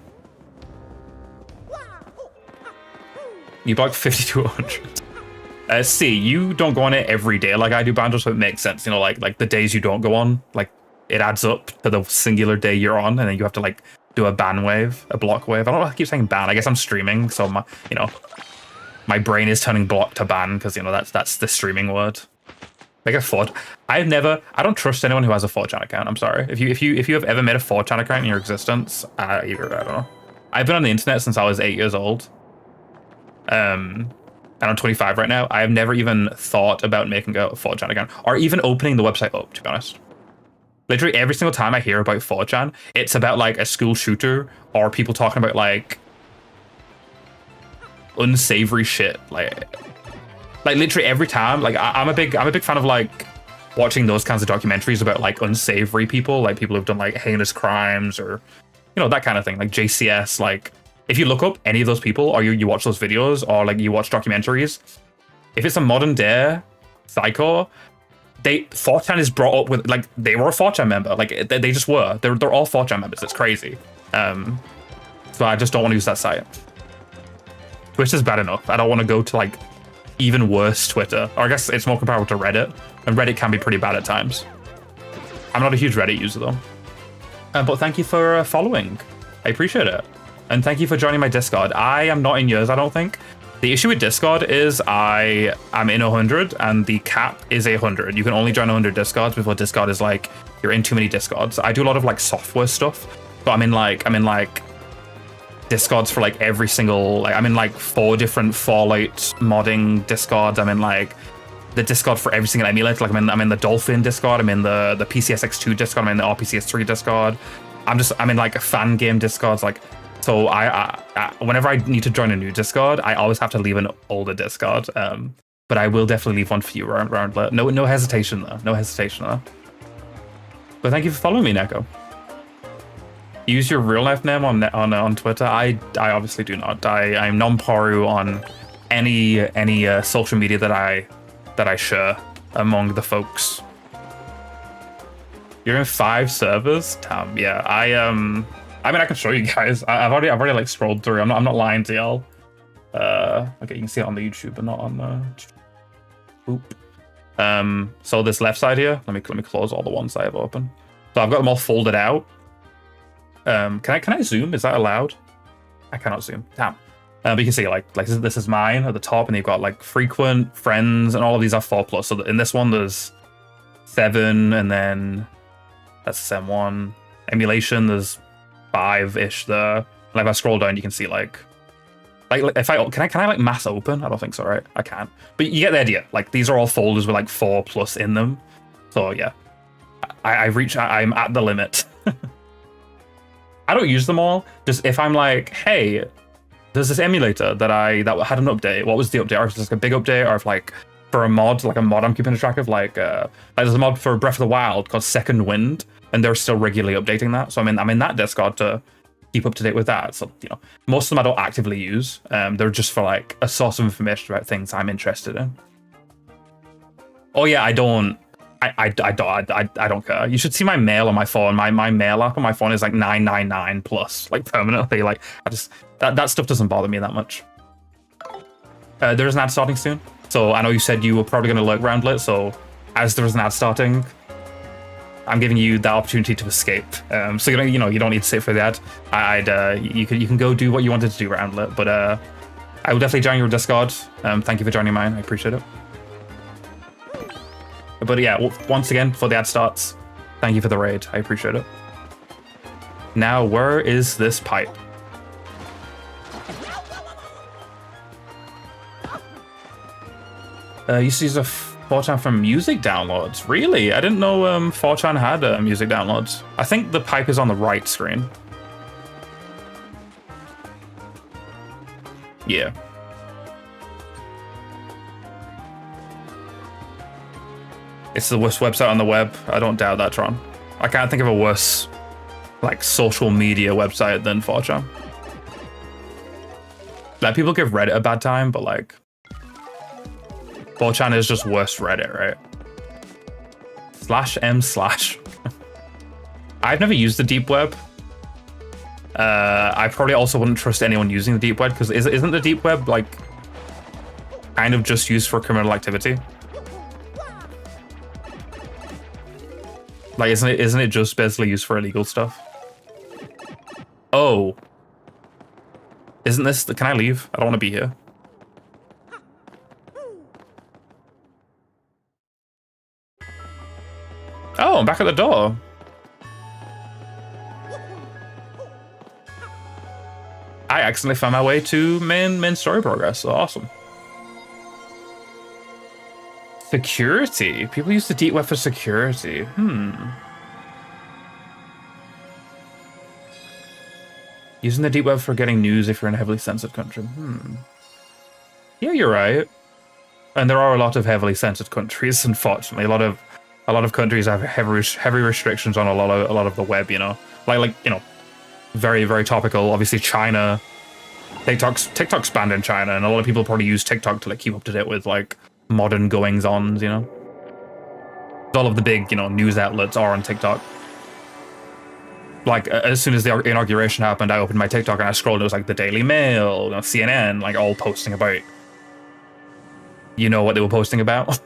You blocked 50 to 100. See, you don't go on it every day like I do, Bando, so it makes sense. You know, like the days you don't go on, like it adds up to the singular day you're on, and then you have to like do a ban wave, a block wave. I don't know. I keep saying ban. I guess I'm streaming, so my brain is turning block to ban because, you know, that's the streaming word. Like a 4. I don't trust anyone who has a 4chan account. I'm sorry. If you have ever made a 4chan account in your existence, I don't know. I've been on the internet since I was 8 years old. And I'm 25 right now. I have never even thought about making a 4chan account or even opening the website up, to be honest. Literally every single time I hear about 4chan, it's about like a school shooter or people talking about like unsavory shit. Like literally every time, like I'm a big fan of like watching those kinds of documentaries about like unsavory people, like people who've done like heinous crimes or, you know, that kind of thing, like JCS. Like if you look up any of those people or you watch those videos or like you watch documentaries, if it's a modern day psycho, 4chan is brought up with, like, they were a 4chan member. Like they just were. They're all 4chan members. It's crazy. So I just don't want to use that site. Twitter's bad enough. I don't want to go to like even worse Twitter. Or I guess it's more comparable to Reddit, and Reddit can be pretty bad at times. I'm not a huge Reddit user though. But thank you for following. I appreciate it. And thank you for joining my Discord. I am not in yours, I don't think. The issue with Discord is I am in 100 and the cap is 100. You can only join 100 Discords before Discord is like, you're in too many Discords. I do a lot of like software stuff, but I'm in like Discords for like every single, like I'm in like 4 different Fallout modding Discords. I'm in like the Discord for every single emulator. Like I'm in the Dolphin Discord. I'm in the PCSX2 Discord. I'm in the RPCS3 Discord. I'm in like a fan game Discords. Like, so I whenever I need to join a new Discord, I always have to leave an older Discord. But I will definitely leave one for you around. No hesitation though. No hesitation though. But thank you for following me, Neko. Use your real life name on Twitter. I obviously do not. I'm non-paru on any social media that I share among the folks. You're in 5 servers, Tam. Yeah, I mean, I can show you guys. I've already like scrolled through. I'm not lying to y'all. Okay, you can see it on the YouTube, but not on the. Oop. So this left side here. Let me close all the ones I have open. So I've got them all folded out. Can I zoom? Is that allowed? I cannot zoom. Damn. But you can see like this is mine at the top, and you've got like frequent, friends, and all of these are 4+. So in this one there's 7, and then that's SEM1. Emulation there's 5-ish there. And if I scroll down, you can see like if I can I like mass open? I don't think so, right? I can't. But you get the idea. Like these are all folders with like 4+ in them. So yeah, I'm at the limit. I don't use them all. Just if I'm like, hey, there's this emulator that had an update. What was the update? Or if it's like a big update, or if like for a mod, I'm keeping track of, like there's a mod for Breath of the Wild called Second Wind, and they're still regularly updating that. So I'm in that Discord to keep up to date with that. So, you know, most of them I don't actively use. They're just for like a source of information about things I'm interested in. Oh yeah, I don't care. You should see my mail on my phone. My mail app on my phone is like 999 plus, like permanently. Like I just that stuff doesn't bother me that much. There's an ad starting soon, so I know you said you were probably going to lurk Roundlet. So as there's an ad starting, I'm giving you the opportunity to escape. So you don't need to sit for the ad. You can go do what you wanted to do, Roundlet. But I will definitely join your Discord. Thank you for joining mine. I appreciate it. But yeah, once again, before the ad starts, thank you for the raid. I appreciate it. Now, where is this pipe? Used to use a 4chan for music downloads. Really? I didn't know 4chan had music downloads. I think the pipe is on the right screen. Yeah. It's the worst website on the web. I don't doubt that, Tron. I can't think of a worse, like, social media website than 4chan. Like, people give Reddit a bad time, but, like, 4chan is just worse Reddit, right? /m/. I've never used the deep web. I probably also wouldn't trust anyone using the deep web, because isn't the deep web, like, kind of just used for criminal activity? Like, isn't it just basically used for illegal stuff? Oh. Isn't this... Can I leave? I don't want to be here. Oh, I'm back at the door. I accidentally found my way to main story progress. So awesome. Security. People use the deep web for security. Using the deep web for getting news if you're in a heavily censored country. Yeah, you're right. And there are a lot of heavily censored countries, unfortunately. A lot of countries have heavy restrictions on a lot of the web, you know. Like you know, very, very topical. Obviously China. TikTok's banned in China, and a lot of people probably use TikTok to like keep up to date with like modern goings-ons, you know. All of the big, you know, news outlets are on TikTok. Like, as soon as the inauguration happened, I opened my TikTok and I scrolled, it was like the Daily Mail, you know, CNN, like all posting about, you know what they were posting about?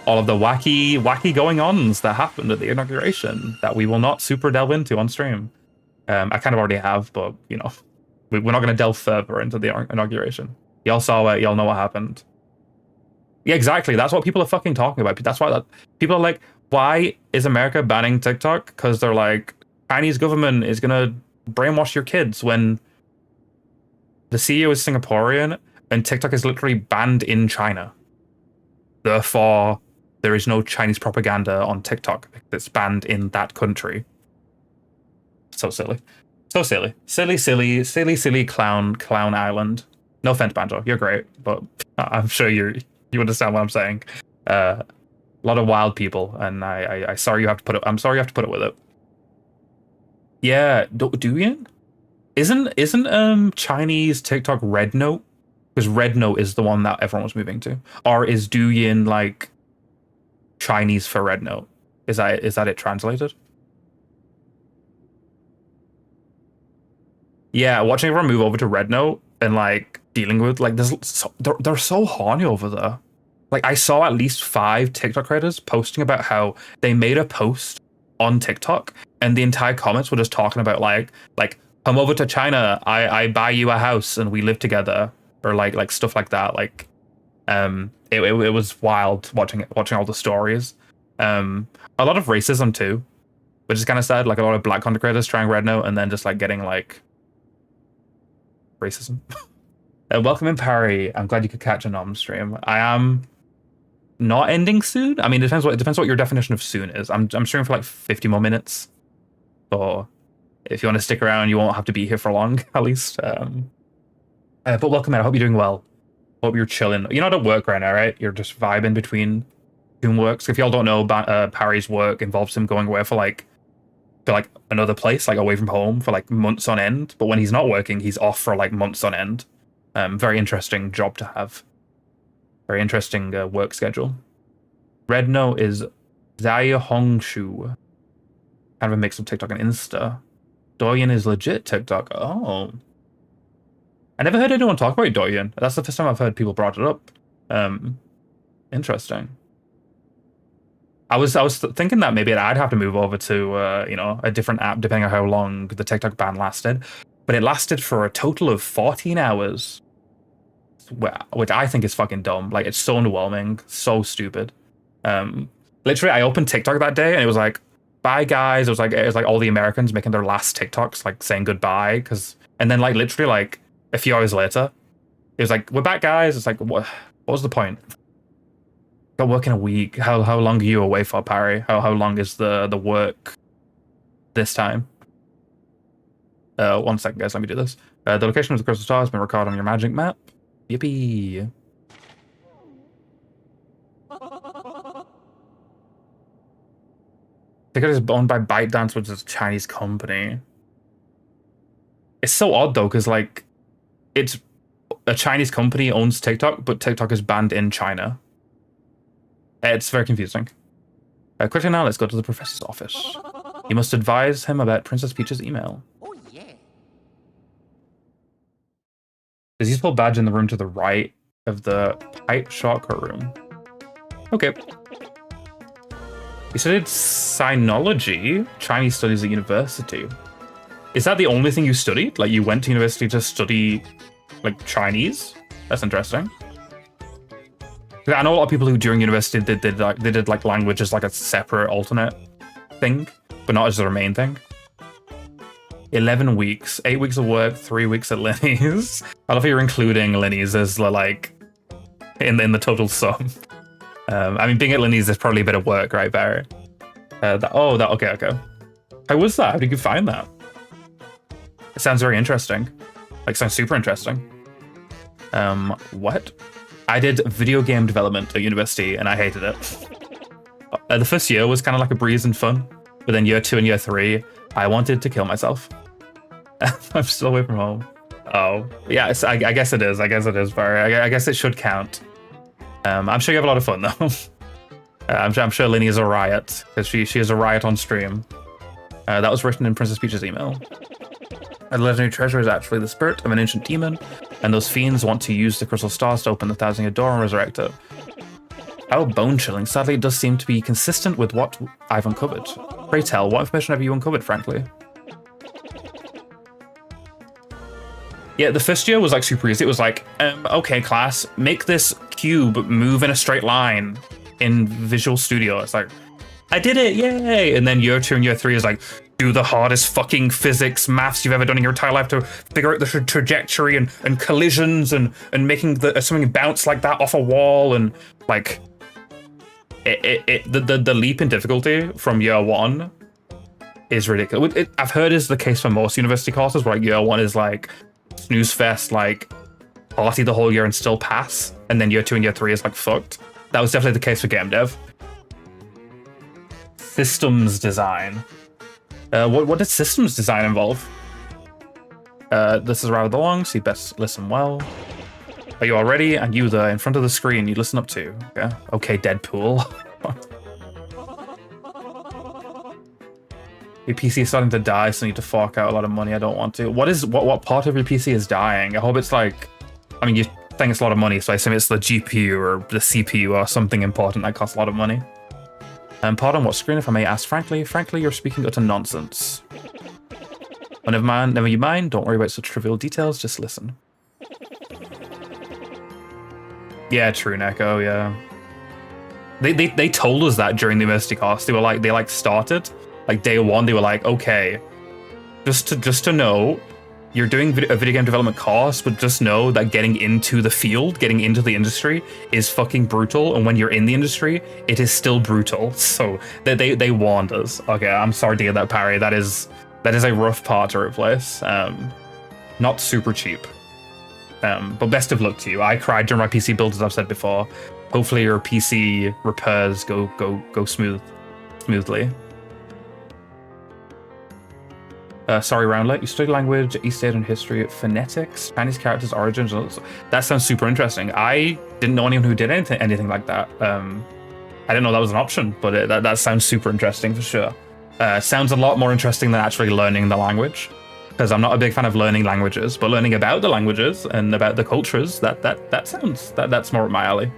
All of the wacky going-ons that happened at the inauguration that we will not super delve into on stream. I kind of already have, but, you know, we're not going to delve further into the inauguration. Y'all saw it, y'all know what happened. Yeah, exactly. That's what people are fucking talking about. That's why people are like, why is America banning TikTok? Because they're like, Chinese government is gonna brainwash your kids when the CEO is Singaporean and TikTok is literally banned in China. Therefore, there is no Chinese propaganda on TikTok that's banned in that country. So silly. So silly. Silly clown island. No offense, Banjo. You're great, but I'm sure you understand what I'm saying. A lot of wild people, and I'm sorry you have to put it with it. Yeah, Douyin? Isn't Chinese TikTok Red Note? Because Red Note is the one that everyone was moving to. Or is Douyin like Chinese for Red Note? Is that it translated? Yeah, watching everyone move over to Red Note and like dealing with like they're so horny over there. Like, I saw at least 5 TikTok creators posting about how they made a post on TikTok and the entire comments were just talking about like come over to China, I buy you a house and we live together, or like stuff like that. Like it was wild watching all the stories. A lot of racism too, which is kind of sad. Like, a lot of black content creators trying Red Note and then just like getting like racism. Welcome in, Parry. I'm glad you could catch a nom stream. I am not ending soon. I mean, it depends what your definition of soon is. I'm streaming for like 50 more minutes. So if you want to stick around, you won't have to be here for long, at least. But welcome in. I hope you're doing well. Hope you're chilling. You're not at work right now, right? You're just vibing between Doom works. If y'all don't know, Parry's work involves him going away for like to like another place, like away from home for like months on end. But when he's not working, he's off for like months on end. Very interesting job to have. Very interesting work schedule. Redno is Zaya Hongshu. Kind of a mix of TikTok and Insta. Douyin is legit TikTok. Oh. I never heard anyone talk about Douyin. That's the first time I've heard people brought it up. Interesting. I was thinking that maybe I'd have to move over to you know, a different app depending on how long the TikTok ban lasted, but it lasted for a total of 14 hours, which I think is fucking dumb. Like, it's so underwhelming, so stupid. Literally, I opened TikTok that day and it was like, "Bye guys." It was like all the Americans making their last TikToks, like saying goodbye, and then like literally like a few hours later, it was like, "We're back, guys." It's like, what was the point? Got work in a week. How long are you away for, Parry? How long is the work this time? 1 second, guys. Let me do this. The location of the crystal star has been recorded on your magic map. Yippee! TikTok is owned by ByteDance, which is a Chinese company. It's so odd though, because like, it's a Chinese company owns TikTok, but TikTok is banned in China. It's very confusing. Quickly now, let's go to the professor's office. You must advise him about Princess Peach's email. Oh, yeah. There's a useful badge in the room to the right of the pipe shortcut room. Okay. You studied Sinology, Chinese studies at university. Is that the only thing you studied? Like, you went to university to study, like, Chinese? That's interesting. I know a lot of people who during university they did like language as like a separate alternate thing, but not as their main thing. 11 weeks, 8 weeks of work, 3 weeks at Linny's. I love how you're including Linny's as like in the total sum. I mean, being at Linny's is probably a bit of work, right, Barry? Okay. How was that? How did you find that? It sounds very interesting. Like, sounds super interesting. What? I did video game development at university and I hated it. The first year was kind of like a breeze and fun, but then year 2 and year 3, I wanted to kill myself. I'm still away from home. Oh, yeah, I guess it is. I guess it is, Barry. I guess it should count. I'm sure you have a lot of fun though. I'm sure Linny is a riot, because she is a riot on stream. That was written in Princess Peach's email. A legendary treasure is actually the spirit of an ancient demon, and those fiends want to use the crystal stars to open the Thousand-Year Door and resurrect it. How bone-chilling. Sadly, it does seem to be consistent with what I've uncovered. Pray tell, what information have you uncovered, frankly? Yeah, the first year was like super easy. It was like, okay, class, make this cube move in a straight line in Visual Studio. It's like, I did it, yay! And then year 2 and year 3 is like, do the hardest fucking physics, maths you've ever done in your entire life to figure out the trajectory and collisions and making something bounce like that off a wall, and like the leap in difficulty from year 1 is ridiculous. I've heard is the case for most university courses, where like year 1 is like snooze fest, like party the whole year and still pass, and then year 2 and year 3 is like fucked. That was definitely the case for game dev. Systems design. What did systems design involve? This is rather long, so you best listen well. Are you all ready? And you in front of the screen you listen up to. Yeah. Okay, Deadpool. Your PC is starting to die, so you need to fork out a lot of money. I don't want to. What part of your PC is dying? I hope it's like, I mean, you think it's a lot of money, so I assume it's the GPU or the CPU or something important that costs a lot of money. Pardon, what screen, if I may ask frankly? Frankly, you're speaking utter nonsense. Oh, never you mind. Don't worry about such trivial details. Just listen. Yeah, true, Neko. Yeah. They told us that during the university course. They were like, they started like day 1. They were like, okay, just to know, you're doing a video game development course, but just know that getting into the field, getting into the industry is fucking brutal. And when you're in the industry, it is still brutal. So they warned us. Okay, I'm sorry to get that, Parry. That is a rough part to replace. Not super cheap. But best of luck to you. I cried during my PC build, as I've said before. Hopefully your PC repairs go smoothly. Sorry, Roundlet. You study language, East Asian history, phonetics, Chinese characters, origins. That sounds super interesting. I didn't know anyone who did anything like that. I didn't know that was an option, but that sounds super interesting for sure. Sounds a lot more interesting than actually learning the language, because I'm not a big fan of learning languages, but learning about the languages and about the cultures, that's more up my alley.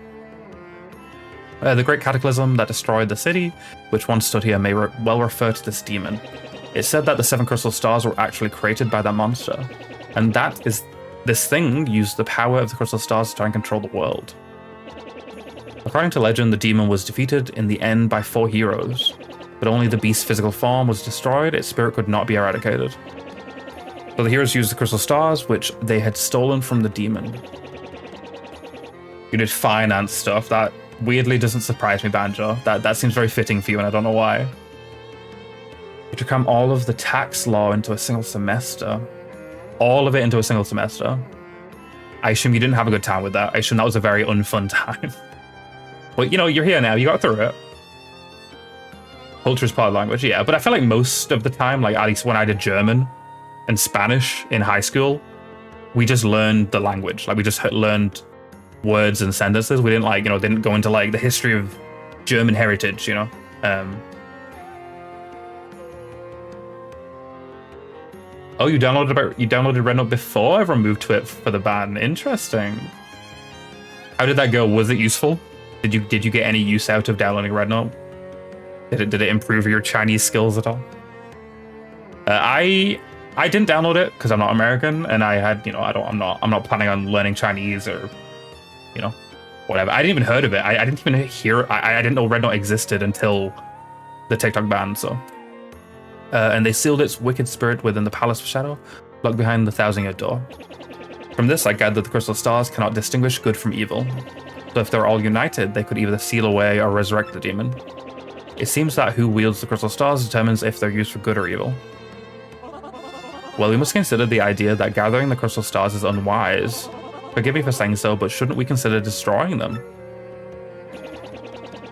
The Great Cataclysm that destroyed the city, which once stood here, may well refer to this demon. It's said that the 7 crystal stars were actually created by that monster, and this thing used the power of the crystal stars to try and control the world. According to legend, the demon was defeated in the end by 4 heroes, but only the beast's physical form was destroyed. Its spirit could not be eradicated. So the heroes used the crystal stars, which they had stolen from the demon. You did finance stuff. That weirdly doesn't surprise me, Banjo. That seems very fitting for you, and I don't know why. You to cram all of the tax law into a single semester. All of it into a single semester. I assume you didn't have a good time with that. I assume that was a very unfun time. But, you know, you're here now. You got through it. Culture is part of language, yeah. But I feel like most of the time, like at least when I did German and Spanish in high school, we just learned the language. Like we just learned words and sentences. We didn't like, you know, didn't go into like the history of German heritage, you know. Oh, you downloaded Red Note before everyone moved to it for the ban. Interesting. How did that go? Was it useful? Did you get any use out of downloading Red Note? Did it improve your Chinese skills at all? I didn't download it because I'm not American, and I had, you know, I'm not planning on learning Chinese or, you know, whatever. I didn't even heard of it. I didn't even hear. I didn't know Red Note existed until the TikTok ban. So, and they sealed its wicked spirit within the Palace of Shadow, locked behind the 1,000-year door. From this, I gathered the crystal stars cannot distinguish good from evil. So if they're all united, they could either seal away or resurrect the demon. It seems that who wields the crystal stars determines if they're used for good or evil. Well, we must consider the idea that gathering the crystal stars is unwise. Forgive me for saying so, but shouldn't we consider destroying them?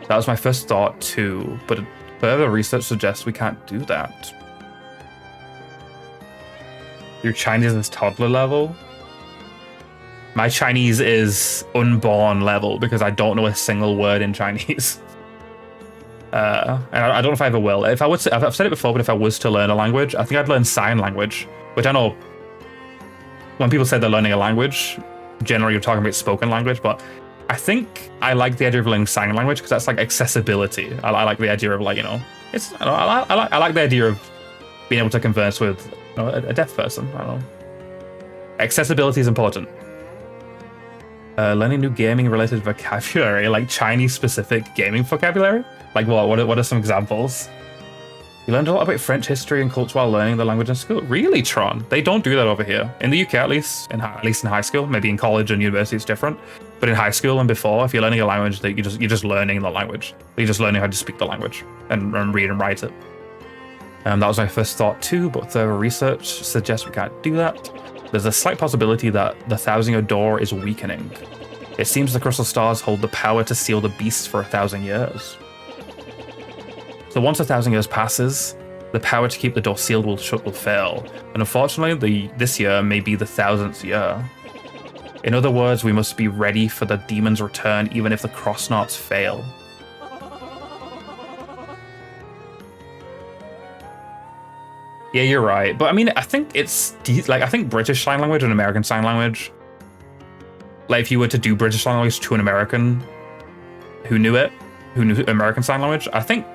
That was my first thought too, but further research suggests we can't do that. Your Chinese is toddler level? My Chinese is unborn level because I don't know a single word in Chinese. And I don't know if I ever will. If I would, I've said it before, but if I was to learn a language, I think I'd learn sign language, which I know when people say they're learning a language, generally you're talking about spoken language, but I think I like the idea of learning sign language because that's like accessibility. I like the idea of like, you know, it's, I like the idea of being able to converse with, you know, a deaf person. I don't know. Accessibility is important. Learning new gaming-related vocabulary, like Chinese-specific gaming vocabulary? Like what? What are some examples? You learned a lot about French history and culture while learning the language in school. Really, Tron? They don't do that over here. In the UK, at least in high school. Maybe in college and university it's different. But in high school and before, if you're learning a language, that you're just learning the language. You're just learning how to speak the language and read and write it. That was my first thought too, but further research suggests we can't do that. There's a slight possibility that the 1,000-year door is weakening. It seems the crystal stars hold the power to seal the beast for 1,000 years. So once 1,000 years passes, the power to keep the door sealed will fail. And unfortunately, this year may be the 1,000th year. In other words, we must be ready for the demon's return even if the cross-knots fail. Yeah, you're right. But I mean, I think it's like, I think British Sign Language and American Sign Language, like if you were to do British Sign Language to an American who knew American Sign Language, I think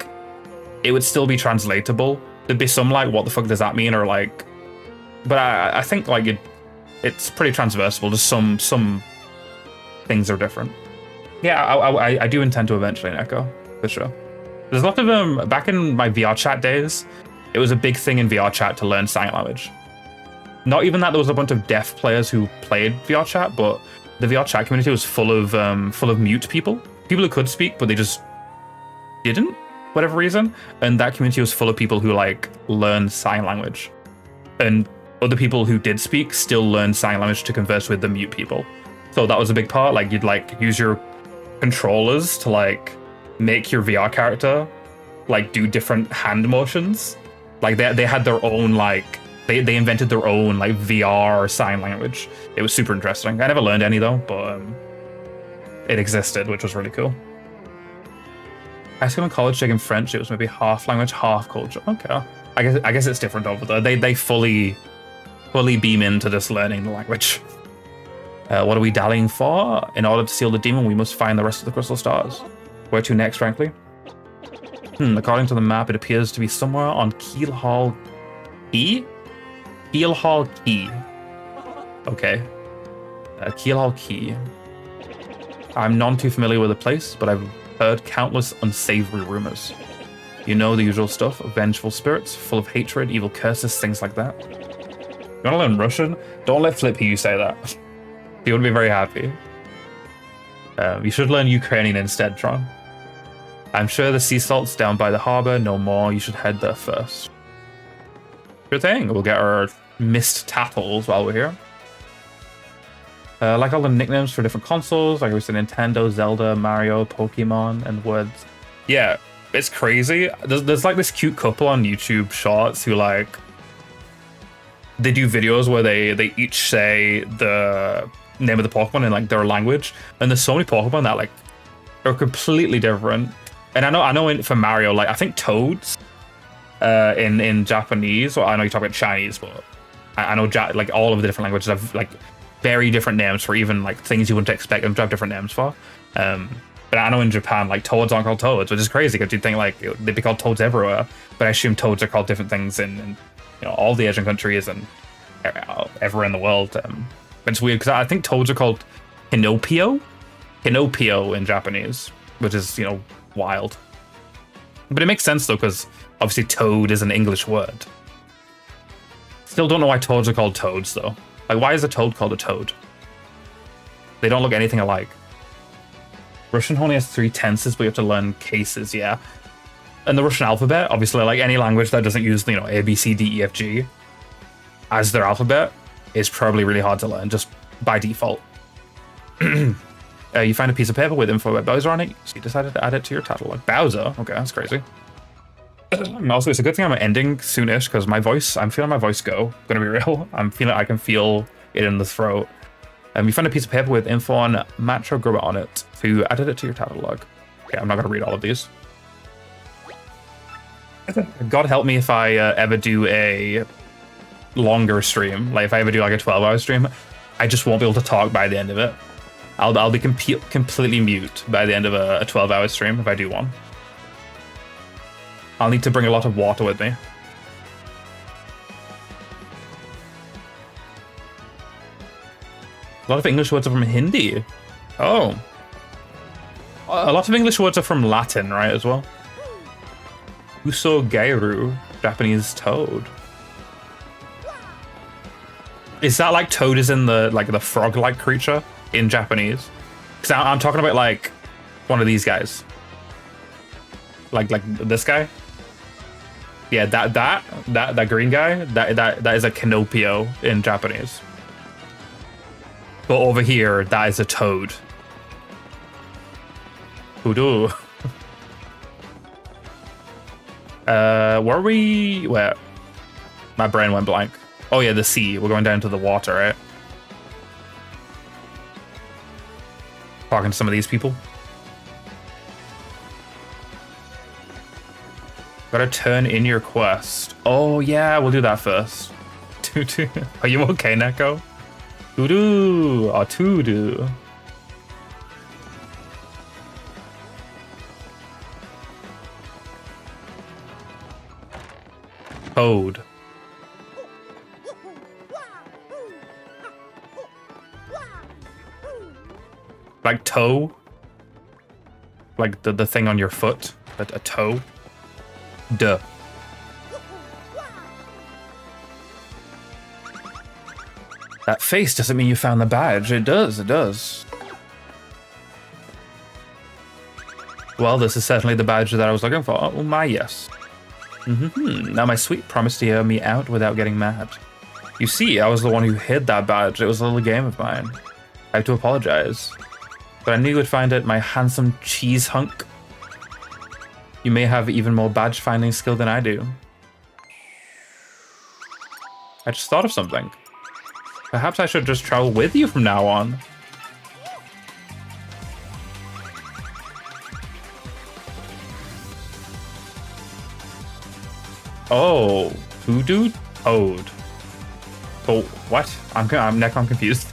it would still be translatable. There'd be some like, what the fuck does that mean? Or like, but I think like it's pretty transversable. Just some things are different. Yeah, I do intend to eventually in Echo, for sure. There's a lot of them, back in my VR chat days, it was a big thing in VR chat to learn sign language. Not even that there was a bunch of deaf players who played VR chat, but the VR chat community was full of mute people. People who could speak, but they just didn't, whatever reason. And that community was full of people who like learned sign language. And other people who did speak still learned sign language to converse with the mute people. So that was a big part. Like you'd like use your controllers to like make your VR character like do different hand motions. Like they had their own like They invented their own like VR sign language. It was super interesting. I never learned any though, but it existed, which was really cool. High school and college taking French, it was maybe half language, half culture. Okay, I guess it's different over there. They fully beam into just learning the language. What are we dallying for? In order to seal the demon, we must find the rest of the crystal stars. Where to next, frankly? According to the map, it appears to be somewhere on Keelhaul Key? Keelhaul Key. Okay. Keelhaul Key. I'm none too familiar with the place, but I've heard countless unsavory rumors. You know the usual stuff, vengeful spirits, full of hatred, evil curses, things like that. You wanna learn Russian? Don't let Flip hear you say that. He would be very happy. You should learn Ukrainian instead, Tron. I'm sure the sea salt's down by the harbor, no more, you should head there first. Good thing, we'll get our missed tattles while we're here. Like all the nicknames for different consoles, like we said Nintendo, Zelda, Mario, Pokemon, and words. Yeah, it's crazy. There's like this cute couple on YouTube Shorts who like, they do videos where they each say the name of the Pokemon in like their language, and there's so many Pokemon that like are completely different. And I know for Mario, like I think Toads in Japanese, or I know you're talking about Chinese, but I know like all of the different languages have like very different names for even like things you wouldn't expect them to have different names for. But I know in Japan, like Toads aren't called Toads, which is crazy because you'd think like they'd be called Toads everywhere. But I assume Toads are called different things in all the Asian countries and everywhere in the world. But it's weird because I think Toads are called Kinopio in Japanese, which is wild. But it makes sense though because obviously Toad is an English word. Still don't know why Toads are called Toads though. Like, why is a toad called a toad? They don't look anything alike. Russian only has 3 tenses, but you have to learn cases, yeah. And the Russian alphabet, obviously, like any language that doesn't use, A, B, C, D, E, F, G as their alphabet is probably really hard to learn, just by default. You find a piece of paper with info about Bowser on it, so you decided to add it to your catalog. Bowser? Okay, that's crazy. Also, it's a good thing I'm ending soonish because I'm feeling my voice go. Gonna be real. I can feel it in the throat. You find a piece of paper with info on Macho Grubber on it, so you added it to your catalog. Okay, I'm not gonna read all of these. God help me if I ever do a longer stream. Like if I ever do like a 12-hour stream, I just won't be able to talk by the end of it. I'll be completely mute by the end of a 12-hour stream if I do one. I'll need to bring a lot of water with me. A lot of English words are from Hindi. Oh. A lot of English words are from Latin, right, as well? Usogeiru, Japanese toad. Is that like toad is in the frog-like creature in Japanese? Because I'm talking about like one of these guys. Like this guy? Yeah, that green guy, that is a Kinopio in Japanese. But over here, that is a toad. Hoodoo. Were we? Where? My brain went blank. Oh yeah, the sea. We're going down to the water, right? Talking to some of these people. Gotta turn in your quest. Oh yeah, we'll do that first. Are you okay, Neko? Tudu or Tudu. Toad. Like toe? Like the thing on your foot? A toe? Duh. That face doesn't mean you found the badge. It does, it does. Well, this is certainly the badge that I was looking for. Oh my, yes. Now my sweet promised to hear me out without getting mad. You see, I was the one who hid that badge. It was a little game of mine. I have to apologize. But I knew you would find it, my handsome cheese hunk. You may have even more badge finding skill than I do. I just thought of something. Perhaps I should just travel with you from now on. Oh, Hoodoo Toad. Oh, what? I'm confused.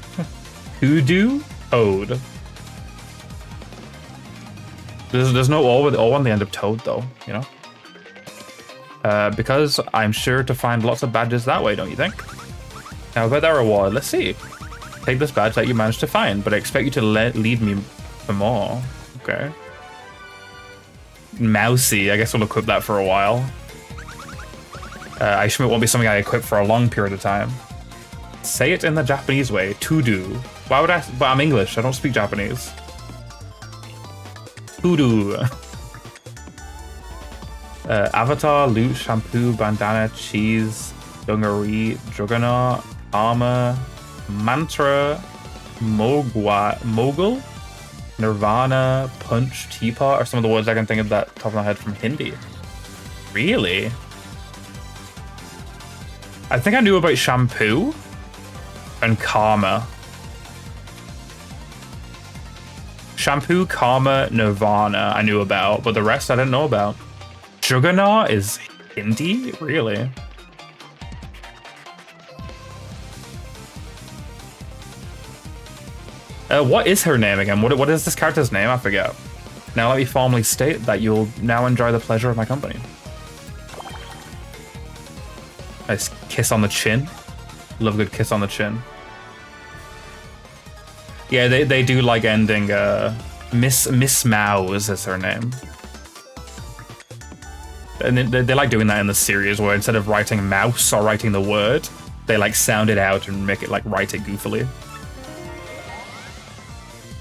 Hoodoo Toad. There's no O on the end of Toad though, you know? Because I'm sure to find lots of badges that way, don't you think? Now about that reward, let's see. Take this badge that you managed to find, but I expect you to lead me for more. Okay. Mousy, I guess we'll equip that for a while. I assume it won't be something I equip for a long period of time. Say it in the Japanese way, to do. Why would I? But I'm English, I don't speak Japanese. To do. Avatar, loot, shampoo, bandana, cheese, dungaree, juggernaut, armor, mantra, mogul, nirvana, punch, teapot are some of the words I can think of that top of my head from Hindi. Really? I think I knew about shampoo and karma. Shampoo, karma, nirvana I knew about, but the rest I didn't know about. Juggernaut is Hindi? Really? What is her name again? What is this character's name? I forget. Now let me formally state that you'll now enjoy the pleasure of my company. Nice kiss on the chin. Love a good kiss on the chin. Yeah, they do like ending. Miss Mouse is her name. And they like doing that in the series where instead of writing mouse or writing the word, they like sound it out and make it like write it goofily.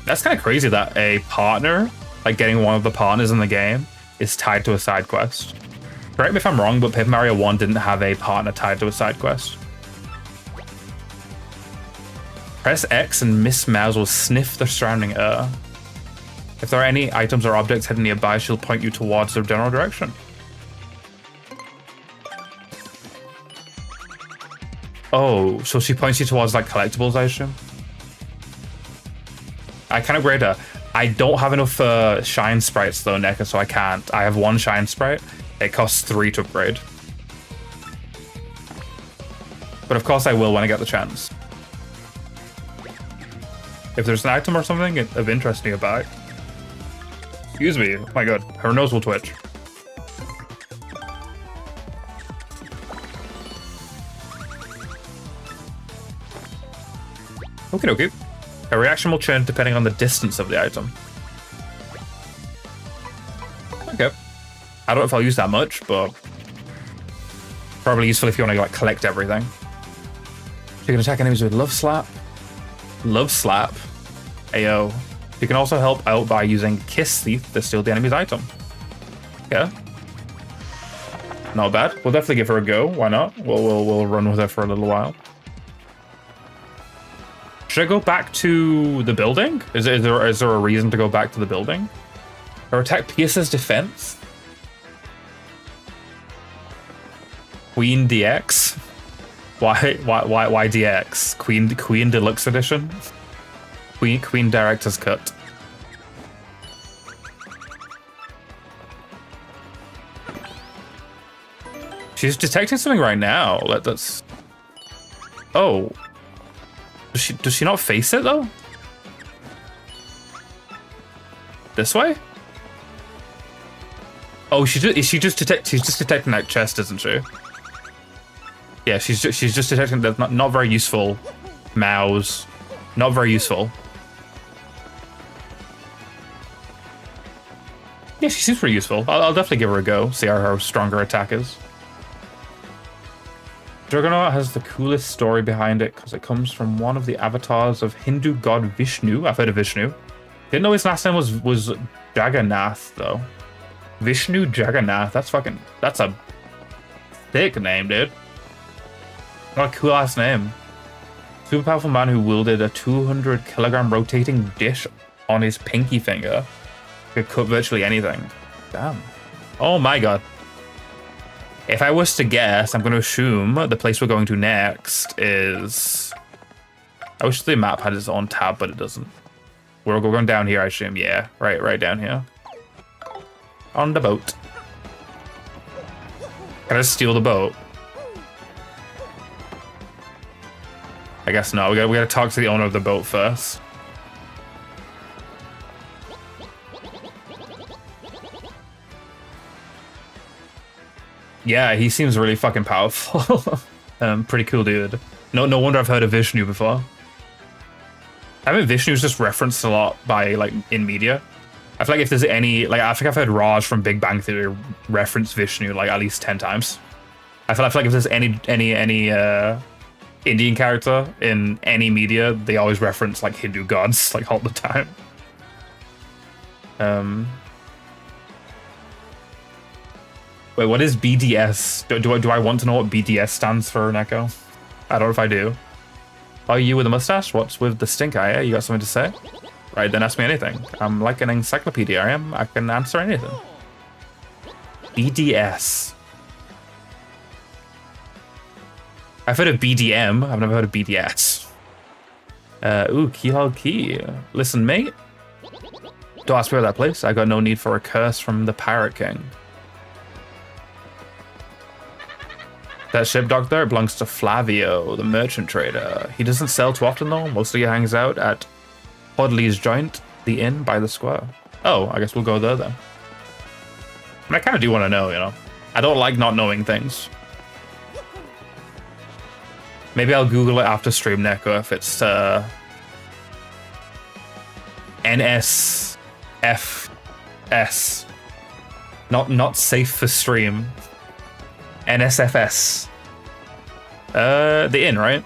That's kind of crazy that a partner, like getting one of the partners in the game, is tied to a side quest. Correct me if I'm wrong, but Paper Mario 1 didn't have a partner tied to a side quest. Press X and Miss Mouse will sniff the surrounding air. If there are any items or objects hidden nearby, she'll point you towards the general direction. Oh, so she points you towards like collectibles, I assume? I can upgrade her. I don't have enough shine sprites though, NECA, so I can't. I have one shine sprite. It costs 3 to upgrade. But of course I will when I get the chance. If there's an item or something of interest nearby. Excuse me. Oh my god, her nose will twitch. Okie dokie. A reaction will change depending on the distance of the item. Okay. I don't know if I'll use that much, but probably useful if you want to like collect everything. You can attack enemies with Love Slap. Love Slap. Ayo. You can also help out by using Kiss Thief to steal the enemy's item. Yeah. Not bad. We'll definitely give her a go. Why not? We'll run with her for a little while. Should I go back to the building? Is there a reason to go back to the building? Her attack pierces defense. Queen DX. Why DX? Queen Deluxe Edition. Queen Director's Cut. She's detecting something right now. Let's. Oh. Does she not face it though? This way? Oh, she's just detecting that chest, isn't she? Yeah, she's just detecting that not very useful. Mouse, not very useful. Yeah, she seems pretty useful. I'll definitely give her a go. See how strong her attack is. Juggernaut has the coolest story behind it because it comes from one of the avatars of Hindu god Vishnu. I've heard of Vishnu. Didn't know his last name was Jagannath though. Vishnu Jagannath. That's a thick name, dude. What a cool ass name. Super powerful man who wielded a 200-kilogram rotating dish on his pinky finger. Could cut virtually anything. Damn. Oh my god. If I was to guess, I'm going to assume the place we're going to next is... I wish the map had its own tab, but it doesn't. We're going down here, I assume. Yeah, right down here. On the boat. Can I steal the boat? I guess not. We gotta talk to the owner of the boat first. Yeah, he seems really fucking powerful. Pretty cool dude. No wonder I've heard of Vishnu before. I mean, Vishnu's just referenced a lot by, like, in media. I feel like if there's any, like, I think I've heard Raj from Big Bang Theory reference Vishnu, like, at least 10 times. I feel like if there's any Indian character in any media, they always reference, like, Hindu gods, like, all the time. Wait, what is BDS? Do I want to know what BDS stands for, Neko? I don't know if I do. Oh, you with a mustache? What's with the stink eye? You got something to say? Right, then ask me anything. I'm like an encyclopedia, I can answer anything. BDS. I've heard of BDM, I've never heard of BDS. Ooh, Keyhole Key. Listen, mate. Don't ask me about that place. I got no need for a curse from the Pirate King. That ship dock there belongs to Flavio, the merchant trader. He doesn't sell too often though. Mostly he hangs out at Podley's Joint, the inn by the square. Oh, I guess we'll go there then. I kind of do want to know, you know. I don't like not knowing things. Maybe I'll Google it after stream, Neko, if it's NSFS. Not safe for stream. NSFS. The inn, right?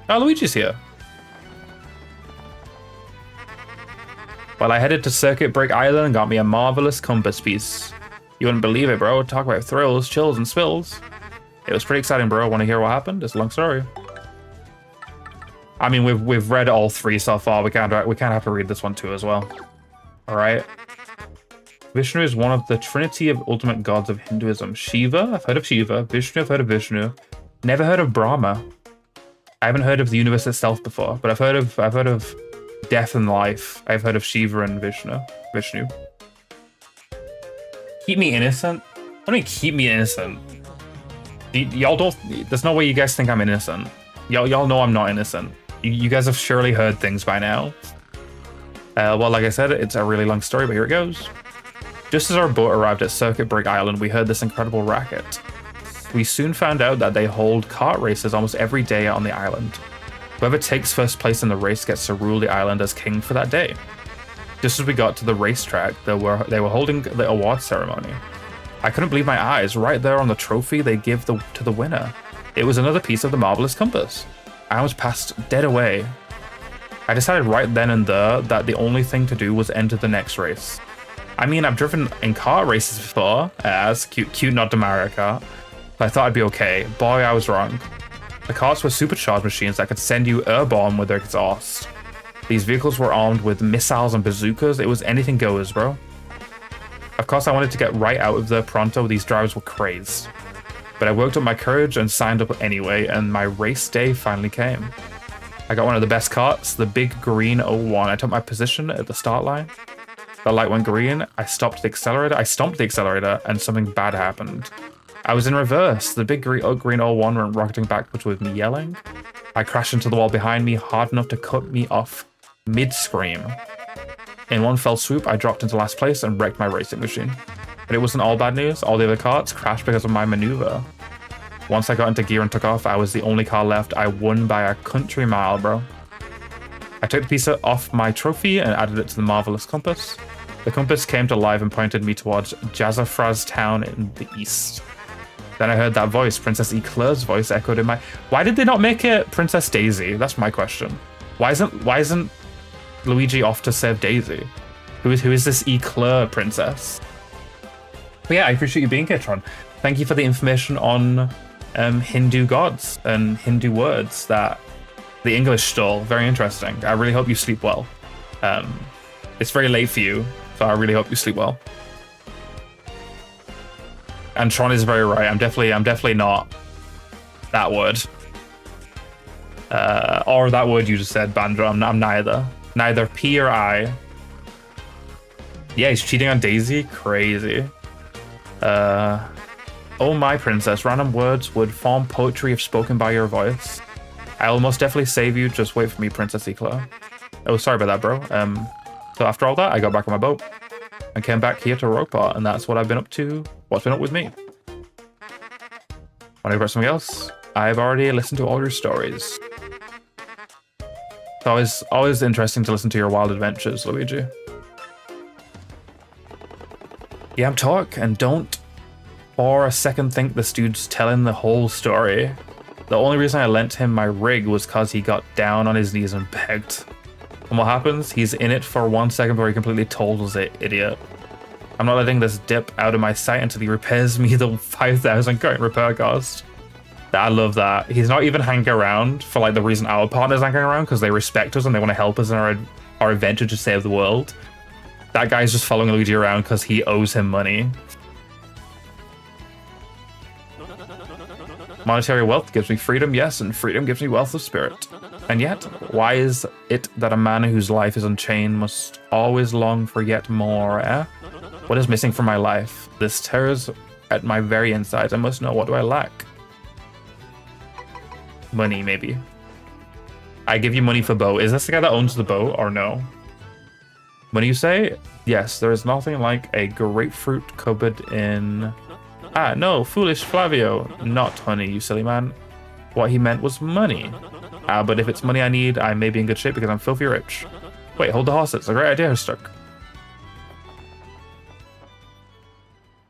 Oh, Luigi's here. Well, I headed to Circuit Break Island and got me a marvelous compass piece. You wouldn't believe it, bro. Talk about thrills, chills, and spills. It was pretty exciting, bro. Want to hear what happened? It's a long story. I mean, we've read all three so far. We kind of have to read this one too as well. All right. Vishnu is one of the trinity of ultimate gods of Hinduism. Shiva, I've heard of Shiva. Vishnu, I've heard of Vishnu. Never heard of Brahma. I haven't heard of the universe itself before, but I've heard of death and life. I've heard of Shiva and Vishnu. Keep me innocent? What do you mean keep me innocent? Y'all don't. There's no way you guys think I'm innocent. Y'all know I'm not innocent. You guys have surely heard things by now. Well, like I said, it's a really long story, but here it goes. Just as our boat arrived at Circuit Break Island, we heard this incredible racket. We soon found out that they hold kart races almost every day on the island. Whoever takes first place in the race gets to rule the island as king for that day. Just as we got to the racetrack, they were holding the award ceremony. I couldn't believe my eyes. Right there on the trophy they give to the winner. It was another piece of the marvelous compass. I almost passed dead away. I decided right then and there that the only thing to do was enter the next race. I mean, I've driven in car races before, as cute not to marry a car. I thought I'd be okay. Boy, I was wrong. The cars were supercharged machines that could send you airborne with their exhaust. These vehicles were armed with missiles and bazookas. It was anything goes, bro. Of course, I wanted to get right out of there pronto. These drivers were crazed. But I worked up my courage and signed up anyway, and my race day finally came. I got one of the best carts, the big green 01. I took my position at the start line. The light went green. I stomped the accelerator, and something bad happened. I was in reverse. The big green 01 went rocketing backwards with me yelling. I crashed into the wall behind me hard enough to cut me off mid-scream. In one fell swoop, I dropped into last place and wrecked my racing machine. But it wasn't all bad news. All the other carts crashed because of my maneuver. Once I got into gear and took off, I was the only car left. I won by a country mile, bro. I took the piece off my trophy and added it to the marvelous compass. The compass came to life and pointed me towards Jazafraz town in the east. Then I heard that voice, Princess Eclair's voice, echoed in my... Why did they not make it Princess Daisy? That's my question. Why isn't Luigi off to save Daisy? Who is this Eclair princess? But yeah, I appreciate you being here, Tron. Thank you for the information on Hindu gods and Hindu words that the English stole. Very interesting. I really hope you sleep well. It's very late for you, so I really hope you sleep well. And Tron is very right. I'm definitely not that word. Or that word you just said, Banjo. I'm neither. Neither P or I. Yeah, he's cheating on Daisy. Crazy. Oh my princess, random words would form poetry if spoken by your voice. I will most definitely save you. Just wait for me, Princess Eclair. Oh, sorry about that, bro. So after all that, I got back on my boat and came back here to Rogueport, and that's what I've been up to. What's been up with me? Want to go about something else? I've already listened to all your stories. It's always interesting to listen to your wild adventures, Luigi. Yeah, I'm talk, and don't for a second think this dude's telling the whole story. The only reason I lent him my rig was cause he got down on his knees and begged. And what happens? He's in it for 1 second before he completely totals it, idiot. I'm not letting this dip out of my sight until he repairs me the 5,000 current repair cost. I love that. He's not even hanging around for like the reason our partner's hanging around, because they respect us and they want to help us in our adventure to save the world. That guy's just following Luigi around because he owes him money. Monetary wealth gives me freedom, yes, and freedom gives me wealth of spirit. And yet, why is it that a man whose life is unchained must always long for yet more, eh? What is missing from my life? This tears at my very insides. I must know, what do I lack? Money, maybe. I give you money for boat. Is this the guy that owns the boat, or no? Money, you say? Yes, there is nothing like a grapefruit cupboard in... Ah, no, foolish Flavio. Not honey, you silly man. What he meant was money. Ah, but if it's money I need, I may be in good shape because I'm filthy rich. Wait, hold the horses. A great idea has struck.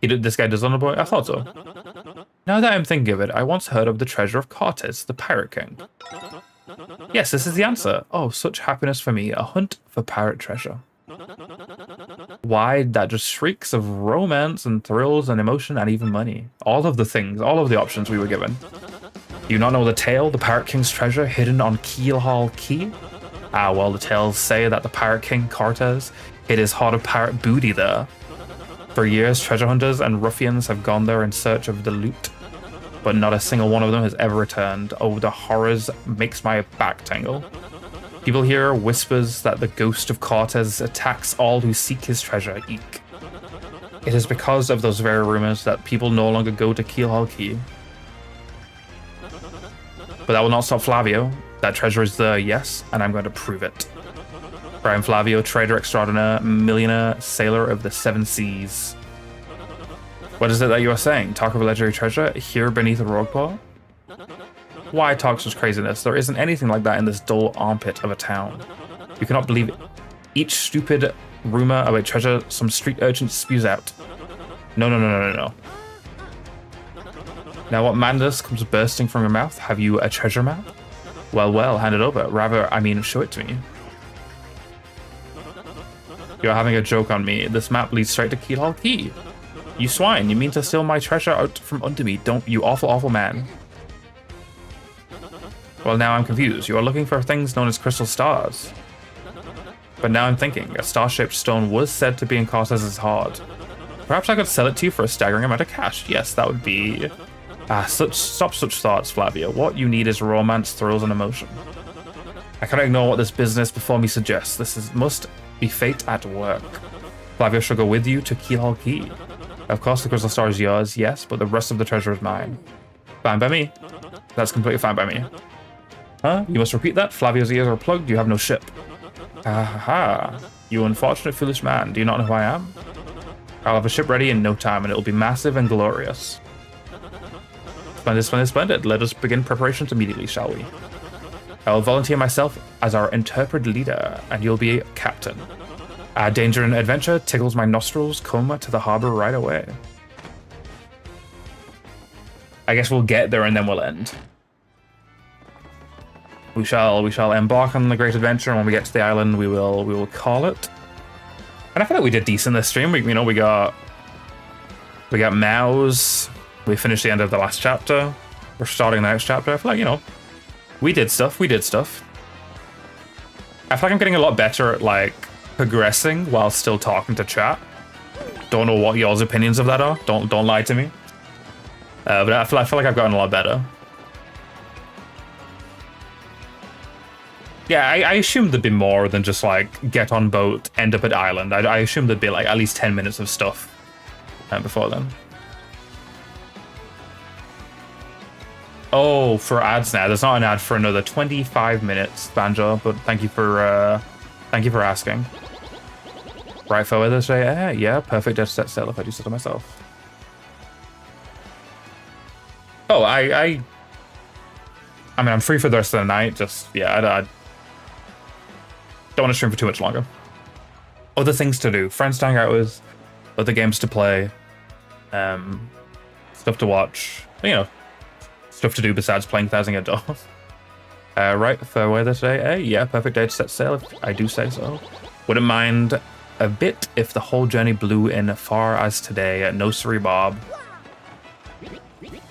This guy does on a boy? I thought so. Now that I'm thinking of it, I once heard of the treasure of Cortez, the Pirate King. Yes, this is the answer. Oh, such happiness for me. A hunt for pirate treasure. Why, that just shrieks of romance and thrills and emotion and even money. All of the things, all of the options we were given. Do you not know the tale, the Pirate King's treasure hidden on Keelhaul Key? Ah, well, the tales say that the Pirate King, Cortez, hid his hoard of pirate booty there. For years, treasure hunters and ruffians have gone there in search of the loot, but not a single one of them has ever returned. Oh, the horrors makes my back tangle. People hear whispers that the ghost of Cortez attacks all who seek his treasure. Eek. It is because of those very rumors that people no longer go to Keelhaul Key. But that will not stop Flavio. That treasure is there, yes, and I'm going to prove it. For I am Flavio, trader extraordinaire, millionaire, sailor of the seven seas. What is it that you are saying? Talk of a legendary treasure here beneath Rogueport? Why talk such craziness? There isn't anything like that in this dull armpit of a town. You cannot believe each stupid rumor about treasure some street urchin spews out. No. Now what madness comes bursting from your mouth? Have you a treasure map? Well, hand it over. Rather, I mean, show it to me. You're having a joke on me. This map leads straight to Keelhaul Key. You swine, you mean to steal my treasure out from under me, don't you awful man. Well, now I'm confused. You are looking for things known as crystal stars. But now I'm thinking, a star-shaped stone was said to be in Cortez's hoard. Perhaps I could sell it to you for a staggering amount of cash. Yes, that would be... stop such thoughts, Flavio. What you need is romance, thrills, and emotion. I cannot ignore what this business before me suggests. Must be fate at work. Flavio shall go with you to Keelhaul Key. Of course, the crystal star is yours, yes, but the rest of the treasure is mine. Fine by me. That's completely fine by me. Huh? You must repeat that? Flavio's ears are plugged. You have no ship. Aha. You unfortunate foolish man. Do you not know who I am? I'll have a ship ready in no time, and it will be massive and glorious. Splendid. Let us begin preparations immediately, shall we? I will volunteer myself as our intrepid leader, and you'll be captain. Danger and adventure tickles my nostrils. Come to the harbor right away. I guess we'll get there and then we'll end. We shall embark on the great adventure, and when we get to the island, we will call it. And I feel like we did decent this stream. We got Mouse. We finished the end of the last chapter. We're starting the next chapter. I feel like, we did stuff. I feel like I'm getting a lot better at like progressing while still talking to chat. Don't know what y'all's opinions of that are. Don't lie to me. But I feel like I've gotten a lot better. Yeah, I assumed there'd be more than just like get on boat, end up at island. I assumed there'd be like at least 10 minutes of stuff before then. Oh, for ads now. There's not an ad for another 25 minutes, Banjo. But thank you for asking. Right for weather today? Yeah, perfect dead set sail if I do so to myself. Oh, I mean, I'm free for the rest of the night. Just yeah, I don't want to stream for too much longer. Other things to do, friends to hang out with, other games to play, stuff to watch. You know. Stuff to do besides playing Thousand Year Door. Right, for weather today? Yeah, perfect day to set sail if I do say so. Wouldn't mind a bit if the whole journey blew in far as today. No sorry, Bob.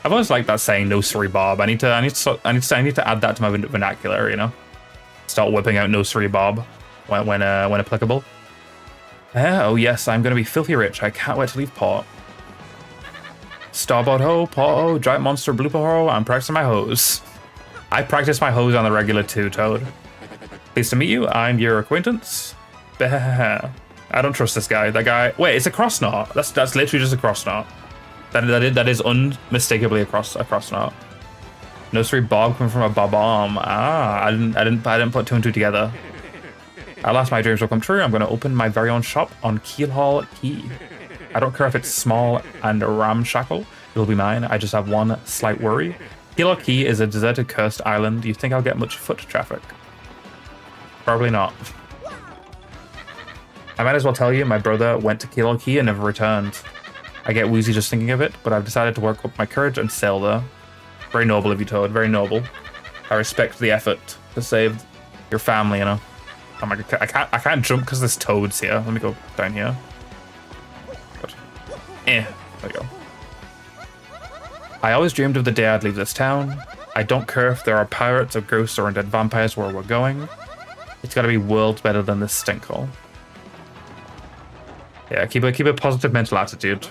I've always liked that saying, no sorry, Bob. I need to add that to my vernacular, you know? Start whipping out no sorry, Bob when applicable. Oh yes, I'm gonna be filthy rich. I can't wait to leave port. Starboard ho, port ho, giant monster blooper ho, I'm practicing my hose. I practice my hose on the regular too, Toad. Pleased to meet you, I'm your acquaintance. I don't trust this guy. That guy, wait, it's a cross knot. That's literally just a cross knot. That is unmistakably a cross knot. No sorry, Bob coming from a bob-omb. I didn't put two and two together. At last my dreams will come true. I'm gonna open my very own shop on Keelhaul Quay. I don't care if it's small and ramshackle, it'll be mine. I just have one slight worry. Keelhaul Quay is a deserted, cursed island. Do you think I'll get much foot traffic? Probably not. I might as well tell you, my brother went to Keelhaul Quay and never returned. I get woozy just thinking of it, but I've decided to work up my courage and sail there. Very noble of you, Toad, very noble. I respect the effort to save your family, you know. Oh my god, I can't jump because there's toads here. Let me go down here. There we go. I always dreamed of the day I'd leave this town. I don't care if there are pirates or ghosts or undead vampires where we're going. It's gotta be worlds better than this stinkhole. Yeah, keep a positive mental attitude.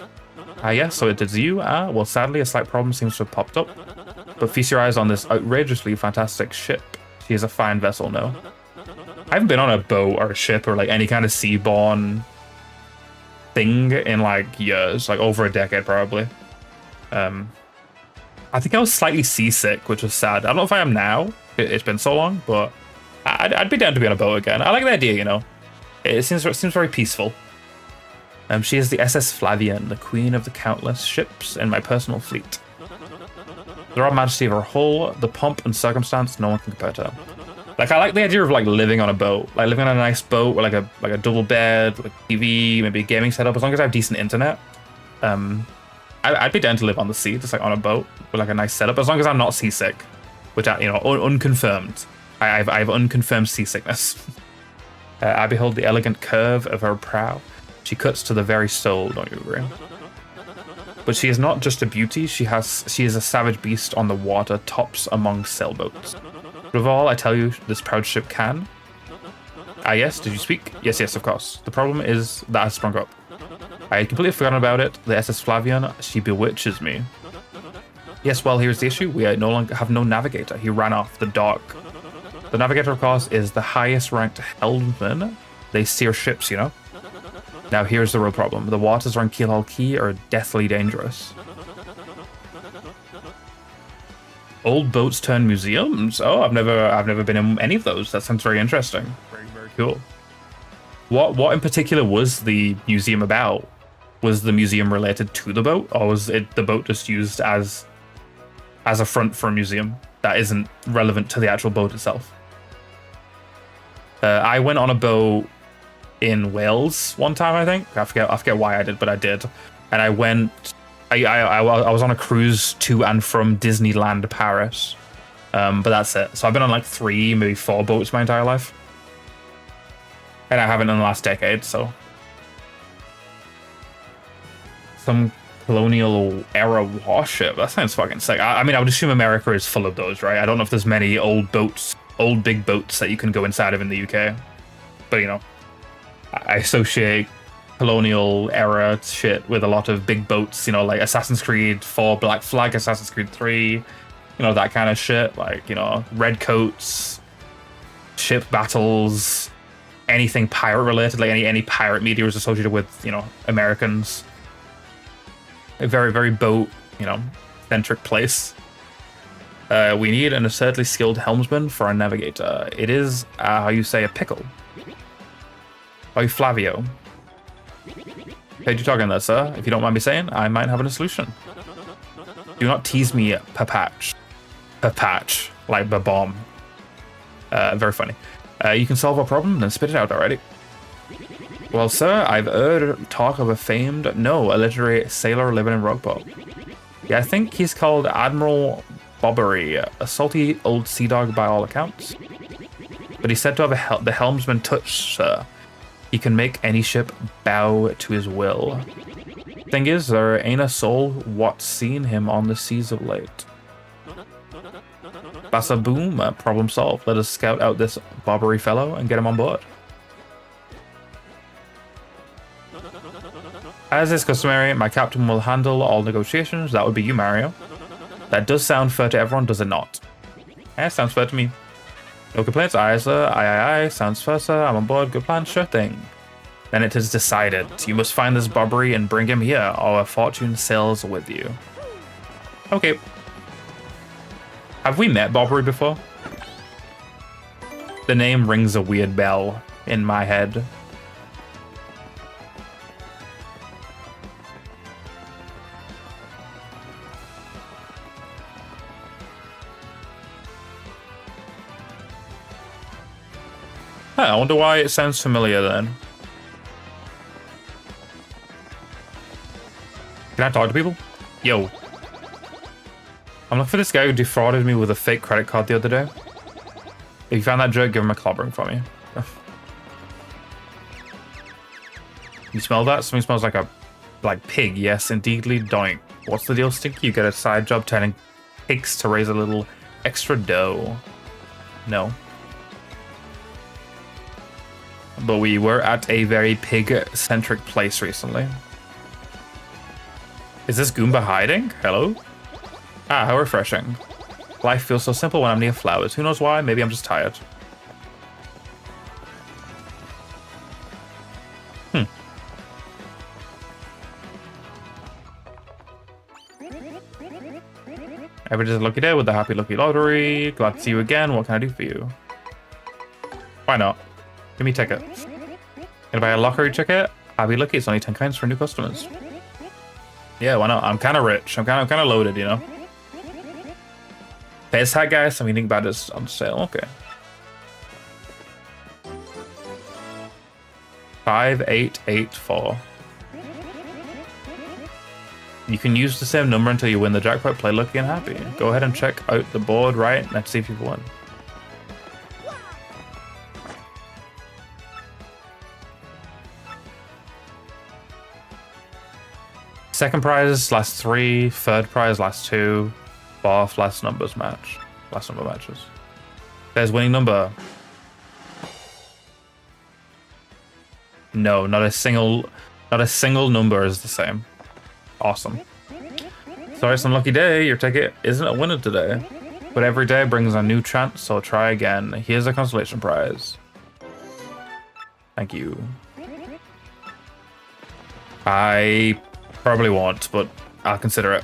Yeah, so it is you. Well, sadly, a slight problem seems to have popped up. But feast your eyes on this outrageously fantastic ship. She is a fine vessel, no? I haven't been on a boat or a ship or like any kind of seaborne thing in like years, like over a decade probably. I think I was slightly seasick, which was sad. I don't know if I am now. It's been so long, but I'd be down to be on a boat again. I like the idea, you know. It seems very peaceful. She is the SS Flavian, the queen of the countless ships in my personal fleet. The royal majesty of her hull, the pomp and circumstance, no one can compare to her. Like, I like the idea of like living on a boat, like living on a nice boat with like a double bed, like TV, maybe a gaming setup. As long as I have decent internet, I'd be down to live on the sea, just like on a boat with like a nice setup. As long as I'm not seasick, which you know, unconfirmed. I have unconfirmed seasickness. I behold the elegant curve of her prow. She cuts to the very soul, don't you agree? But she is not just a beauty. She is a savage beast on the water, tops among sailboats. But of all, I tell you, this proud ship can. Yes, did you speak? Yes, of course. The problem is that has sprung up. I had completely forgotten about it. The SS Flavian, she bewitches me. Yes, well, here's the issue. We no longer have no navigator. He ran off the dock. The navigator, of course, is the highest ranked helmsman. They steer ships, you know? Now here's the real problem. The waters around Keelhaul Quay are deathly dangerous. Old boats turn museums? Oh, I've never been in any of those. That sounds very interesting. Very cool. What in particular was the museum about? Was the museum related to the boat, or was it the boat just used as a front for a museum that isn't relevant to the actual boat itself? I went on a boat in Wales one time, I think. I forget why I did, but I did. And I went. I was on a cruise to and from Disneyland Paris, but that's it. So I've been on like 3, maybe 4 boats my entire life, and I haven't in the last decade. So some colonial era warship. That sounds fucking sick. I mean, I would assume America is full of those, right? I don't know if there's many old big boats that you can go inside of in the UK, but you know, I associate colonial era shit with a lot of big boats, you know, like Assassin's Creed 4 Black Flag, Assassin's Creed 3, you know, that kind of shit, like, you know, red coats, ship battles, anything pirate related, like any pirate media was associated with, you know, Americans. A very, very boat, you know, centric place. We need an assertly skilled helmsman for our navigator. It is, how you say, a pickle. By Flavio. Hey, you talking there, sir? If you don't mind me saying, I might have a solution. Do not tease me, Papatch. Papatch, like the bomb. Very funny. You can solve our problem, then spit it out already. Well, sir, I've heard talk of a literary sailor living in Rogueport. Yeah, I think he's called Admiral Bobbery, a salty old sea dog by all accounts. But he's said to have the helmsman touch, sir. He can make any ship bow to his will. Thing is, there ain't a soul what's seen him on the seas of late. Bassa boom, problem solved. Let us scout out this Bobbery fellow and get him on board. As is customary, my captain will handle all negotiations. That would be you, Mario. That does sound fair to everyone, does it not? Yeah, sounds fair to me. No complaints, aye sir, aye, sounds fair sir, I'm on board, good plan, sure thing. Then it is decided, you must find this Bobbery and bring him here, or a fortune sails with you. Okay. Have we met Bobbery before? The name rings a weird bell in my head. I wonder why it sounds familiar then. Can I talk to people? Yo. I'm looking for this guy who defrauded me with a fake credit card the other day. If you found that jerk, give him a clobbering for me. You smell that? Something smells like pig. Yes, indeedly, doink. What's the deal, Stinky? You get a side job turning pigs to raise a little extra dough. No. But we were at a very pig-centric place recently. Is this Goomba hiding? Hello? Ah, how refreshing. Life feels so simple when I'm near flowers. Who knows why? Maybe I'm just tired. Every day's a lucky day with the Happy Lucky Lottery. Glad to see you again. What can I do for you? Why not? Give me a ticket. Gonna buy a lottery ticket? Happy Lucky, it's only 10 coins for new customers. Yeah, why not? I'm kind of rich. I'm kind of loaded, you know? Fez hat guy, so anything bad is on sale. Okay. 5884. You can use the same number until you win the jackpot. Play lucky and happy. Go ahead and check out the board right. Let's see if you've won. Second prize lasts 3, third prize lasts 2, fourth last numbers match. Last number matches. There's winning number. No, not a single number is the same. Awesome. Sorry, it's an unlucky day. Your ticket isn't a winner today. But every day brings a new chance, so try again. Here's a consolation prize. Thank you. I probably won't, but I'll consider it.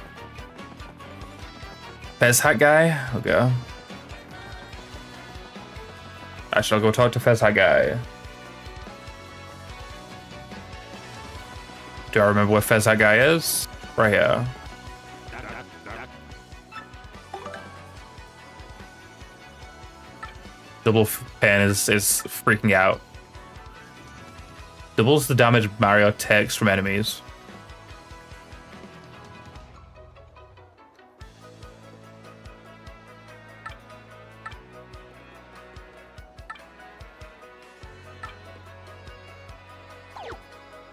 Fez hat guy? Okay. I shall go talk to Fez hat guy. Do I remember where Fez hat guy is? Right here. Double pen is freaking out. Doubles the damage Mario takes from enemies.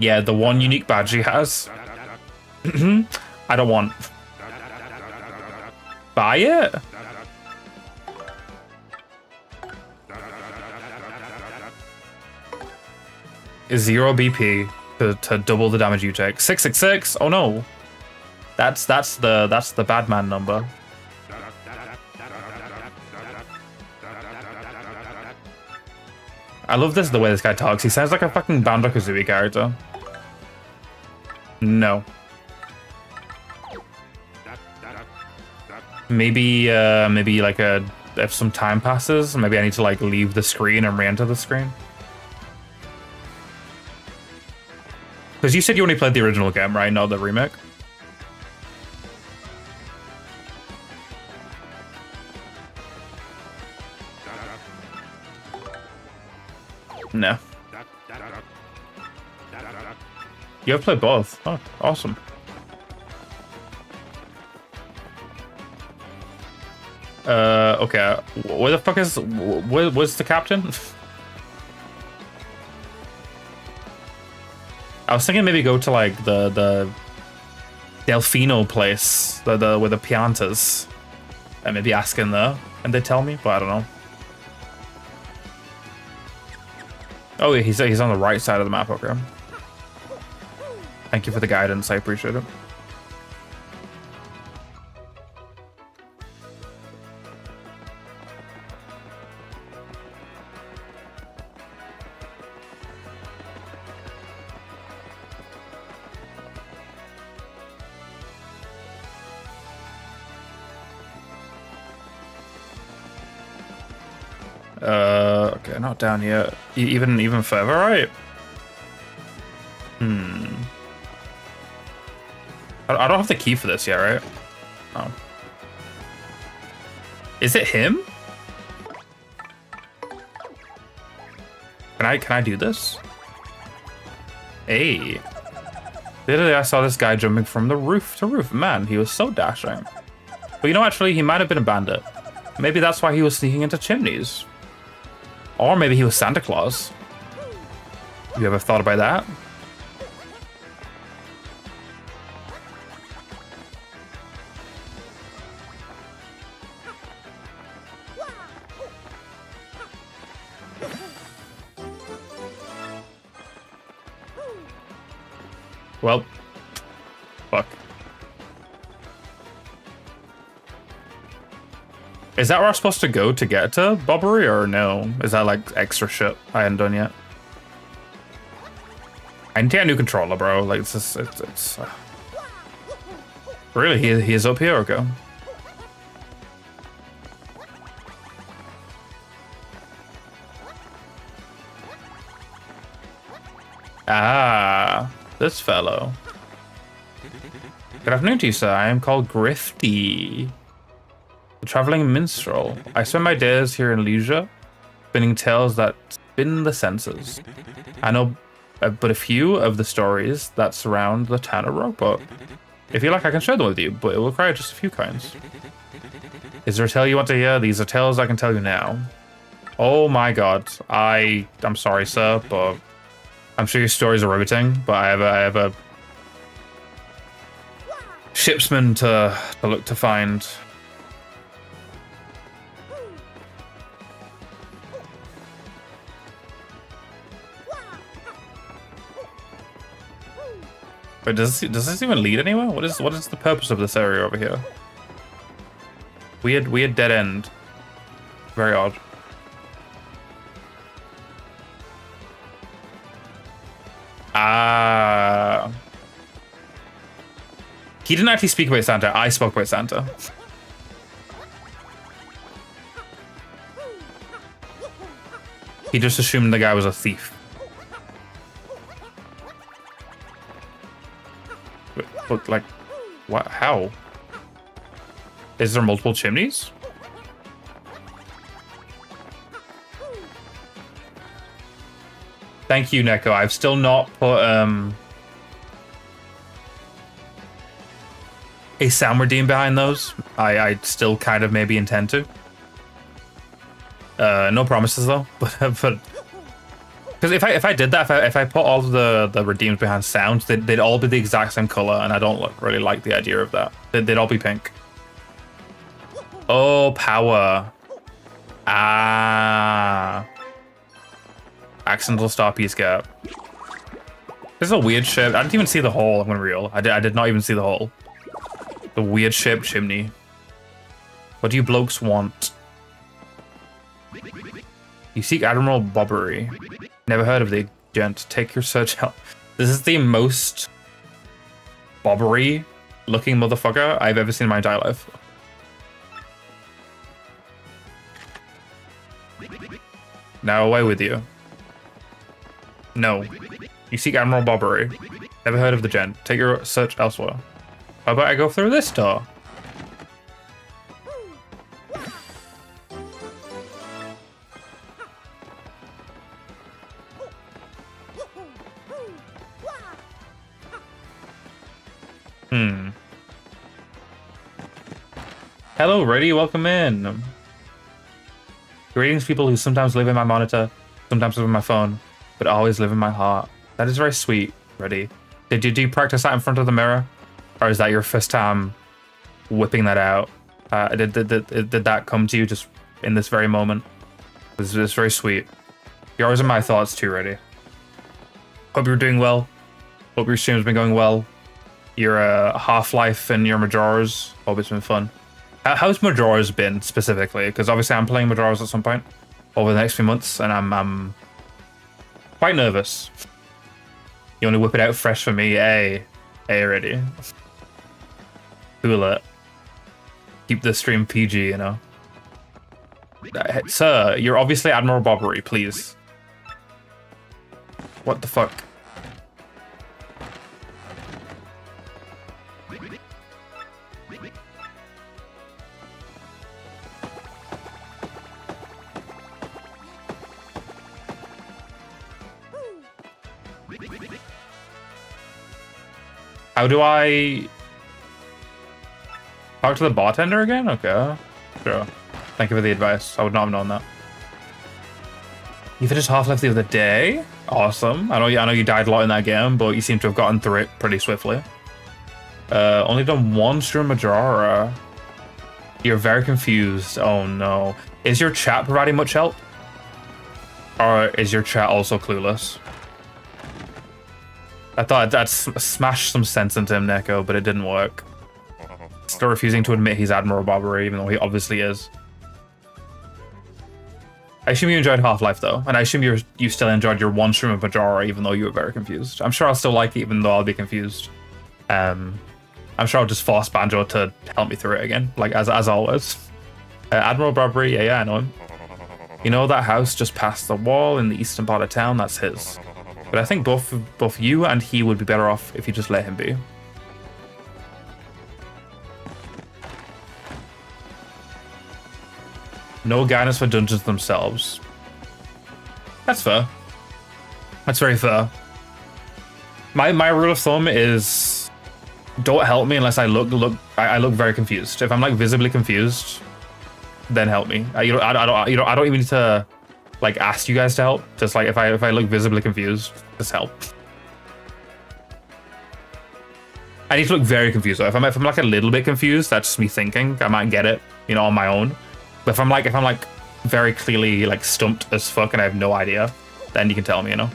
Yeah, the one unique badge he has. I don't want. Buy it? Is 0 BP. to double the damage you take. 666. Oh no, that's the bad man number. I love the way this guy talks. He sounds like a fucking Banjo-Kazooie character. No. Maybe like if some time passes, maybe I need to like leave the screen and re-enter the screen. Because you said you only played the original game, right? Not the remake. No. You have played both. Oh, awesome. Okay. Where the fuck is... where's the captain? I was thinking maybe go to, like, the Delfino place, where the Piantas, and maybe ask in there, and they tell me, but I don't know. Oh, yeah, he's on the right side of the map, okay. Thank you for the guidance, I appreciate it. Okay, not down yet. Even further, right? I don't have the key for this yet, right? Oh. Is it him? Can I do this? Hey. The other day I saw this guy jumping from the roof to roof. Man, he was so dashing. But you know, actually, he might have been a bandit. Maybe that's why he was sneaking into chimneys. Or maybe he was Santa Claus. You ever thought about that? Well, fuck. Is that where I'm supposed to go to get to Bobbery, or no? Is that like extra shit I hadn't done yet? I need to get a new controller, bro. Like it's just, it's really he is up here. Okay. Ah, this fellow. Good afternoon to you, sir. I am called Grifty, the traveling minstrel. I spend my days here in leisure, spinning tales that spin the senses. I know but a few of the stories that surround the town of Rogueport. If you like, I can share them with you, but it will require just a few kinds. Is there a tale you want to hear? These are tales I can tell you now. Oh my god. I'm sorry, sir, but I'm sure your stories are riveting, but I have a shipsman to look to find. Wait, does this even lead anywhere? What is the purpose of this area over here? Weird dead end. Very odd. Ah. He didn't actually speak about Santa. I spoke about Santa. He just assumed the guy was a thief. But like, what? How? Is there multiple chimneys? Thank you, Neko. I've still not put a sound redeem behind those. I still kind of maybe intend to. No promises though. But because if I did that, if I put all of the redeems behind sounds, they'd all be the exact same color, and I don't really like the idea of that. They'd all be pink. Oh, power. Ah. Accidental star piece gap. This is a weird shape. I didn't even see the hole, I'm gonna be real. I did not even see the hole. The weird shaped chimney. What do you blokes want? You seek Admiral Bobbery. Never heard of the gent. Take your search out. This is the most Bobbery looking motherfucker I've ever seen in my entire life. Now away with you. No. You seek Admiral Bobbery. Never heard of the gent. Take your search elsewhere. How about I go through this door? Hello, Reddy. Welcome in. Greetings, people who sometimes live in my monitor, sometimes live in my phone, but always live in my heart. That is very sweet, Reddy. Did you practice that in front of the mirror? Or is that your first time whipping that out? Did that come to you just in this very moment? This is very sweet. You're always in my thoughts too, Reddy. Hope you're doing well. Hope your stream's been going well. Your Half-Life and your Majora's. Hope it's been fun. How's Majora's been specifically? Because obviously I'm playing Majora's at some point over the next few months, and I'm quite nervous. You want to whip it out fresh for me? Hey, Reddy. Cool it. Keep the stream PG, you know. Sir, you're obviously Admiral Bobbery, please. What the fuck? How do I talk to the bartender again? Okay, sure. Thank you for the advice. I would not have known that. You finished Half-Life the other day? Awesome. I know you died a lot in that game, but you seem to have gotten through it pretty swiftly. Only done one stream Majora. You're very confused. Oh no. Is your chat providing much help? Or is your chat also clueless? I thought I'd smash some sense into him, Neko, but it didn't work. Still refusing to admit he's Admiral Bobbery, even though he obviously is. I assume you enjoyed Half-Life, though, and I assume you still enjoyed your one stream of Majora, even though you were very confused. I'm sure I'll still like it, even though I'll be confused. I'm sure I'll just force Banjo to help me through it again, like as always. Admiral Bobbery, yeah, I know him. You know that house just past the wall in the eastern part of town? That's his. But I think both you and he would be better off if you just let him be. No guidance for dungeons themselves. That's fair. That's very fair. My rule of thumb is don't help me unless I look very confused. If I'm like visibly confused, then help me. I don't even need to like ask you guys to help. Just like if I look visibly confused, just help. I need to look very confused though. If I'm like a little bit confused, that's just me thinking. I might get it, you know, on my own. But if I'm like very clearly like stumped as fuck and I have no idea, then you can tell me, you know.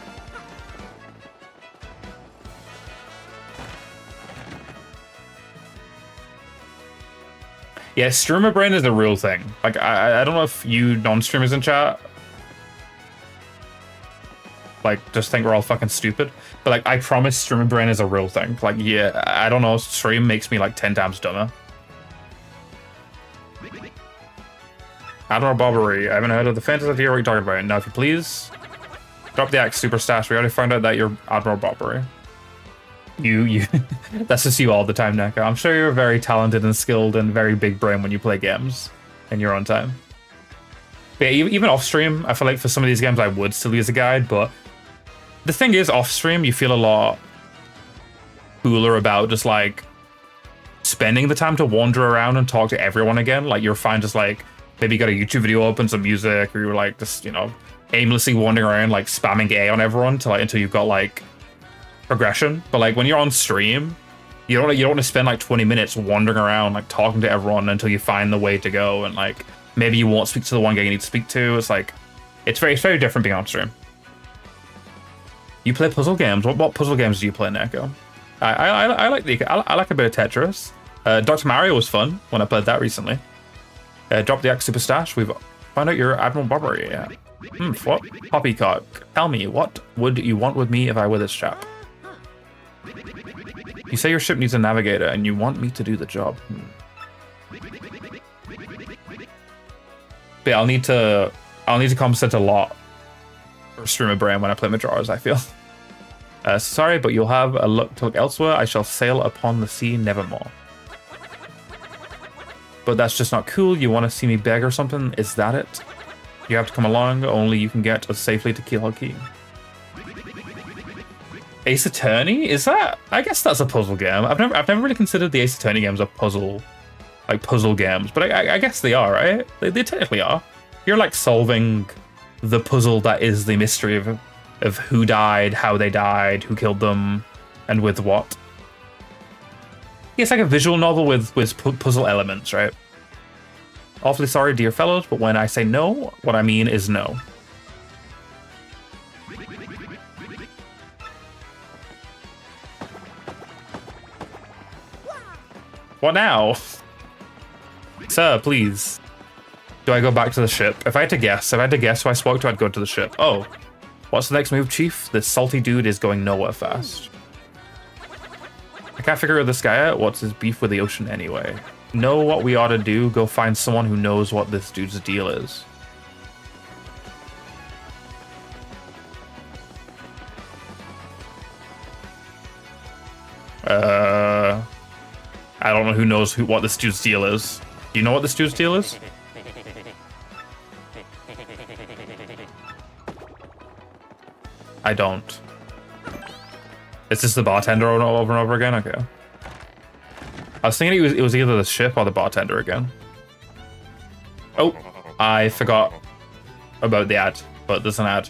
Yeah, streamer brain is a real thing. Like I don't know if you non-streamers in chat like just think we're all fucking stupid, but like I promise streamer brain is a real thing. Like yeah, I don't know, stream makes me like 10 times dumber. Admiral Bobbery, I haven't heard of the fantasy here. What are you talking about? Now if you please drop the axe, super stash. We already found out that you're Admiral Bobbery. You that's just you all the time, Neko. I'm sure you're very talented and skilled and very big brain when you play games in your own time. But yeah, even off stream, I feel like for some of these games I would still use a guide, but the thing is off stream you feel a lot cooler about just like spending the time to wander around and talk to everyone again. Like you're fine just like maybe you got a YouTube video open, some music, or you're like just, you know, aimlessly wandering around like spamming A on everyone to like until you've got like progression. But like when you're on stream, you don't want to spend like 20 minutes wandering around like talking to everyone until you find the way to go, and like maybe you won't speak to the one guy you need to speak to. It's like it's very different being on stream. You play puzzle games. What puzzle games do you play, Neko? I like a bit of Tetris. Dr. Mario was fun when I played that recently. Drop the X Super Stash. We've found out you're Admiral Bobbery. Yeah. What? Poppycock. Tell me, what would you want with me if I were this chap? You say your ship needs a navigator, and you want me to do the job. But yeah, I'll need to compensate a lot for streamer brain when I play Majora's, I feel. Sorry, but you'll have to look elsewhere. I shall sail upon the sea nevermore. But that's just not cool. You want to see me beg or something? Is that it? You have to come along. Only you can get us safely to Keelhaul Key. Ace Attorney? Is that? I guess that's a puzzle game. I've never really considered the Ace Attorney games a puzzle games, but I guess they are, right? They technically are. You're like solving the puzzle that is the mystery of who died, how they died, who killed them, and with what. It's like a visual novel with puzzle elements, right? Awfully sorry, dear fellows, but when I say no, what I mean is no. What now? Sir, please. Do I go back to the ship? If I had to guess who I spoke to, I'd go to the ship. Oh. What's the next move, Chief? This salty dude is going nowhere fast. I can't figure this guy out. What's his beef with the ocean anyway? Know what we ought to do? Go find someone who knows what this dude's deal is. I don't know who knows what this dude's deal is. Do you know what this dude's deal is? I don't. It's just the bartender over and over again? Okay. I was thinking it was either the ship or the bartender again. Oh, I forgot about the ad, but there's an ad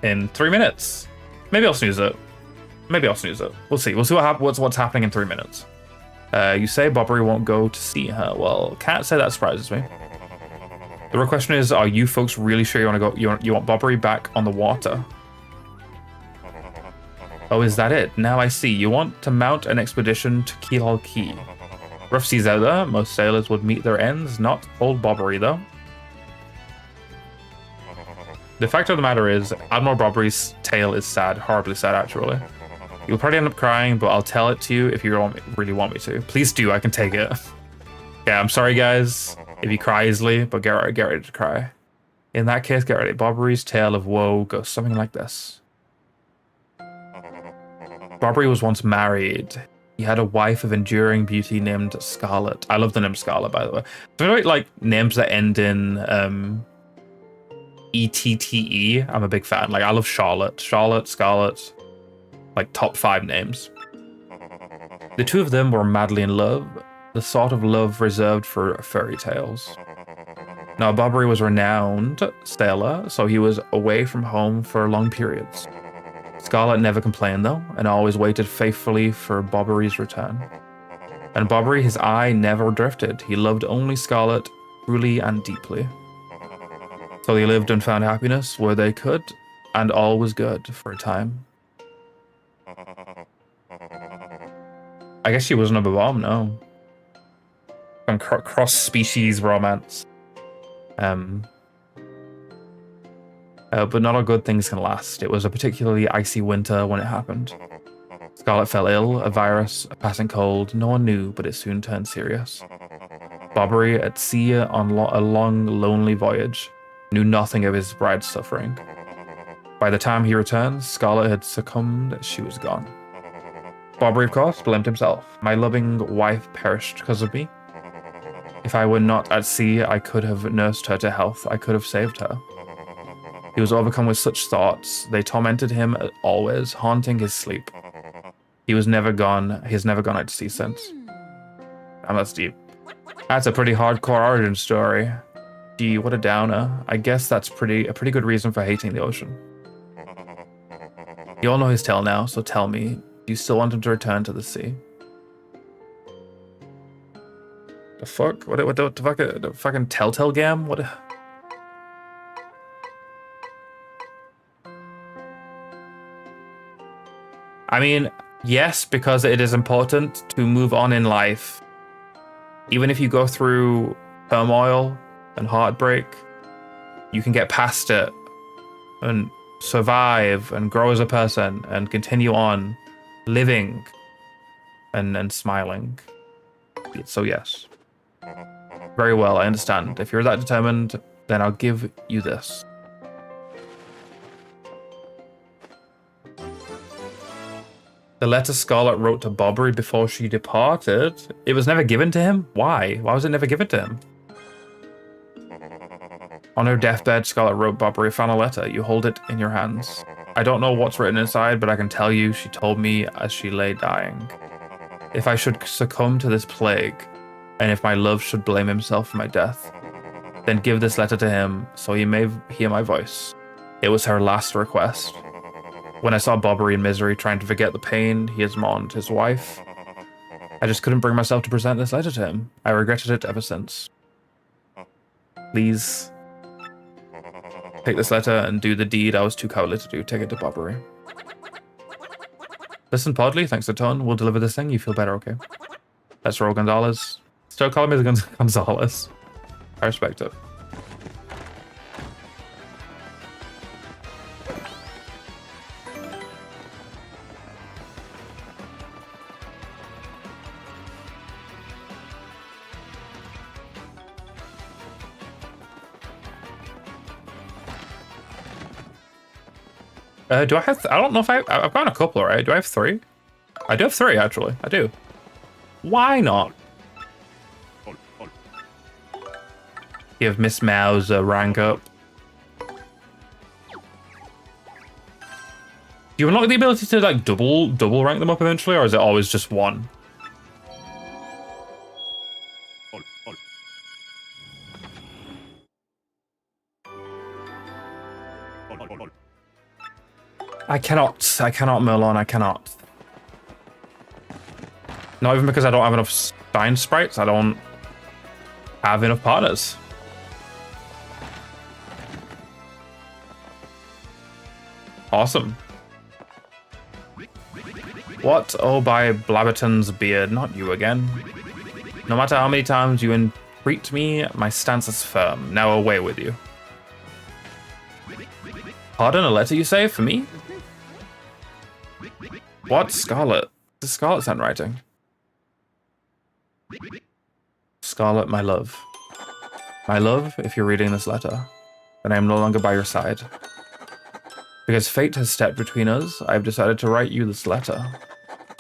in 3 minutes. Maybe I'll snooze it. We'll see. We'll see what's happening in 3 minutes. You say Bobbery won't go to see her. Well, can't say that surprises me. The real question is, are you folks really sure you want to go? You want Bobbery back on the water? Oh, is that it? Now I see. You want to mount an expedition to Keelhaul Key. Rough seas out there. Most sailors would meet their ends. Not old Bobbery, though. The fact of the matter is, Admiral Bobbery's tale is sad. Horribly sad, actually. You'll probably end up crying, but I'll tell it to you if you really want me to. Please do. I can take it. Yeah, I'm sorry, guys, if you cry easily, but get ready to cry. In that case, get ready. Bobbery's tale of woe goes something like this. Bobbery was once married. He had a wife of enduring beauty named Scarlet. I love the name Scarlet, by the way. I feel like names that end in E-T-T-E. I'm a big fan. Like, I love Charlotte, Scarlet. Like, top 5 names. The two of them were madly in love, the sort of love reserved for fairy tales. Now, Bobbery was a renowned sailor, so he was away from home for long periods. Scarlet never complained, though, and always waited faithfully for Bobbery's return. And Bobbery, his eye never drifted. He loved only Scarlet truly and deeply. So they lived and found happiness where they could, and all was good for a time. I guess she was number one, no. Some cross-species romance. But not all good things can last. It was a particularly icy winter when it happened. Scarlet fell ill, a virus, a passing cold. No one knew, but it soon turned serious. Bobbery, at sea on a long, lonely voyage, knew nothing of his bride's suffering. By the time he returned, Scarlet had succumbed. She was gone. Bobbery, of course, blamed himself. My loving wife perished because of me. If I were not at sea, I could have nursed her to health. I could have saved her. He was overcome with such thoughts. They tormented him always, haunting his sleep. He has never gone out to sea since. Damn, that's deep. That's a pretty hardcore origin story. Gee, what a downer. I guess that's a pretty good reason for hating the ocean. You all know his tale now, so tell me, do you still want him to return to the sea? The fuck? What the fuck? The fucking Telltale game? What? I mean, yes, because it is important to move on in life. Even if you go through turmoil and heartbreak, you can get past it and survive and grow as a person and continue on living and smiling. So yes. Very well, I understand. If you're that determined, then I'll give you this. The letter Scarlet wrote to Bobbery before she departed. It was never given to him? Why? Why was it never given to him? On her deathbed, Scarlet wrote Bobbery a final letter. You hold it in your hands. I don't know what's written inside, but I can tell you she told me as she lay dying. If I should succumb to this plague, and if my love should blame himself for my death, then give this letter to him so he may hear my voice. It was her last request. When I saw Bobbery in misery trying to forget the pain he has mourned his wife, I just couldn't bring myself to present this letter to him. I regretted it ever since. Please take this letter and do the deed I was too cowardly to do. Take it to Bobbery. Listen, Podley, thanks a ton. We'll deliver this thing. You feel better, okay? That's Raul Gonzalez. Still calling me the Gonzalez. I respect it. Do I have... I don't know if I've got a couple, right? Do I have 3? I do have 3, actually. I do. Why not? Give Miss Mouse a rank up. Do you unlock the ability to, like, double rank them up eventually, or is it always just 1? I cannot, Merlon, I cannot. Not even because I don't have enough Stein sprites, I don't have enough partners. Awesome. What? Oh, by Blabberton's beard, not you again. No matter how many times you entreat me, my stance is firm. Now away with you. Pardon, a letter you say, for me? What? Scarlet? This is Scarlet's handwriting. Scarlet, my love. My love, if you're reading this letter, then I am no longer by your side. Because fate has stepped between us, I have decided to write you this letter.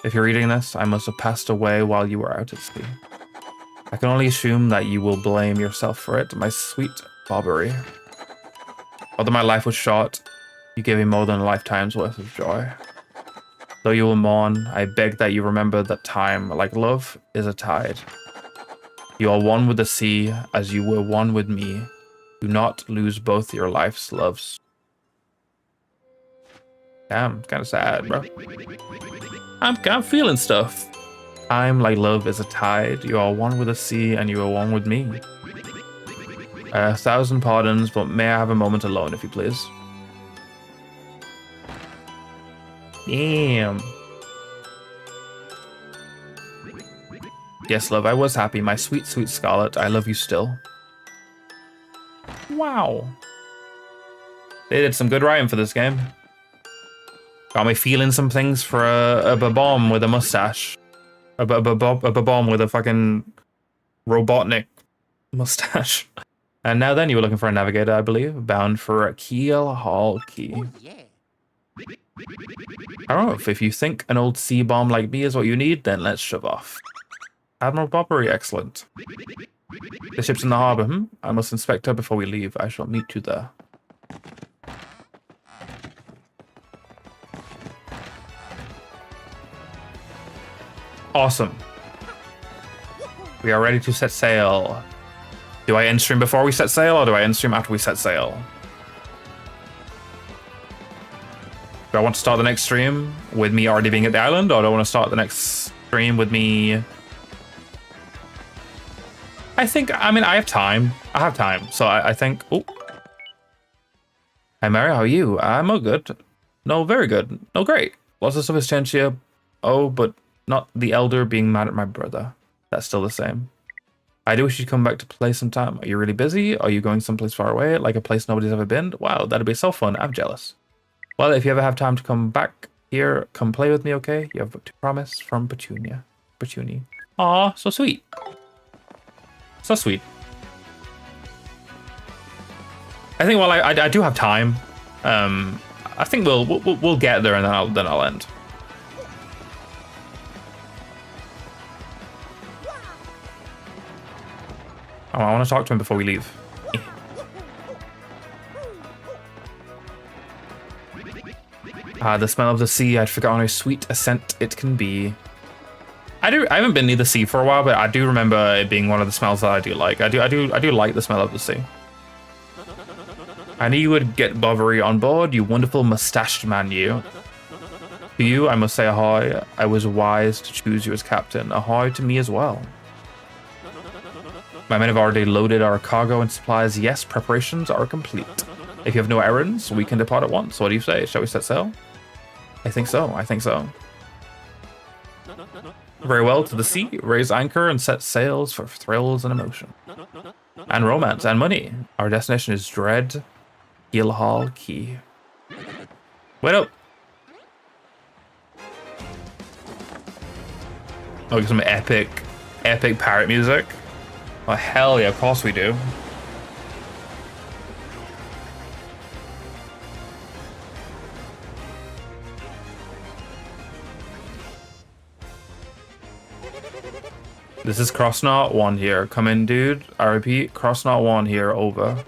If you're reading this, I must have passed away while you were out at sea. I can only assume that you will blame yourself for it, my sweet Bobbery. Although my life was short, you gave me more than a lifetime's worth of joy. Though you will mourn, I beg that you remember that time, like love, is a tide. You are one with the sea, as you were one with me. Do not lose both your life's loves. Damn, kind of sad, bro. I'm feeling stuff. Time, like love, is a tide. You are one with the sea, and you are one with me. 1,000 pardons, but may I have a moment alone, if you please? Damn. Yes, love, I was happy. My sweet, sweet Scarlet, I love you still. Wow. They did some good writing for this game. Got me feeling some things for a Babom with a mustache. A Babom with a fucking Robotnik mustache. And now then, you were looking for a navigator, I believe. Bound for Keelhaul Key. Oh, yeah. I don't know, if you think an old sea bomb like me is what you need, then let's shove off. Admiral Bobbery, excellent. The ship's in the harbour, I must inspect her before we leave. I shall meet you there. Awesome. We are ready to set sail. Do I end stream before we set sail, or do I end stream after we set sail? Do I want to start the next stream with me already being at the island, or do I want to start the next stream with me... I mean, I have time. I have time, so I think... Oh. Hi, Mary, how are you? I'm all good. No, very good. No, great. Lots of stuff has changed here. Oh, but not the elder being mad at my brother. That's still the same. I do wish you'd come back to play sometime. Are you really busy? Are you going someplace far away, like a place nobody's ever been? Wow, that'd be so fun. I'm jealous. Well, if you ever have time to come back here, come play with me, okay? You have to promise from Petunia. Petuni. Aw, so sweet. So sweet. I think while I do have time, I think we'll get there and then I'll end. Oh, I want to talk to him before we leave. The smell of the sea. I'd forgotten how sweet a scent it can be. I haven't been near the sea for a while, but I do remember it being one of the smells that I do like. I do like the smell of the sea. I knew you would get Bovary on board, you wonderful mustached man, you. To you, I must say ahoy. I was wise to choose you as captain. Ahoy to me as well. My men have already loaded our cargo and supplies. Yes, preparations are complete. If you have no errands, we can depart at once. What do you say? Shall we set sail? I think so. I think so. Very well, to the sea, raise anchor and set sails for thrills and emotion. And romance and money. Our destination is Dread Gilhall Key. Wait up. Oh, some epic pirate music. Oh, hell yeah, of course we do. This is Crossknot 1 here. Come in, dude. I repeat, Crossknot 1 here, over.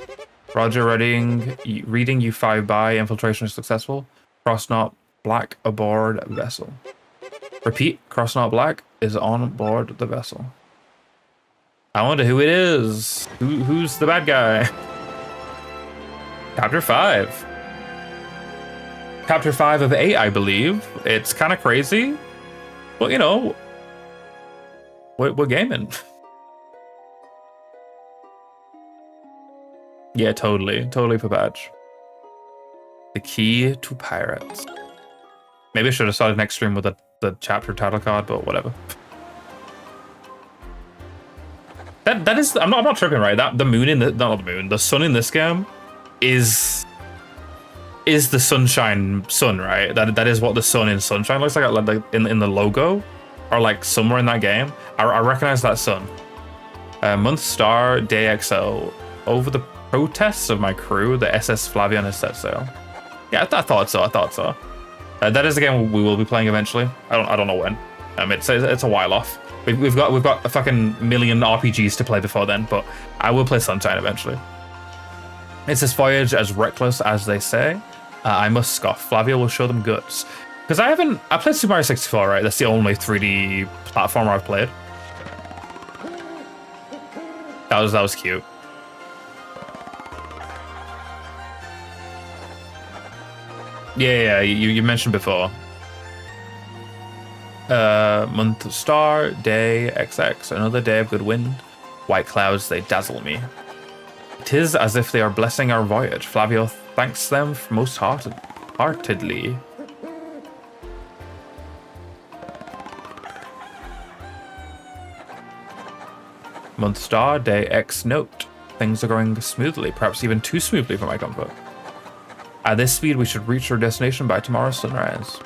Roger, reading you 5 by. Infiltration is successful. Crossknot Black aboard vessel. Repeat, Crossknot Black is on board the vessel. I wonder who it is. Who's the bad guy? Chapter 5. Chapter 5 of 8, I believe. It's kind of crazy. But, you know, we're gaming. Yeah, totally for badge. The key to pirates. Maybe I should have started next stream with the chapter title card, but whatever. That is, I'm not tripping, right? That the moon in the, not the moon, the sun in this game is the sunshine sun, right? That is what the sun in Sunshine looks like in the logo, or like somewhere in that game. I recognize that sun. Month star day XO. Over the protests of my crew, the SS Flavian has set sail. Yeah, I thought so. That is a game we will be playing eventually. I don't know when. It's a while off. We've got a fucking million RPGs to play before then, but I will play Sunshine eventually. It's this voyage as reckless as they say. I must scoff. Flavia will show them goods. Because I played Super Mario 64, right? That's the only 3D platformer I've played. That was cute. Yeah, you mentioned before. Month of star, day XX, another day of good wind. White clouds, they dazzle me. 'Tis as if they are blessing our voyage. Flavio thanks them most heartedly. Month star, day X note. Things are going smoothly, perhaps even too smoothly for my comfort. At this speed, we should reach our destination by tomorrow's sunrise.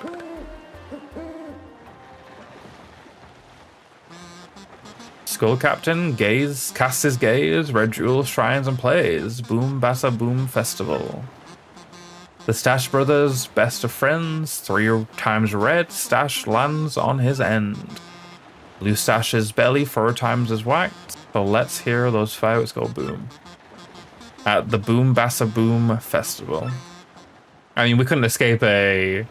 Skull Captain, casts his gaze, red jewels, shrines, and plays. Boom Bassa Boom Festival. The Stash Brothers, best of friends, 3 times red, Stash lands on his end. Blue Stash's belly 4 times is whacked, so let's hear those fireworks go boom. At the Boom Bassa Boom Festival. I mean, we couldn't escape a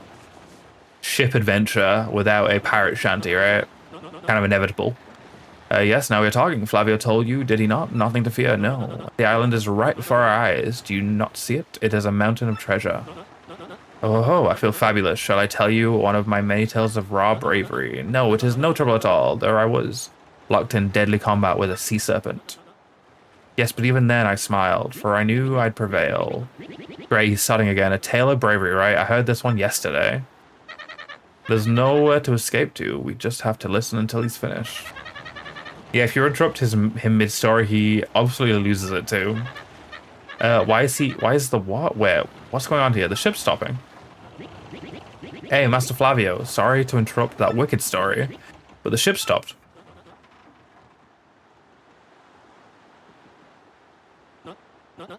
ship adventure without a pirate shanty, right? Kind of inevitable. Yes, now we're talking. Flavio told you, did he not? Nothing to fear, no. The island is right before our eyes. Do you not see it? It is a mountain of treasure. Oh ho, I feel fabulous. Shall I tell you one of my many tales of raw bravery? No, it is no trouble at all. There I was, locked in deadly combat with a sea serpent. Yes, but even then I smiled, for I knew I'd prevail. Great, he's starting again. A tale of bravery, right? I heard this one yesterday. There's nowhere to escape to. We just have to listen until he's finished. Yeah, if you interrupt him mid-story, he obviously loses it too. Why is the what? Where? What's going on here? The ship's stopping. Hey, Master Flavio, sorry to interrupt that wicked story, but the ship stopped.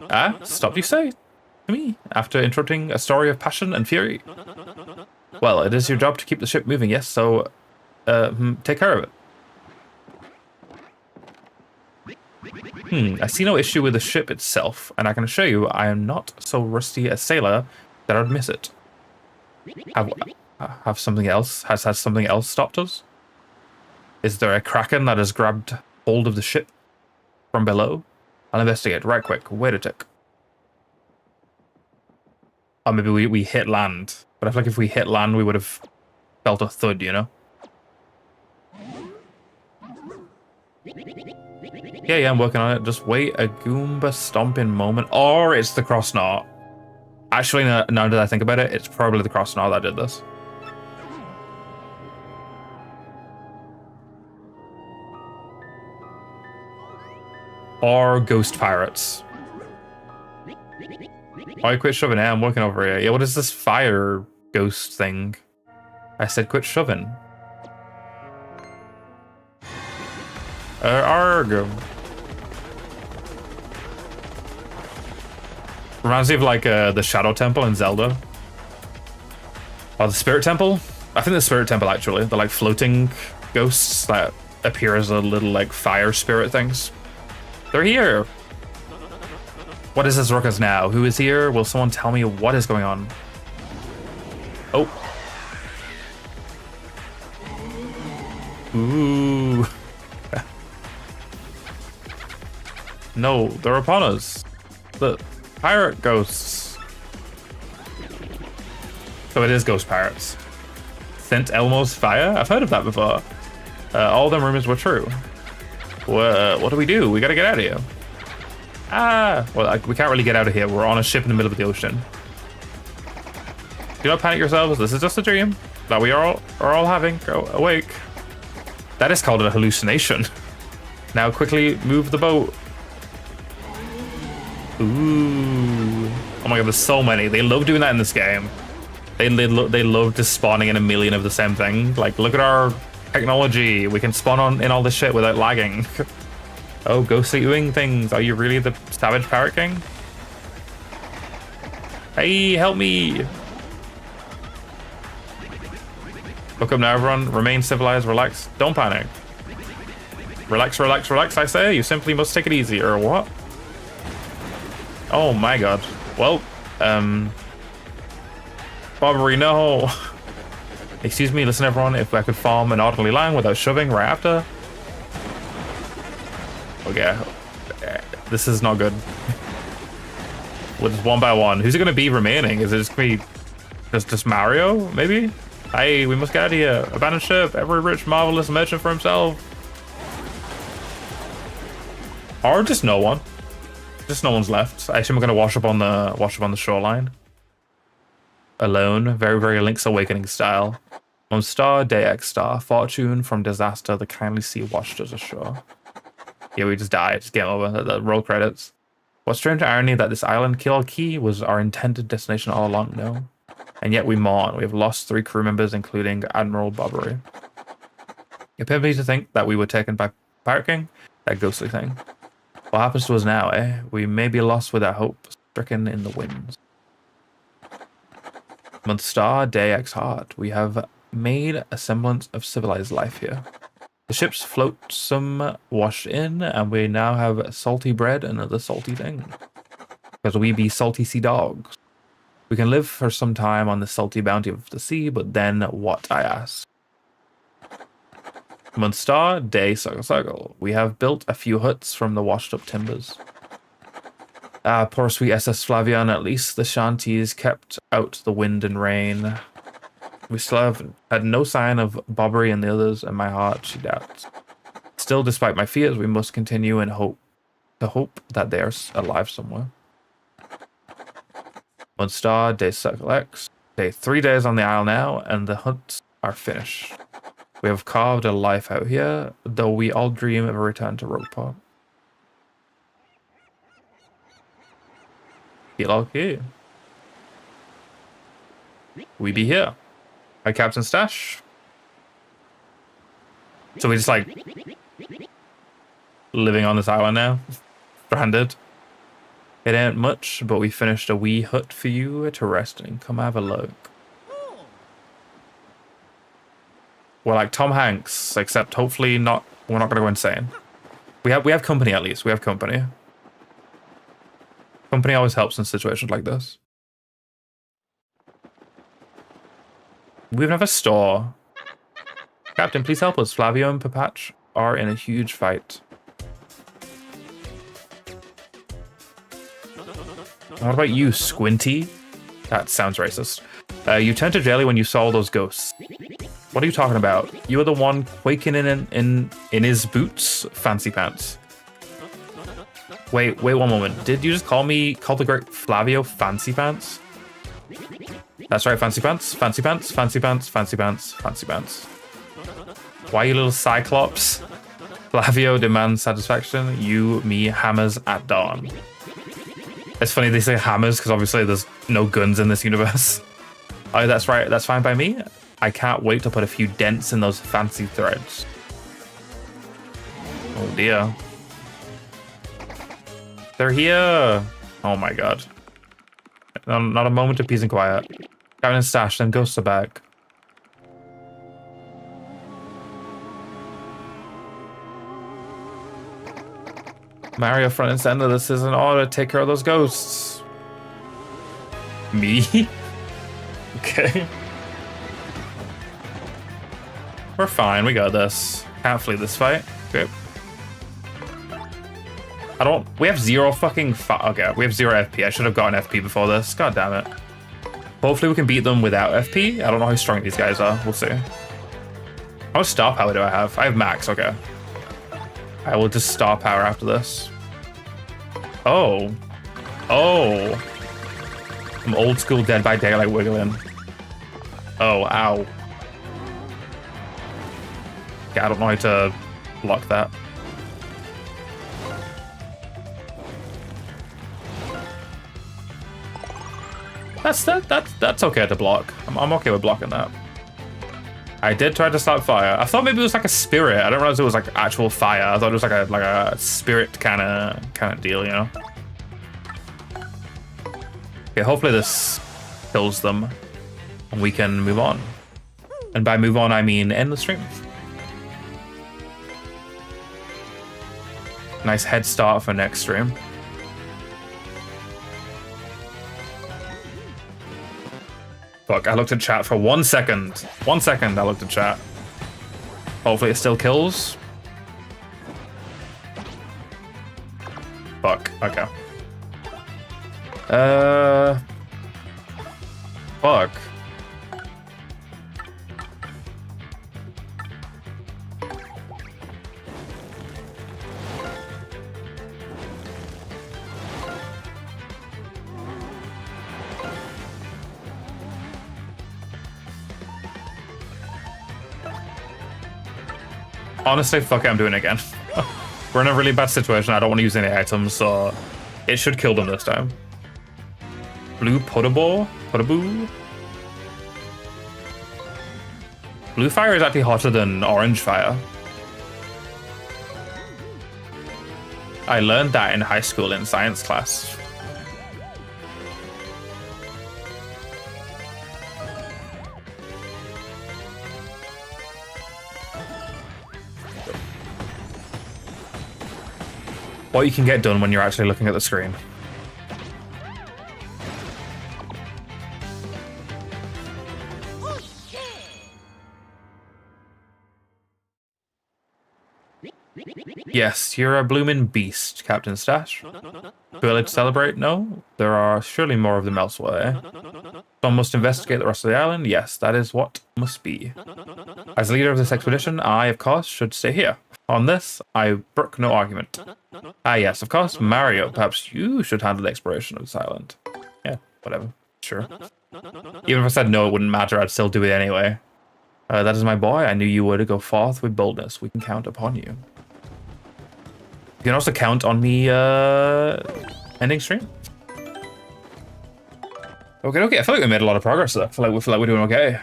Ah, stopped you say? To me, after interrupting a story of passion and fury? Well, it is your job to keep the ship moving, yes, so, take care of it. I see no issue with the ship itself, and I can assure you I am not so rusty a sailor that I'd miss it. Has something else stopped us? Is there a kraken that has grabbed hold of the ship from below? I'll investigate right quick. Wait a tick. Or maybe we hit land. But I feel like if we hit land, we would have felt a thud, you know? Yeah, I'm working on it. Just wait a Goomba stomping moment. Or it's the Crossnot. Actually, now that I think about it, it's probably the Crossnot that did this. Or ghost pirates. Oh, I quit shoving. I'm working over here. Yeah, what is this fire ghost thing? I said quit shoving. Arg. Reminds me of like the Shadow Temple in Zelda. Or the Spirit Temple? I think the Spirit Temple actually. The like floating ghosts that appear as a little like fire spirit things. They're here! What is this ruckus now? Who is here? Will someone tell me what is going on? Oh. Ooh. No, they're upon us. The pirate ghosts. So it is ghost pirates. Saint Elmo's fire? I've heard of that before. All them rumors were true. What do? We gotta get out of here. Ah, well, we can't really get out of here. We're on a ship in the middle of the ocean. Do not panic yourselves. This is just a dream that we are all having. Go awake. That is called a hallucination. Now quickly move the boat. Ooh. Oh my god, there's so many. They love doing that in this game. They love just spawning in a million of the same thing. Like, look at our technology. We can spawn in all this shit without lagging. Oh, ghostly ooing things. Are you really the Savage Parrot King? Hey, help me. Look up now, everyone. Remain civilized, relax. Don't panic. Relax, relax, relax, I say. You simply must take it easy, or what? Oh my god. Well, Bobbery, no. Excuse me, listen everyone, if I could form an orderly line without shoving right after. Okay. This is not good. With one by one. Who's it gonna be remaining? Is it just gonna be just Mario, maybe? Hey, we must get out of here. Abandoned ship, every rich, marvelous merchant for himself. Or just no one. Just no one's left. I assume we're gonna wash up on the shoreline. Alone, very, very Link's Awakening style. One star, day X star. Fortune from disaster, the kindly sea washed us ashore. Yeah, we just died. Just game over. The roll credits. What strange irony that this island, Kill Key, was our intended destination all along, no? And yet we mourn. We have lost 3 crew members, including Admiral Bobbery. It pains me to think that we were taken by Pirate King, that ghostly thing. What happens to us now, eh? We may be lost without hope, stricken in the winds. Month star, day X hard. We have made a semblance of civilized life here. The ship's flotsam washed in, and we now have salty bread and other salty things. Because we be salty sea dogs. We can live for some time on the salty bounty of the sea, but then what, I ask? Month star, day circle. We have built a few huts from the washed up timbers. Ah, poor sweet SS Flavian, at least the shanties kept out the wind and rain. We still have had no sign of Bobbery and the others, and my heart, she doubts. Still, despite my fears, we must continue and hope that they are alive somewhere. One star, day circle X. Okay, 3 days on the isle now, and the huts are finished. We have carved a life out here, though we all dream of a return to Rogueport. Feel okay. We be here. Hi, Captain Stash. So we just like living on this island now, stranded. It ain't much, but we finished a wee hut for you to rest in. Come have a look. We're like Tom Hanks, except hopefully not. We're not gonna go insane. We have company at least. We have company. Company always helps in situations like this. We even have a store. Captain, please help us. Flavio and Papach are in a huge fight. What about you, Squinty? That sounds racist. You turned to jelly when you saw those ghosts. What are you talking about? You were the one quaking in his boots, Fancy Pants. Wait one moment. Did you just call the great Flavio Fancy Pants? That's right, Fancy Pants, Fancy Pants, Fancy Pants, Fancy Pants, Fancy Pants. Why, you little cyclops? Flavio demands satisfaction. You, me, hammers at dawn. It's funny they say hammers because obviously there's no guns in this universe. Oh, that's right. That's fine by me. I can't wait to put a few dents in those fancy threads. Oh dear. They're here. Oh my god. Not a moment of peace and quiet. Captain Stash, then ghosts are back. Mario front and center, this is an order. Take care of those ghosts. Me? Okay. We're fine, we got this. Can't flee this fight. Okay. We have zero fucking okay, we have 0 FP. I should have gotten FP before this. God damn it. Hopefully we can beat them without FP. I don't know how strong these guys are. We'll see. How much star power do I have? I have max, okay. I will just star power after this. Oh. Oh. I'm old school Dead by Daylight wiggling. Oh, ow. Okay, I don't know how to block that. That's okay to block. I'm okay with blocking that. I did try to start fire. I thought maybe it was like a spirit. I didn't realize it was like actual fire. I thought it was like a spirit kind of deal, you know. Okay, hopefully this kills them, and we can move on. And by move on, I mean end the stream. Nice head start for next stream. Fuck, I looked at chat for 1 second. 1 second I looked at chat. Hopefully it still kills. Fuck, okay. Fuck. Honestly, fuck it, I'm doing it again. We're in a really bad situation. I don't want to use any items, so it should kill them this time. Blue Potable? Potaboo? Blue fire is actually hotter than orange fire. I learned that in high school in science class. What you can get done when you're actually looking at the screen. Yes, you're a bloomin' beast, Captain Stash. Too early to celebrate? No? There are surely more of them elsewhere. Someone must investigate the rest of the island? Yes, that is what must be. As leader of this expedition, I, of course, should stay here. On this, I brook no argument. Ah, yes, of course, Mario. Perhaps you should handle the exploration of this island. Yeah, whatever. Sure. Even if I said no, it wouldn't matter. I'd still do it anyway. That is my boy. I knew you were to go forth with boldness. We can count upon you. You can also count on me ending stream. Okay. I feel like we made a lot of progress though. I feel like we're doing okay.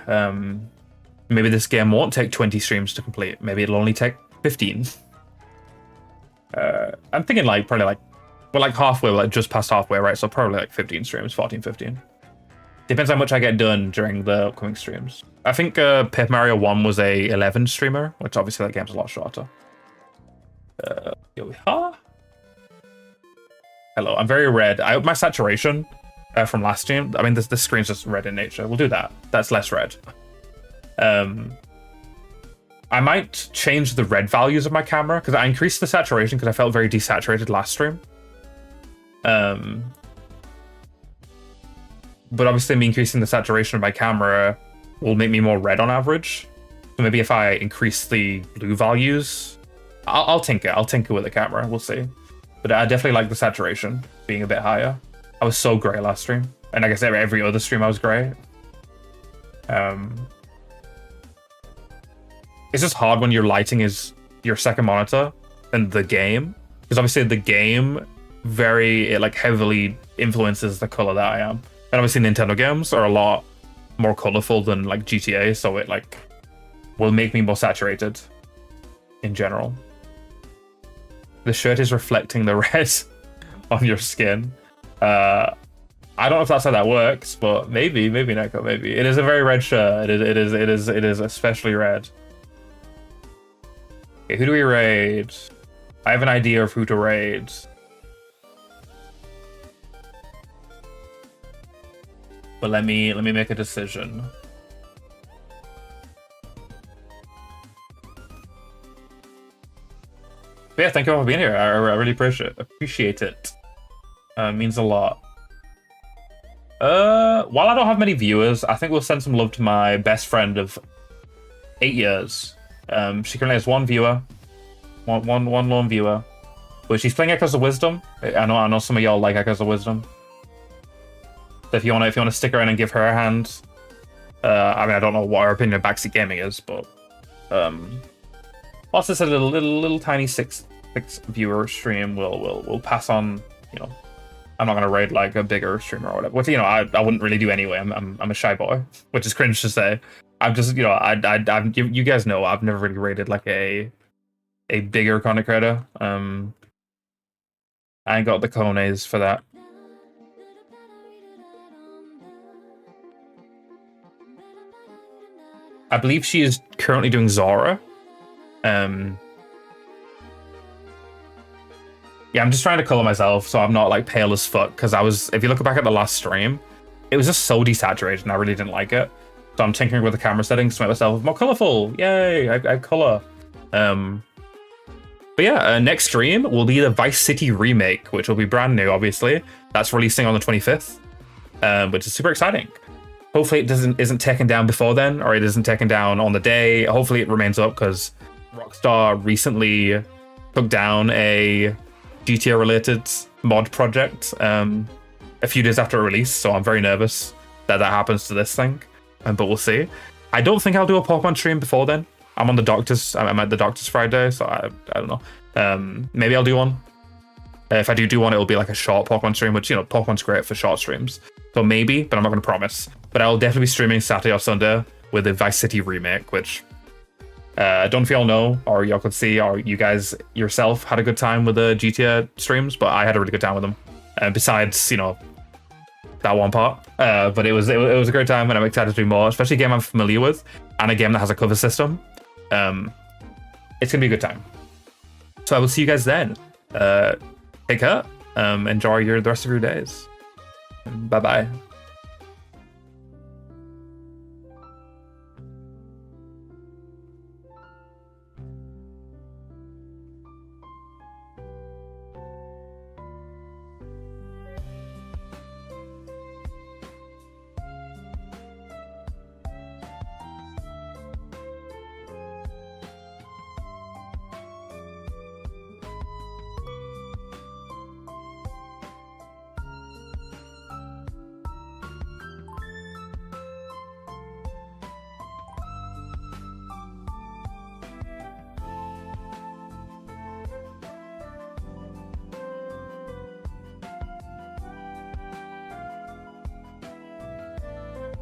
Maybe this game won't take 20 streams to complete. Maybe it'll only take 15. I'm thinking like probably like we're like halfway, we're like just past halfway, right? So probably like 15 streams, 14, 15. Depends how much I get done during the upcoming streams. I think Paper Mario 1 was a 11 streamer, which obviously that game's a lot shorter. Here we are. Hello, I'm very red. My saturation from last stream, I mean, this screen's just red in nature. We'll do that. That's less red. I might change the red values of my camera because I increased the saturation because I felt very desaturated last stream. But obviously me increasing the saturation of my camera will make me more red on average. So maybe if I increase the blue values, I'll tinker. I'll tinker with the camera. We'll see. But I definitely like the saturation being a bit higher. I was so grey last stream. And I guess every other stream I was grey. It's just hard when your lighting is your second monitor and the game. Because obviously the game it like heavily influences the color that I am. And obviously Nintendo games are a lot more colorful than like GTA, so it like will make me more saturated in general. The shirt is reflecting the red on your skin. I don't know if that's how that works, but maybe Neko, maybe. It is a very red shirt. It is especially red. Okay, who do we raid? I have an idea of who to raid. But let me make a decision. But yeah, thank you all for being here. I really appreciate it. Means a lot. While I don't have many viewers, I think we'll send some love to my best friend of 8 years. She currently has one viewer, one lone viewer, but she's playing Echoes of Wisdom. I know some of y'all like Echoes of Wisdom. So if you want to stick around and give her a hand, I mean I don't know what her opinion of backseat gaming is, but whilst it's a little tiny six viewer stream, we'll pass on. You know, I'm not gonna raid like a bigger streamer or whatever. Which you know I wouldn't really do anyway. I'm a shy boy, which is cringe to say. I'm just you guys know I've never really raided like a bigger content creator. I ain't got the cojones for that. I believe she is currently doing Zora. Yeah, I'm just trying to color myself so I'm not like pale as fuck, because if you look back at the last stream, it was just so desaturated and I really didn't like it. So I'm tinkering with the camera settings to make myself more colorful. Yay, I color. But yeah, next stream will be the Vice City remake, which will be brand new, obviously. That's releasing on the 25th, which is super exciting. Hopefully it isn't taken down before then, or it isn't taken down on the day. Hopefully it remains up, because Rockstar recently took down a GTA-related mod project a few days after release, so I'm very nervous that happens to this thing. But we'll see. I don't think I'll do a Pokemon stream before then. I'm at the doctor's Friday, so I don't know. Maybe I'll do one. If I do one, it'll be like a short Pokemon stream, which, you know, Pokemon's great for short streams. So maybe, but I'm not going to promise. But I'll definitely be streaming Saturday or Sunday with the Vice City remake, which I don't know if y'all know, or y'all could see, or you guys yourself had a good time with the GTA streams, but I had a really good time with them. Besides, you know, that one part. But it was a great time, and I'm excited to do more, especially a game I'm familiar with, and a game that has a cover system. It's going to be a good time. So I will see you guys then. Take care. Enjoy the rest of your days. Bye-bye.